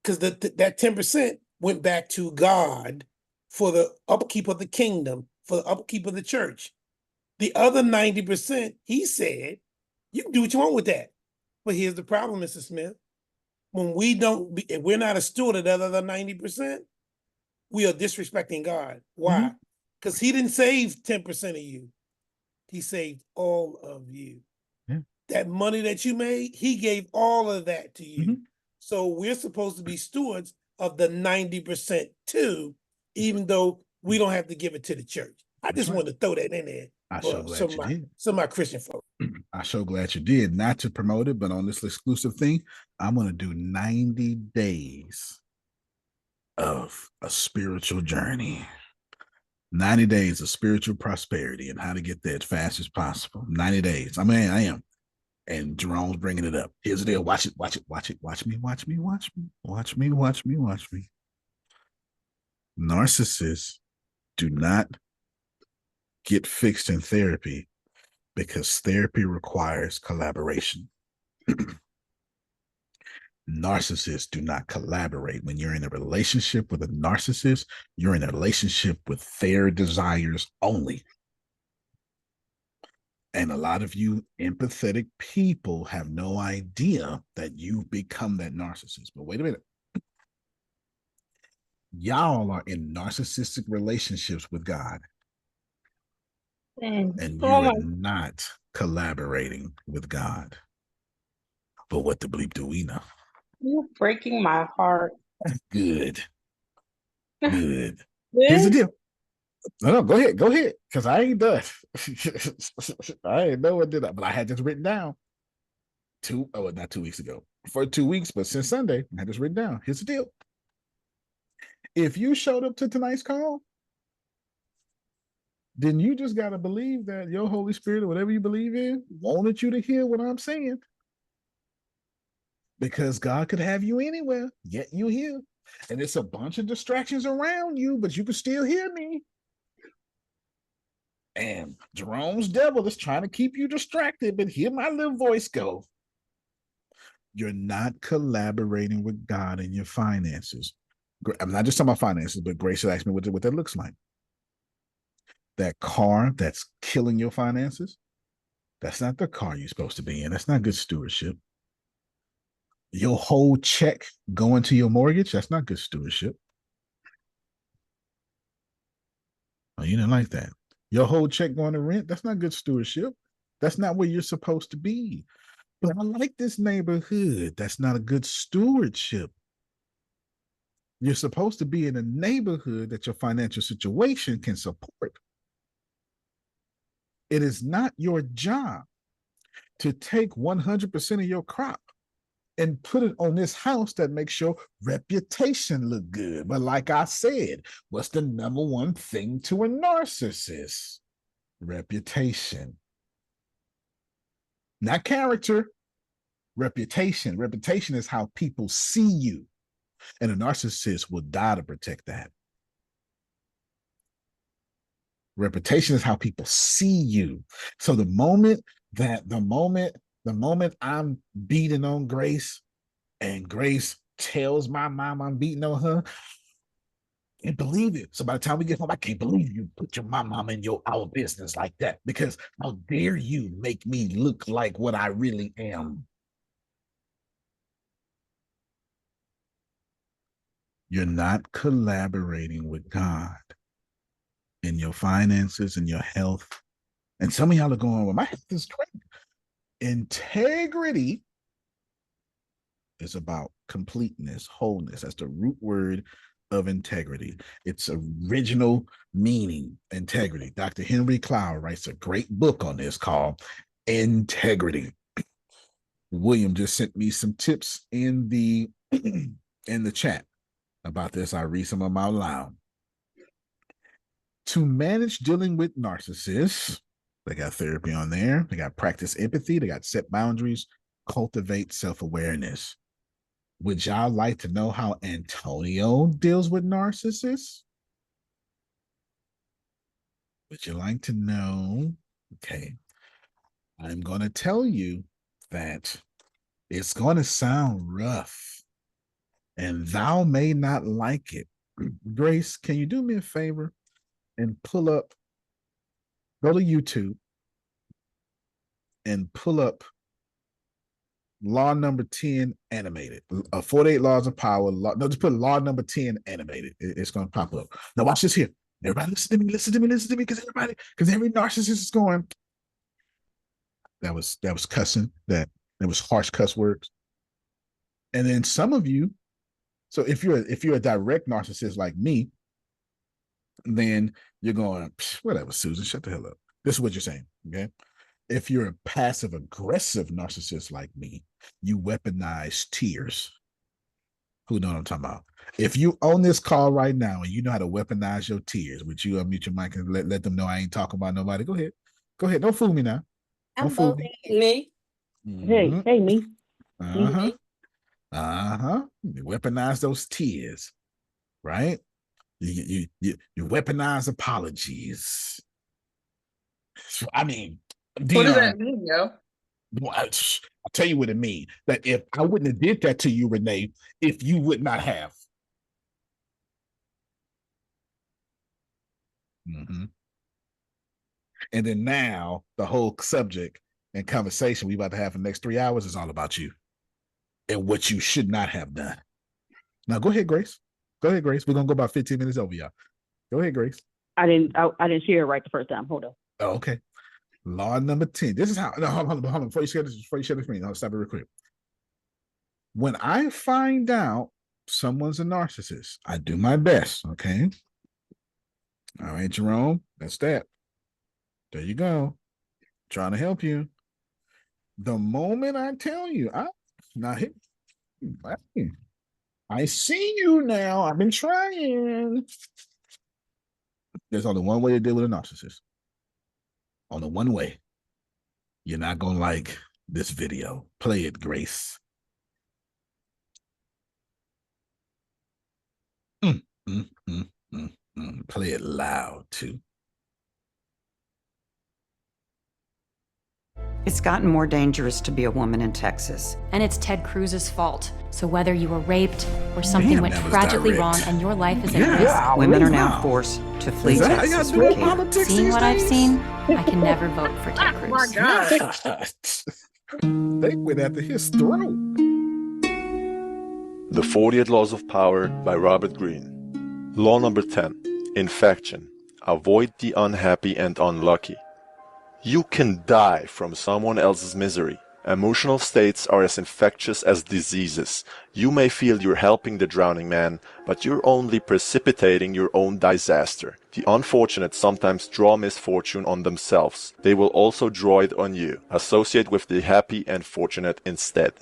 because that 10% went back to God for the upkeep of the kingdom, for the upkeep of the church. The other 90%, he said, you can do what you want with that. But here's the problem, Mr. Smith. When if we're not a steward of that other 90%, we are disrespecting God. Why? Because he didn't save 10% of you. He saved all of you. Yeah. That money that you made, he gave all of that to you. So we're supposed to be stewards of the 90% too, even though we don't have to give it to the church. I just wanted to throw that in there. I'm so glad you did. Some of my Christian folks. I'm so glad you did. Not to promote it, but on this exclusive thing, I'm going to do 90 days of a spiritual journey. 90 days of spiritual prosperity and how to get there as fast as possible. 90 days. I mean, I am. And Jerome's bringing it up. Here's the deal. Watch it, watch it, watch it. Watch me, watch me, watch me, watch me, watch me, watch me. Narcissists do not get fixed in therapy because therapy requires collaboration. Narcissists do not collaborate. When you're in a relationship with a narcissist, you're in a relationship with their desires only. And a lot of you empathetic people have no idea that you've become that narcissist. But wait a minute. Y'all are in narcissistic relationships with God. And you are not collaborating with God. But what the bleep do we know? You're breaking my heart. Good. Good. Here's the deal. No, go ahead, because I ain't done. I ain't know what did I, but I had this written down. Not 2 weeks ago. For 2 weeks, but since Sunday, I had this written down. Here's the deal. If you showed up to tonight's call, then you just got to believe that your Holy Spirit or whatever you believe in wanted you to hear what I'm saying. Because God could have you anywhere, yet you here. And it's a bunch of distractions around you, but you can still hear me. And Jerome's devil is trying to keep you distracted, but hear my little voice go. You're not collaborating with God in your finances. I'm not just talking about finances, but Grace should ask me what that looks like. That car that's killing your finances, that's not the car you're supposed to be in. That's not good stewardship. Your whole check going to your mortgage, that's not good stewardship. Oh, you didn't like that. Your whole check going to rent, that's not good stewardship. That's not where you're supposed to be. But I like this neighborhood. That's not a good stewardship. You're supposed to be in a neighborhood that your financial situation can support. It is not your job to take 100% of your crop and put it on this house that makes your reputation look good. But like I said, what's the number one thing to a narcissist? Reputation. Not character, reputation. Reputation is how people see you. And a narcissist will die to protect that. Reputation is how people see you. So the moment I'm beating on Grace and Grace tells my mom I'm beating on her, I can't believe it. So by the time we get home, I can't believe you put your mom in our business like that, because how dare you make me look like what I really am? You're not collaborating with God in your finances and your health. And some of y'all are going, well, my health is great. Integrity is about completeness, wholeness. That's the root word of integrity. Its original meaning, integrity. Dr. Henry Cloud writes a great book on this called Integrity. William just sent me some tips in the chat about this. I read some of them out loud. To manage dealing with narcissists, they got therapy on there. They got practice empathy. They got set boundaries, cultivate self-awareness. Would y'all like to know how Antonio deals with narcissists? Would you like to know? Okay. I'm going to tell you that it's going to sound rough and thou may not like it. Grace, can you do me a favor and go to YouTube and pull up law number 10 animated, 48 laws of power. Just put law number 10 animated. It's going to pop up. Now watch this here. Everybody listen to me, because every narcissist is going, that was cussing, that was harsh cuss words. And then some of you, so if you're a direct narcissist like me, then you're going, whatever, Susan, shut the hell up. This is what you're saying, okay? If you're a passive aggressive narcissist like me, you weaponize tears. Who know what I'm talking about? If you own this call right now and you know how to weaponize your tears, would you unmute your mic and let them know I ain't talking about nobody? Go ahead. Don't fool me now. Don't fool me. Me. Mhm. Hey, me. Uh-huh. Weaponize those tears, right? You weaponize apologies. I mean, What does that mean, yo? I'll tell you what it means. That if I wouldn't have did that to you, Renee, if you would not have. And then now the whole subject and conversation we about to have for the next 3 hours is all about you and what you should not have done. Now go ahead, Grace. We're gonna go about 15 minutes over, y'all. Go ahead, Grace. I didn't share it right the first time. Hold on. Oh, okay. Law number 10. This is how. No, hold on. Before you share this screen, I'll stop it real quick. When I find out someone's a narcissist, I do my best. Okay. All right, Jerome. That's that. There you go. Trying to help you. The moment I tell you, I see you now. I've been trying. There's only one way to deal with a narcissist. Only one way. You're not going to like this video. Play it, Grace. Play it loud, too. It's gotten more dangerous to be a woman in Texas. And it's Ted Cruz's fault. So whether you were raped or something went tragically wrong and your life is at risk, Women are now forced to flee Texas for care. Seeing what I've seen, I can never vote for Ted Cruz. Oh my God. They went after his throat. The 48 Laws of Power by Robert Greene. Law number 10. Infection. Avoid the unhappy and unlucky. You can die from someone else's misery. Emotional states are as infectious as diseases. You may feel you're helping the drowning man, but you're only precipitating your own disaster. The unfortunate sometimes draw misfortune on themselves. They will also draw it on you. Associate with the happy and fortunate instead.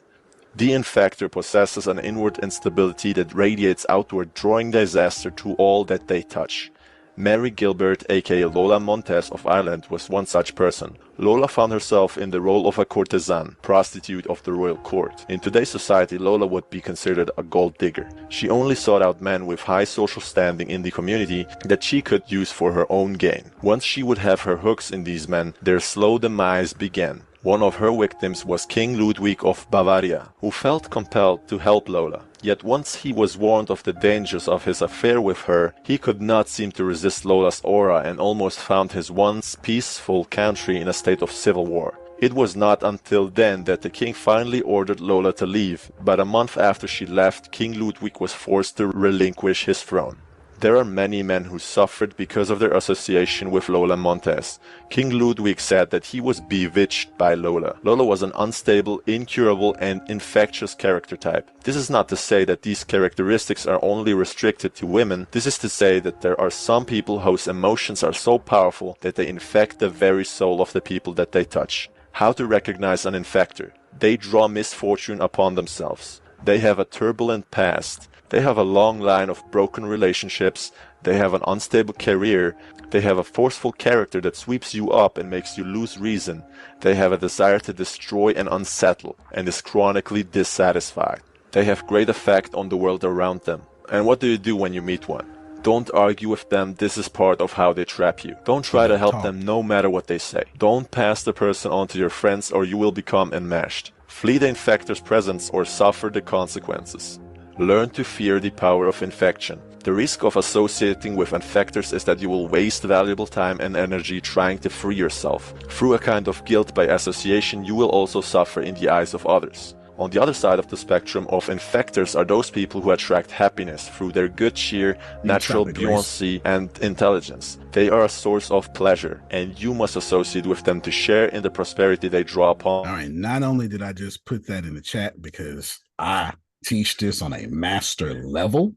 The infector possesses an inward instability that radiates outward, drawing disaster to all that they touch. Mary Gilbert, aka Lola Montez of Ireland, was one such person. Lola found herself in the role of a courtesan, prostitute of the royal court. In today's society, Lola would be considered a gold digger. She only sought out men with high social standing in the community that she could use for her own gain. Once she would have her hooks in these men, their slow demise began. One of her victims was King Ludwig of Bavaria, who felt compelled to help Lola. Yet once he was warned of the dangers of his affair with her, he could not seem to resist Lola's aura and almost found his once peaceful country in a state of civil war. It was not until then that the king finally ordered Lola to leave, but a month after she left, King Ludwig was forced to relinquish his throne. There are many men who suffered because of their association with Lola Montez. King Ludwig said that he was bewitched by Lola. Lola was an unstable, incurable, and infectious character type. This is not to say that these characteristics are only restricted to women. This is to say that there are some people whose emotions are so powerful that they infect the very soul of the people that they touch. How to recognize an infector? They draw misfortune upon themselves. They have a turbulent past. They have a long line of broken relationships, they have an unstable career, they have a forceful character that sweeps you up and makes you lose reason, they have a desire to destroy and unsettle, and is chronically dissatisfied. They have great effect on the world around them. And what do you do when you meet one? Don't argue with them, this is part of how they trap you. Don't try to help them no matter what they say. Don't pass the person on to your friends or you will become enmeshed. Flee the infector's presence or suffer the consequences. Learn to fear the power of infection. The risk of associating with infectors is that you will waste valuable time and energy trying to free yourself. Through a kind of guilt by association, you will also suffer in the eyes of others. On the other side of the spectrum of infectors are those people who attract happiness through their good cheer, natural buoyancy, and intelligence. They are a source of pleasure, and you must associate with them to share in the prosperity they draw upon. All right, not only did I just put that in the chat because I teach this on a master level,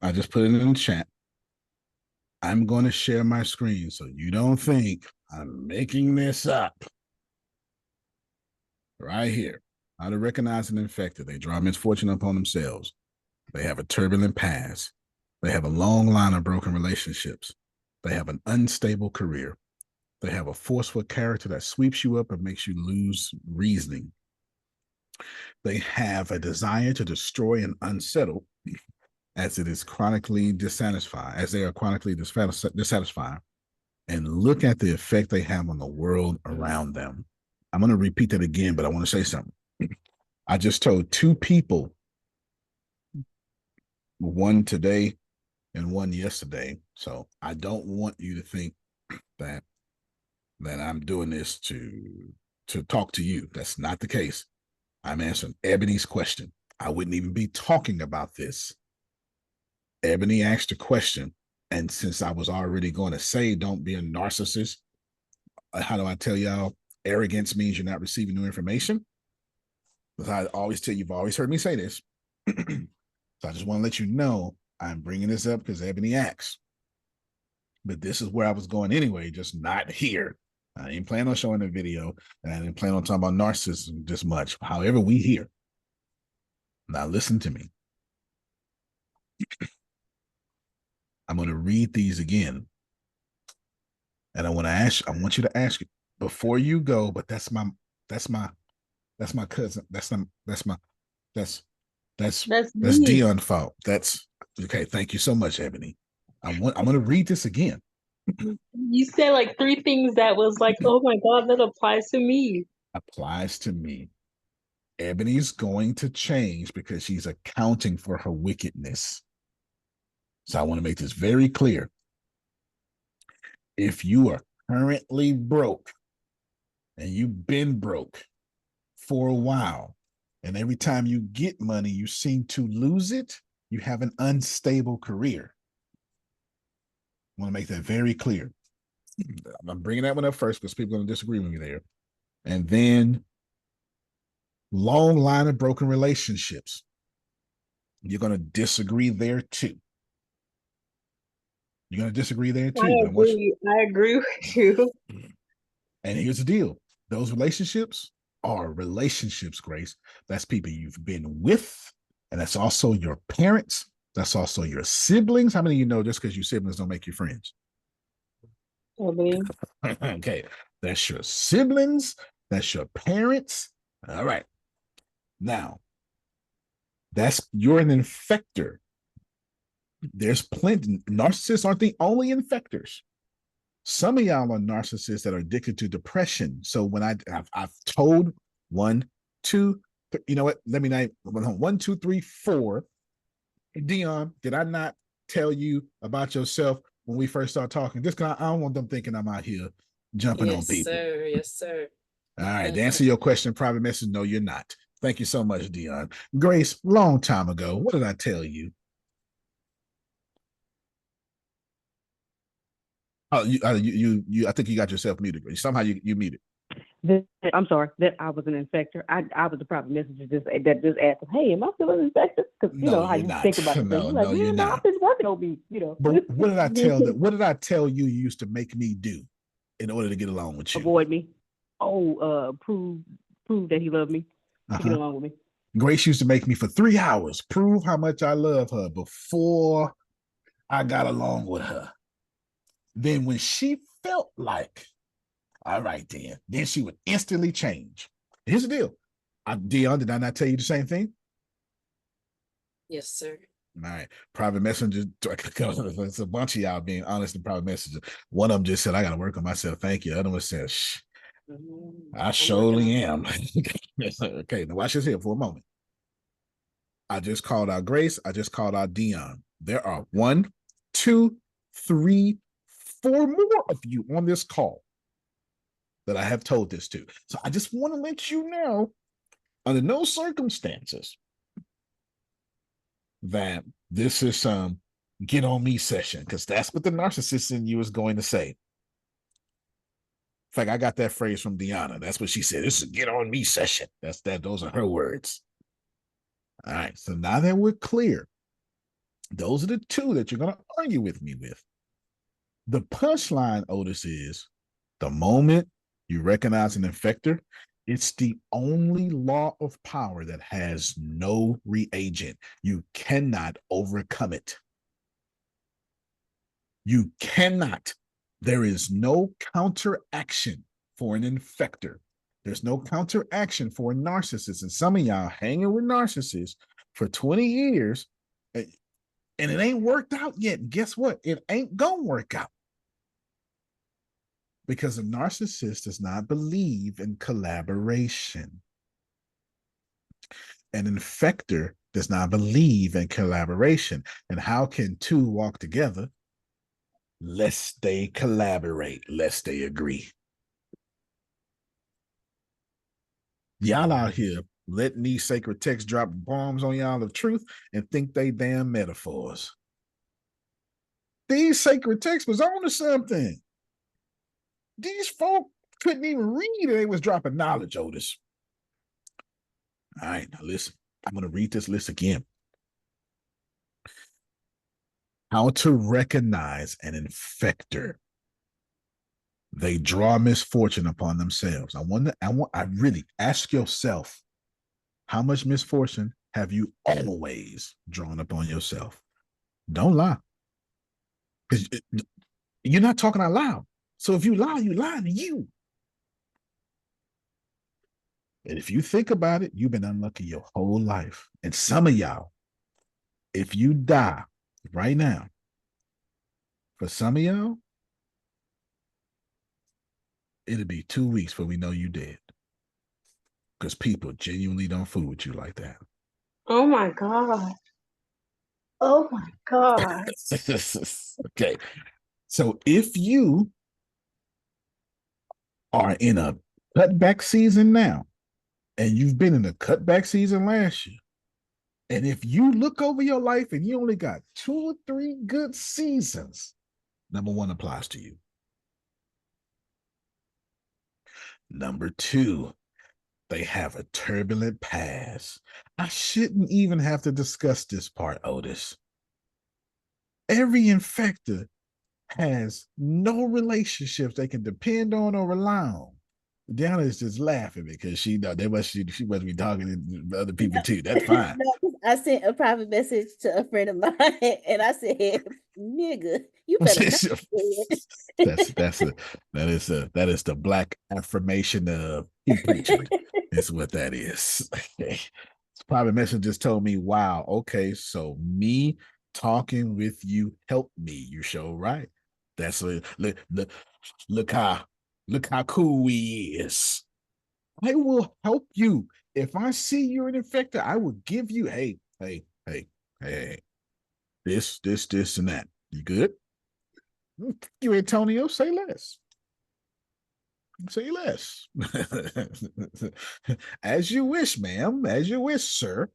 I just put it in the chat. I'm going to share my screen so you don't think I'm making this up. Right here. How to recognize an infected. They draw misfortune upon themselves. They have a turbulent past. They have a long line of broken relationships. They have an unstable career. They have a forceful character that sweeps you up and makes you lose reasoning. They have a desire to destroy and unsettle as it is chronically dissatisfied, as they are chronically dissatisfied. And look at the effect they have on the world around them. I'm going to repeat that again, but I want to say something. I just told two people, one today and one yesterday. So I don't want you to think that I'm doing this to talk to you. That's not the case. I'm answering Ebony's question. I wouldn't even be talking about this. Ebony asked a question, and since I was already going to say don't be a narcissist, how do I tell y'all? Arrogance means you're not receiving new information. Because I always tell you, you've always heard me say this. So I just want to let you know I'm bringing this up because Ebony asked. But this is where I was going anyway, just not here. I ain't planning on showing the video, and I didn't plan on talking about narcissism this much. However, we here. Now listen to me. I'm going to read these again. And I want you to ask before you go, but that's my cousin. That's Dion's fault. That's okay. Thank you so much, Ebony. I'm going to read this again. You said like 3 things that was like, oh my God, that applies to me. Applies to me. Ebony's going to change because she's accounting for her wickedness. So I want to make this very clear. If you are currently broke and you've been broke for a while, and every time you get money, you seem to lose it, you have an unstable career. I want to make that very clear. I'm bringing that one up first because people are going to disagree with me there. And then long line of broken relationships. You're going to disagree there too. You're going to disagree there too. I agree with you. And here's the deal. Those relationships are relationships, Grace. That's people you've been with, and that's also your parents. That's also your siblings. How many of you know just because your siblings don't make you friends? Okay. That's your siblings. That's your parents. All right. Now, you're an infector. There's plenty. Narcissists aren't the only infectors. Some of y'all are narcissists that are addicted to depression. So when I've told 1, 2, you know what? Let me name 1, 2, 3, 4. Dion, did I not tell you about yourself when we first started talking? Just because I don't want them thinking I'm out here jumping on people. Yes, sir. All right. To answer your question, private message, no, you're not. Thank you so much, Dion. Grace, long time ago, what did I tell you? Oh, I think you got yourself muted. Grace. Somehow you muted. I'm sorry that I was an infector. I was the private messenger that just asked, "Hey, am I still an infector?" Because you know how you think about it. No, you're not. I've been working on me, you know. But what did I tell that? What did I tell you used to make me do in order to get along with you? Avoid me. Prove that he loved me to get along with me. Grace used to make me for 3 hours prove how much I love her before I got along with her. Then when she felt like, all right, then she would instantly change. Here's the deal. Dion, did I not tell you the same thing? Yes, sir. All right. Private messenger. It's a bunch of y'all being honest in private messenger. One of them just said, I got to work on myself. Thank you. The other one said, shh. I surely am. Okay, now watch this here for a moment. I just called out Grace. I just called out Dion. There are 1, 2, 3, 4 more of you on this call that I have told this to. So I just want to let you know, under no circumstances, that this is some get on me session, because that's what the narcissist in you is going to say. In fact, I got that phrase from Deanna. That's what she said. This is a get on me session. Those are her words. All right. So now that we're clear, those are the two that you're going to argue with me with. The punchline, Otis, is the moment you recognize an infector, it's the only law of power that has no reagent. You cannot overcome it. You cannot. There is no counteraction for an infector. There's no counteraction for a narcissist. And some of y'all hanging with narcissists for 20 years, and it ain't worked out yet. Guess what? It ain't gonna work out. Because a narcissist does not believe in collaboration. An infector does not believe in collaboration. And how can two walk together? Lest they collaborate, lest they agree. Y'all out here letting these sacred texts drop bombs on y'all of truth and think they damn metaphors. These sacred texts was on to something. These folk couldn't even read and they was dropping knowledge, Otis. All right, now listen. I'm going to read this list again. How to recognize an infector. They draw misfortune upon themselves. I really ask yourself, how much misfortune have you always drawn upon yourself? Don't lie. Because you're not talking out loud. So if you lie to you. And if you think about it, you've been unlucky your whole life. And some of y'all, if you die right now, for some of y'all, it'll be 2 weeks before we know you dead. Because people genuinely don't fool with you like that. Oh my God. Oh my God. Okay. So if you are in a cutback season now, and you've been in a cutback season last year, and if you look over your life and you only got 2 or 3 good seasons, number 1 applies to you. Number 2, they have a turbulent past. I shouldn't even have to discuss this part, Otis. Every infector has no relationships they can depend on or rely on. Deanna is just laughing because she must be talking to other people too. That's fine. No, I sent a private message to a friend of mine, and I said, "Nigga, you better not say it." that is the black affirmation of he preaching. Is what that is. Okay. Private message just told me, wow, okay, so me talking with you helped me. You show right. That's a look how cool we is. I will help you. If I see you're an infector, I will give you, hey, this, and that. You good? You, Antonio, say less. Say less. As you wish, ma'am. As you wish, sir.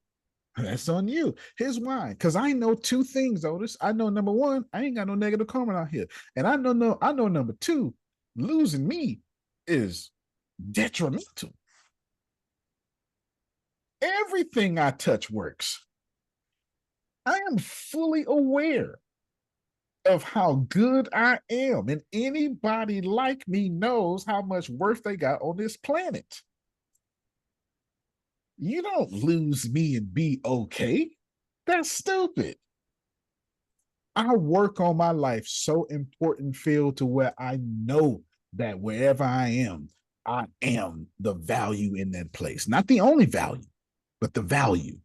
That's on you. Here's why. Because I know 2 things, Otis. I know number 1, I ain't got no negative karma out here. And I know number 2, losing me is detrimental. Everything I touch works. I am fully aware of how good I am. And anybody like me knows how much worth they got on this planet. You don't lose me and be okay. That's stupid. I work on my life so important, Phil, to where I know that wherever I am the value in that place. Not the only value, but the value.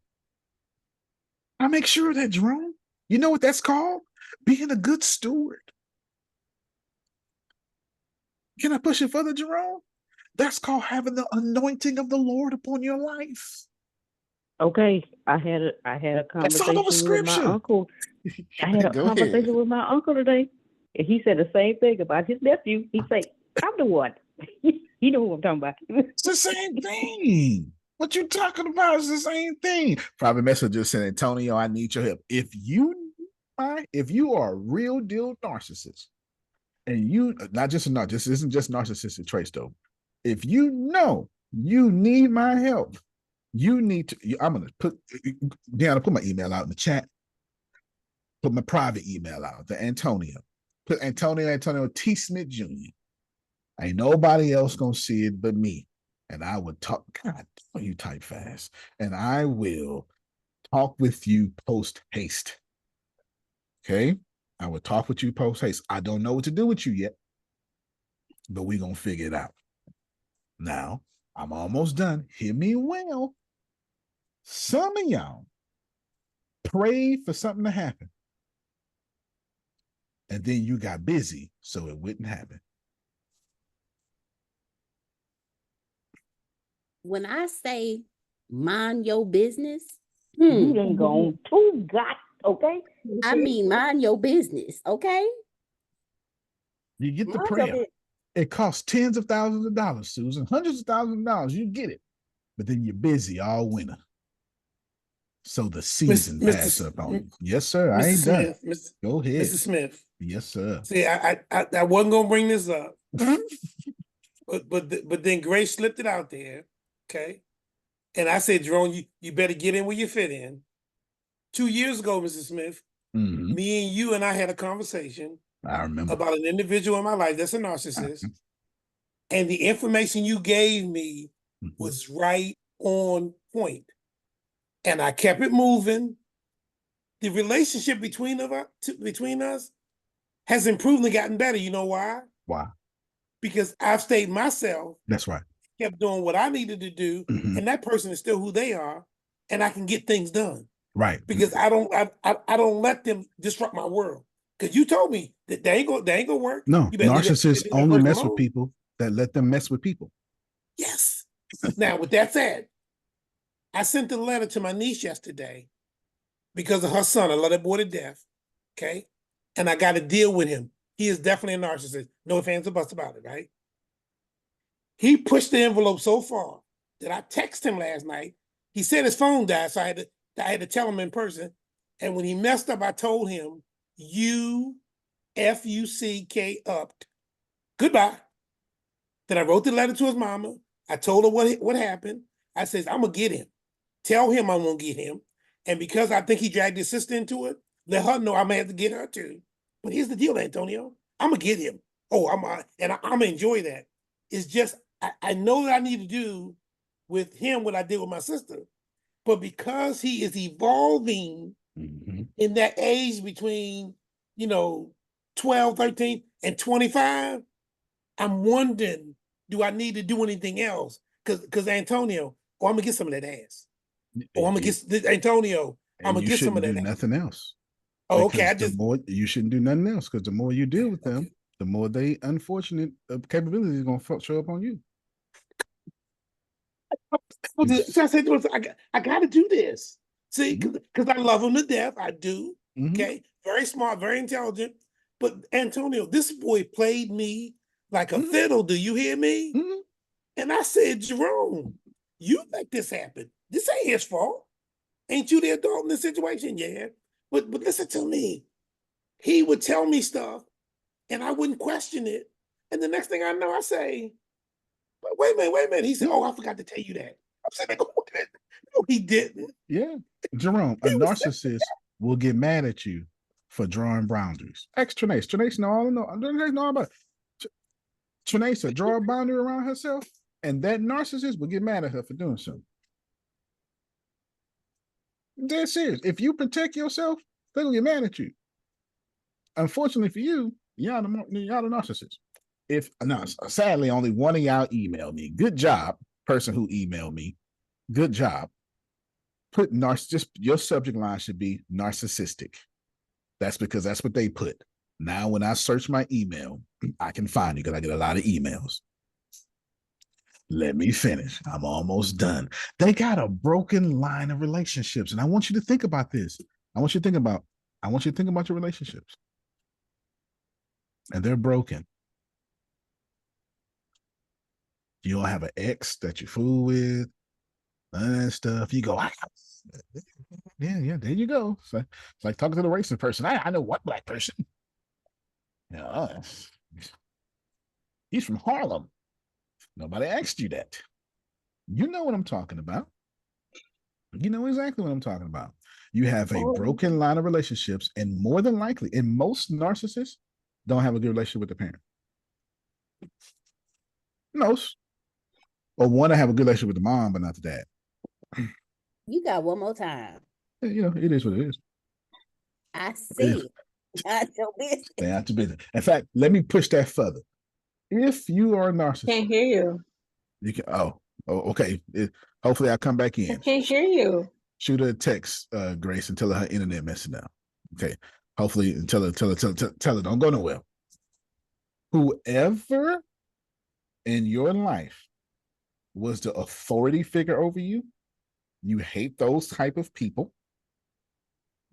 I make sure of that, Jerome. You know what that's called? Being a good steward. Can I push it further, Jerome? That's called having the anointing of the Lord upon your life. Okay, I had a Let's talk about conversation with my scripture. uncle. I had a Go ahead. conversation with my uncle today, and he said the same thing about his nephew. He said, "I'm the one." You know who I'm talking about. It's the same thing. What you talking about is the same thing. Private messenger said, Antonio, I need your help. If you are a real deal narcissist, and you not just a narcissist, this isn't just narcissistic traits though. If you know you need my help, you need to. I'm gonna put my email out in the chat. Put my private email out to Antonio. Put Antonio T. Smith Jr. Ain't nobody else gonna see it but me. And I would talk. God, you type fast. And I will talk with you post haste. Okay? I will talk with you post haste. I don't know what to do with you yet, but we're gonna figure it out. Now, I'm almost done. Hear me well. Some of y'all prayed for something to happen. And then you got busy, so it wouldn't happen. When I say mind your business, you done gone too got, okay? I mean mind your business, okay? You get the prayer. It costs tens of thousands of dollars, Susan, hundreds of thousands of dollars. You get it. But then you're busy all winter. So the season passed up on you. Yes, sir. I ain't done. Go ahead. Mr. Smith. Yes, sir. See, I wasn't gonna bring this up, but then Grace slipped it out there, okay? And I said, Jerome, you better get in where you fit in. 2 years ago, Mr. Smith, me and you and I had a conversation. I remember about an individual in my life that's a narcissist, and the information you gave me was right on point, and I kept it moving. The relationship between us has improved and gotten better. You know why? Why? Because I've stayed myself. That's right. Kept doing what I needed to do, and that person is still who they are, and I can get things done. Right. Because I don't let them disrupt my world. Because you told me that they ain't gonna work. No, narcissists only mess with people that let them mess with people. Yes. Now, with that said, I sent a letter to my niece yesterday because of her son. I love that boy to death. Okay. And I got to deal with him. He is definitely a narcissist. No ifs, ands, or buts about it, right? He pushed the envelope so far that I texted him last night. He said his phone died, so I had to tell him in person. And when he messed up, I told him, you F-U-C-K upped. Goodbye. Then I wrote the letter to his mama. I told her what happened. I says, I'm going to get him. Tell him I'm going to get him. And because I think he dragged his sister into it, let her know I may have to get her too. But here's the deal, Antonio. I'm going to get him. Oh, I'm going to enjoy that. It's just, I know that I need to do with him what I did with my sister. But because he is evolving in that age between, 12, 13, and 25, I'm wondering, do I need to do anything else? Because Antonio, I'm going to get some of that ass. I'm going to get, Antonio, I'm going to get some of that ass. You shouldn't do nothing else. Oh, okay. You shouldn't do nothing else because the more you deal with them, the more they unfortunate capabilities are going to show up on you. So I said, I got to do this. See, because I love him to death. I do. Okay. Very smart, very intelligent. But Antonio, this boy played me like a fiddle. Do you hear me? And I said, Jerome, you let this happen. This ain't his fault. Ain't you the adult in this situation? Yeah. But listen to me. He would tell me stuff and I wouldn't question it. And the next thing I know, I say, wait a minute. He said, oh, I forgot to tell you that. I'm saying, no, he didn't. Yeah. Jerome, a narcissist will get mad at you for drawing boundaries. Ask Trinace. Trinace know all about it. Trinace will draw a boundary around herself, and that narcissist will get mad at her for doing so. Dead serious. If you protect yourself, they're gonna get mad at you. Unfortunately for you, y'all the narcissist. Sadly, only one of y'all emailed me. Good job, person who emailed me. Good job. Put just your subject line should be narcissistic. That's because that's what they put. Now, when I search my email, I can find you because I get a lot of emails. Let me finish. I'm almost done. They got a broken line of relationships. And I want you to think about this. I want you to think about your relationships. And they're broken. You don't have an ex that you fool with, none of that stuff. You go, yeah, there you go. So it's like talking to the racist person. I know one black person. Yeah, he's from Harlem. Nobody asked you that. You know what I'm talking about. You know exactly what I'm talking about. You have a broken line of relationships, and more than likely, and most narcissists don't have a good relationship with the parent. Most. Or want to have a good relationship with the mom, but not the dad. You got one more time. You know, it is what it is. I see. Not your business. Stay out your business. In fact, let me push that further. If you are a narcissist, Can't hear you. You can. Okay. Hopefully, I come back in. I can't hear you. Shoot her a text, Grace, and tell her internet messing up. Okay. Hopefully, and tell her, don't go nowhere. Whoever in your life was the authority figure over you, you hate those type of people.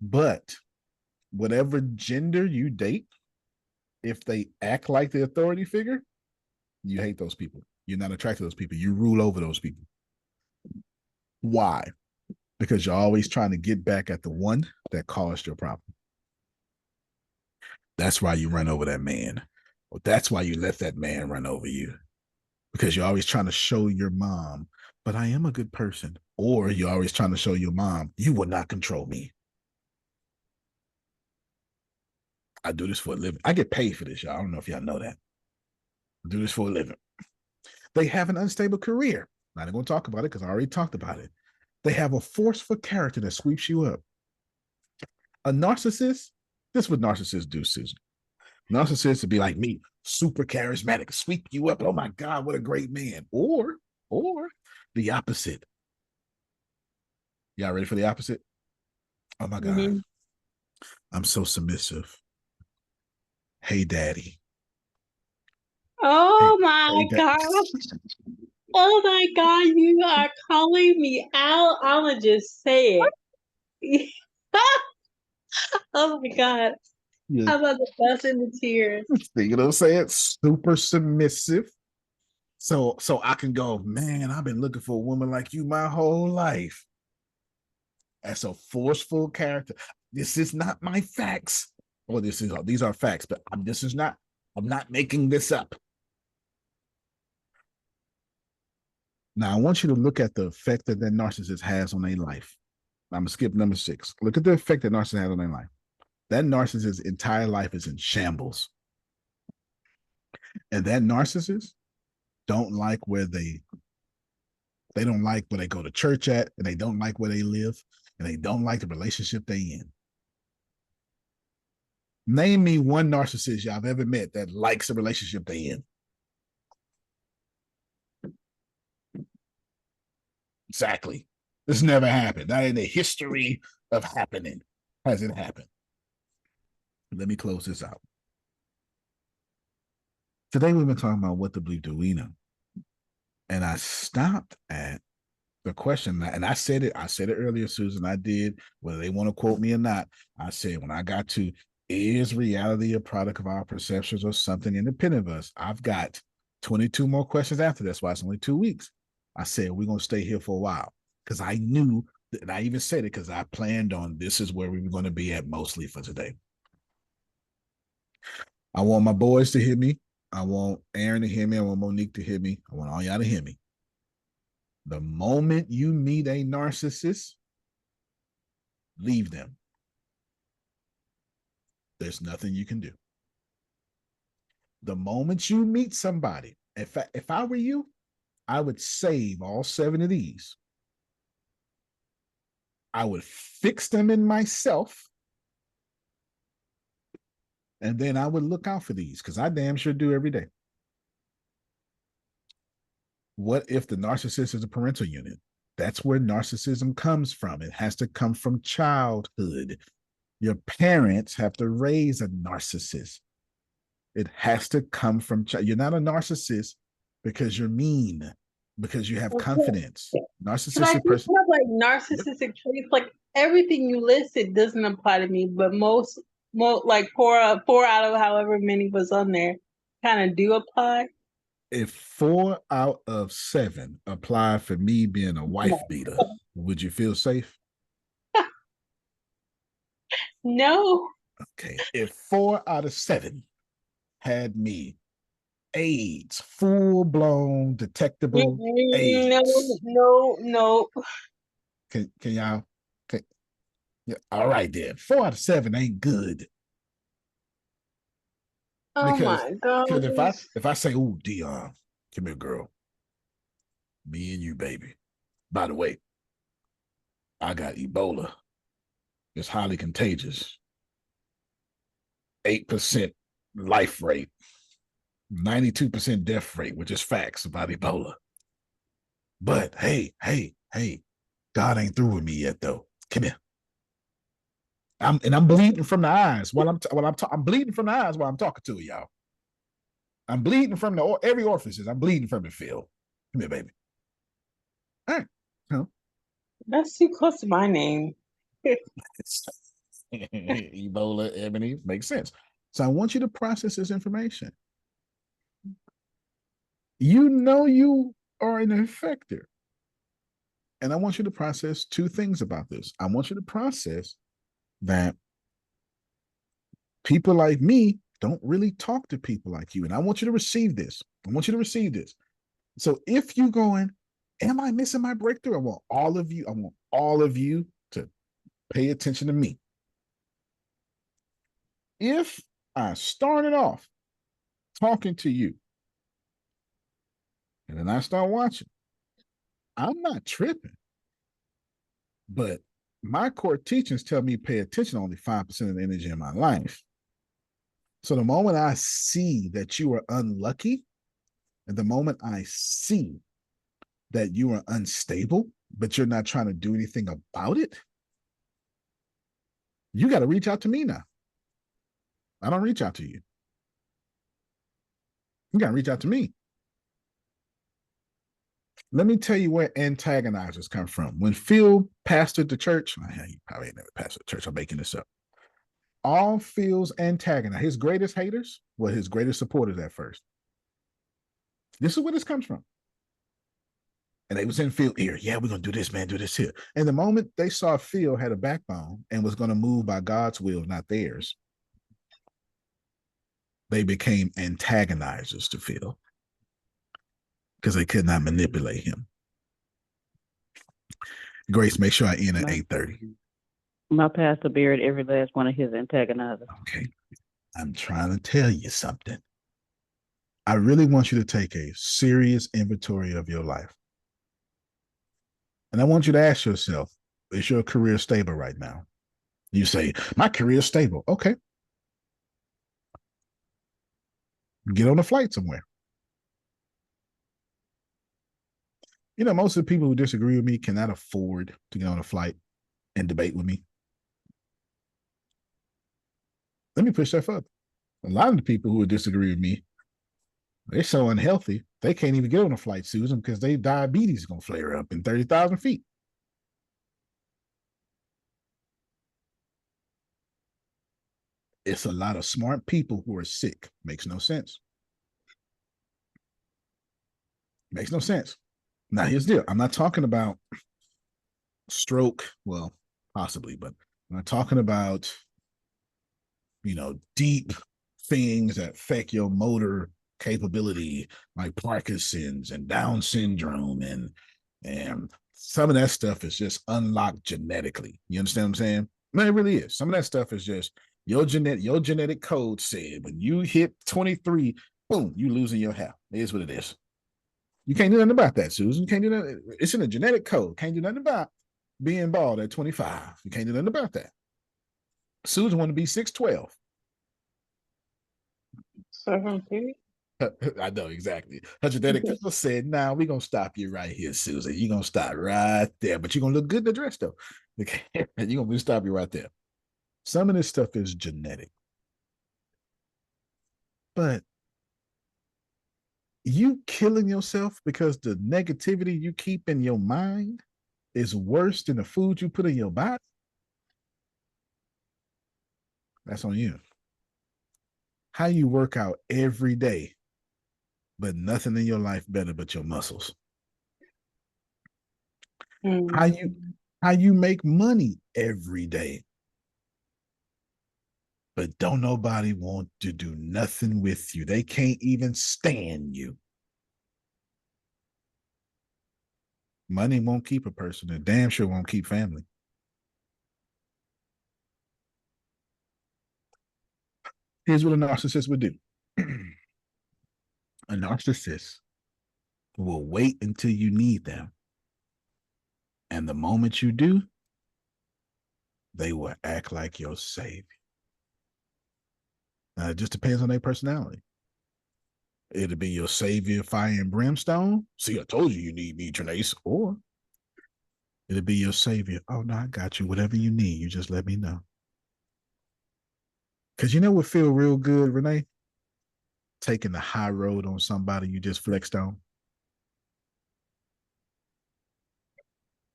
But whatever gender you date, if they act like the authority figure, you hate those people. You're not attracted to those people. You rule over those people. Why? Because you're always trying to get back at the one that caused your problem. That's why you run over that man. Or that's why you let that man run over you. Because you're always trying to show your mom, but I am a good person. Or you're always trying to show your mom, you will not control me. I do this for a living. I get paid for this, y'all. I don't know if y'all know that. I do this for a living. They have an unstable career. Not going to talk about it because I already talked about it. They have a forceful character that sweeps you up. A narcissist, this is what narcissists do, Susan. Narcissists would be like me, super charismatic, sweep you up. Oh my God, what a great man. Or the opposite. Y'all ready for the opposite? Oh my God. Mm-hmm. I'm so submissive. Hey, daddy. Oh my God. Oh my God, you are calling me out. I'ma just say it. Oh my God. Yeah. I'm about to bust into tears. You know what I'm saying? Super submissive. So I can go, man, I've been looking for a woman like you my whole life. That's a forceful character. This is not my facts. Well, these are facts, but I'm not making this up. Now, I want you to look at the effect that narcissist has on their life. I'm going to skip number 6. Look at the effect that narcissist has on their life. That narcissist's entire life is in shambles. And that narcissist don't like where they don't like where they go to church at, and they don't like where they live, and they don't like the relationship they in. Name me one narcissist y'all have ever met that likes the relationship they in. Exactly. This never happened. Not in the history of happening has it happened. Let me close this out. Today we've been talking about what the bleep do we know. And I stopped at the question, and I said it earlier, Susan, I did, whether they want to quote me or not. I said, when I got to, is reality a product of our perceptions or something independent of us? I've got 22 more questions after that's why it's only 2 weeks. I said, we're going to stay here for a while because I knew, and I even said it because I planned on this is where we were going to be at mostly for today. I want my boys to hear me. I want Aaron to hear me. I want Monique to hear me. I want all y'all to hear me. The moment you meet a narcissist, leave them. There's nothing you can do. The moment you meet somebody, if I were you, I would save all 7 of these. I would fix them in myself. And then I would look out for these because I damn sure do every day. What if the narcissist is a parental unit? That's where narcissism comes from. It has to come from childhood. Your parents have to raise a narcissist. It has to come from you're not a narcissist because you're mean. because you have Okay. confidence. But I Narcissistic think person. have like narcissistic traits, like everything you listed doesn't apply to me, but most like four out of however many was on there kind of do apply. If 4 out of 7 apply for me being a wife beater, would you feel safe? No. Okay. If 4 out of 7 had me AIDS, full blown detectable AIDS. No. Can y'all? Yeah, all right then. 4 out of 7 ain't good. Oh Because my god. if I say, "Oh, Dion, come here, girl, me and you, baby. By the way, I got Ebola. It's highly contagious. 8% life rate, 92% death rate, which is facts about Ebola. But hey, God ain't through with me yet, though. Come here. I'm bleeding from the eyes while I'm bleeding from the eyes while I'm talking to y'all. I'm bleeding from every orifices. I'm bleeding from the field. Come here, baby. All right. No. That's too close to my name. Ebola, Ebony, makes sense. So I want you to process this information. You know you are an infector. And I want you to process 2 things about this. I want you to process that people like me don't really talk to people like you. And I want you to receive this. I want you to receive this. So if you're going, am I missing my breakthrough? I want all of you to pay attention to me. If I started off talking to you and then I start watching, I'm not tripping. But my core teachings tell me pay attention only 5% of the energy in my life. So the moment I see that you are unlucky, and the moment I see that you are unstable, but you're not trying to do anything about it, you got to reach out to me now. I don't reach out to you. You got to reach out to me. Let me tell you where antagonizers come from. When Phil pastored the church, he probably ain't never pastored the church, I'm making this up. All Phil's antagonizers, his greatest haters, were his greatest supporters at first. This is where this comes from. And they was in Phil's ear. Yeah, we're going to do this, man, do this here. And the moment they saw Phil had a backbone and was going to move by God's will, not theirs, they became antagonizers to Phil because they could not manipulate him. Grace, make sure I end at 8:30. My pastor buried every last one of his antagonizers. Okay. I'm trying to tell you something. I really want you to take a serious inventory of your life. And I want you to ask yourself, is your career stable right now? You say, my career is stable. Okay. Get on a flight somewhere. You know, most of the people who disagree with me cannot afford to get on a flight and debate with me. Let me push that further. A lot of the people who disagree with me, they're so unhealthy, they can't even get on a flight, Susan, because their diabetes is going to flare up in 30,000 feet. It's a lot of smart people who are sick. Makes no sense. Makes no sense. Now, here's the deal. I'm not talking about stroke, well, possibly, but I'm not talking about, deep things that affect your motor capability, like Parkinson's and Down syndrome, and some of that stuff is just unlocked genetically. You understand what I'm saying? No, it really is. Some of that stuff is just your genetic code said when you hit 23, boom, you losing your hair. It is what it is. You can't do nothing about that, Susan. You can't do that. It's in the genetic code. Can't do nothing about being bald at 25. You can't do nothing about that. Susan want to be 6'12". 17. I know exactly. Her genetic code said, "Now we're gonna stop you right here, Susan. You're gonna stop right there, but you're gonna look good in the dress, though. Okay, you're gonna stop you right there." Some of this stuff is genetic, but You killing yourself because the negativity you keep in your mind is worse than the food you put in your body. That's on you. How you work out every day, but nothing in your life better but your muscles. How you make money every day, but don't nobody want to do nothing with you. They can't even stand you. Money won't keep a person, and damn sure won't keep family. Here's what a narcissist would do. A narcissist will wait until you need them. And the moment you do, they will act like your savior. Now, it just depends on their personality. It'll be your savior, fire and brimstone. See, I told you you need me, Trinace. Or it'll be your savior. Oh, no, I got you. Whatever you need, you just let me know. Because you know what feel real good, Renee? Taking the high road on somebody you just flexed on.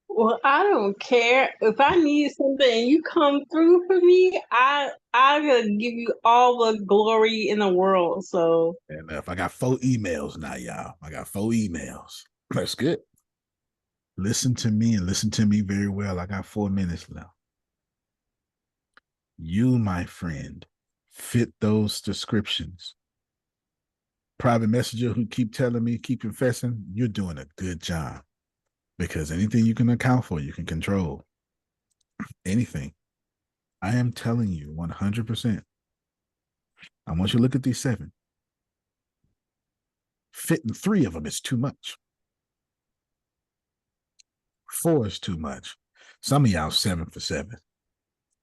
Well, I don't care. If I need something and you come through for me, I gonna give you all the glory in the world. So And if I got 4 emails now, y'all. I got 4 emails. That's good. Listen to me and listen to me very well. I got 4 minutes left. You, my friend, fit those descriptions. Private messenger who keep telling me, keep confessing, you're doing a good job. Because anything you can account for, you can control. Anything. I am telling you 100%. I want you to look at these 7. Fitting 3 of them is too much. 4 is too much. Some of y'all 7 for 7.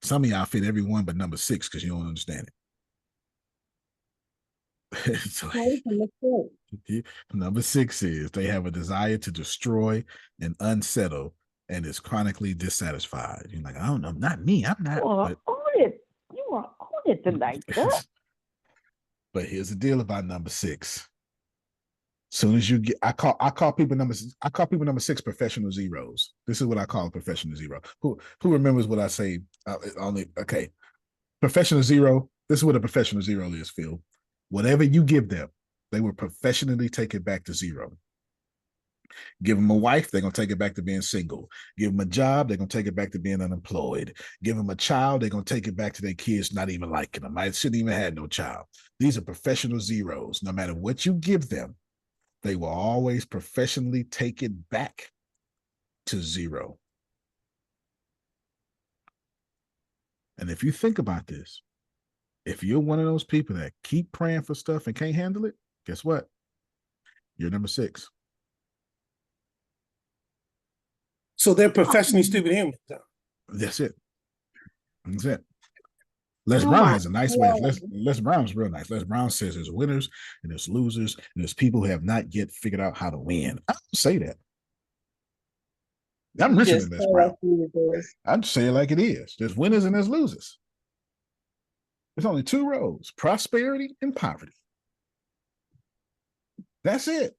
Some of y'all fit every one but number 6 because you don't understand it. So, number 6 is they have a desire to destroy and unsettle and is chronically dissatisfied. You're like, I don't know, not me. I'm not. Well, you are on it tonight. But here's the deal about number 6. Soon as you get, I call people number 6 professional zeros. This is what I call a professional zero. Who remembers what I say? Okay. Professional zero. This is what a professional zero is, Phil. Whatever you give them, they will professionally take it back to 0. Give them a wife, they're going to take it back to being single. Give them a job, they're going to take it back to being unemployed. Give them a child, they're going to take it back to their kids not even liking them. I shouldn't even have no child. These are professional zeros. No matter what you give them, they will always professionally take it back to 0. And if you think about this, if you're one of those people that keep praying for stuff and can't handle it, guess what? You're number 6. So they're professionally stupid humans. That's it. That's it. Les Brown has a nice way. Les Brown's real nice. Les Brown says there's winners and there's losers and there's people who have not yet figured out how to win. I don't say that. I'm richer than Les Brown. I'd say it like it is. There's winners and there's losers. There's only 2 roads: prosperity and poverty. That's it.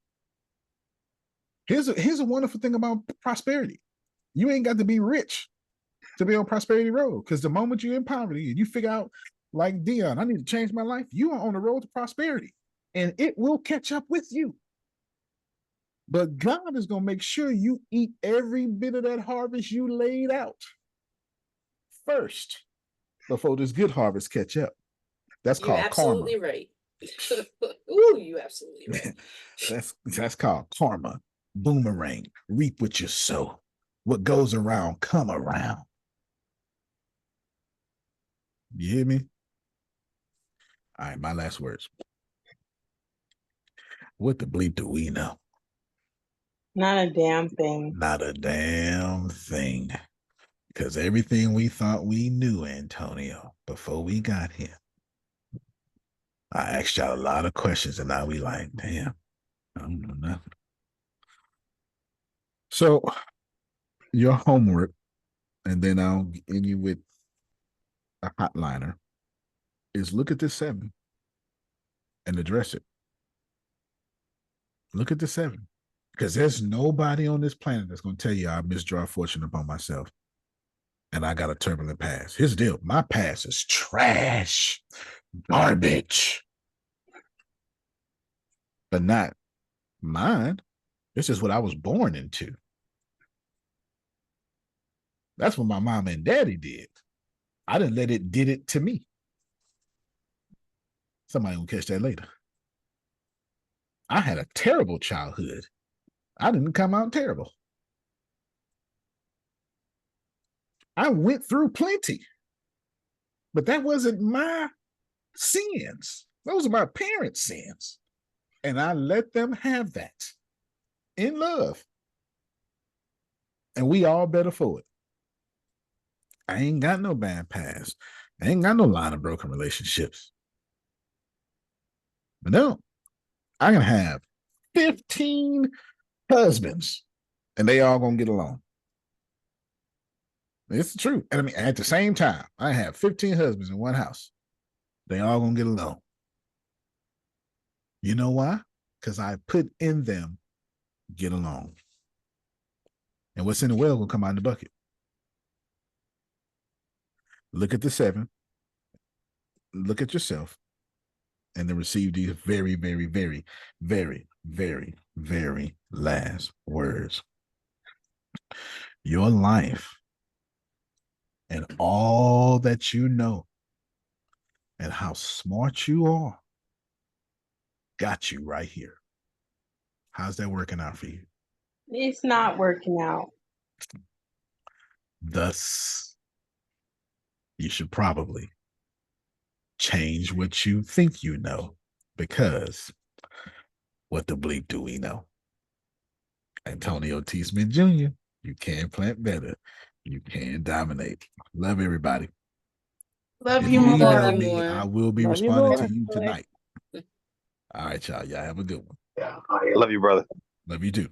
Here's a wonderful thing about prosperity. You ain't got to be rich to be on prosperity road, because the moment you're in poverty and you figure out, like Dion, I need to change my life, you are on the road to prosperity and it will catch up with you. But God is going to make sure you eat every bit of that harvest you laid out first before this good harvest catch up. That's called absolutely karma. Right. Ooh, you absolutely right. That's called karma. Boomerang. Reap what you sow. What goes around, come around. You hear me? All right, my last words. What the bleep do we know? Not a damn thing. Not a damn thing. Because everything we thought we knew, Antonio, before we got here, I asked y'all a lot of questions and now we like, damn, I don't know nothing. So your homework, and then I'll end you with a hotliner, is look at this 7 and address it. Look at the 7. Because there's nobody on this planet that's going to tell you I misdraw fortune upon myself. And I got a turbulent past. Here's the deal. My past is trash. Garbage. But not mine. This is what I was born into. That's what my mom and daddy did. I didn't let it did it to me. Somebody will catch that later. I had a terrible childhood. I didn't come out terrible. I went through plenty. But that wasn't my sins. Those are my parents' sins. And I let them have that in love. And we all better for it. I ain't got no bad past. I ain't got no line of broken relationships. But no, I can have 15 husbands and they all gonna get along. It's the truth. And I mean, at the same time, I have 15 husbands in one house. They all gonna get along. You know why? Because I put in them get along. And what's in the well will come out in the bucket. Look at the 7. Look at yourself. And then receive these very, very, very, very, very, very last words. Your life and all that you know and how smart you are got you right here. How's that working out for you? It's not working out. Thus, you should probably change what you think you know, because what the bleep do we know? Antonio T. Smith Jr., you can plant better. You can dominate. Love everybody. Love you more. I will be responding to you tonight. All right, y'all. Y'all have a good one. Yeah. Love you, brother. Love you too.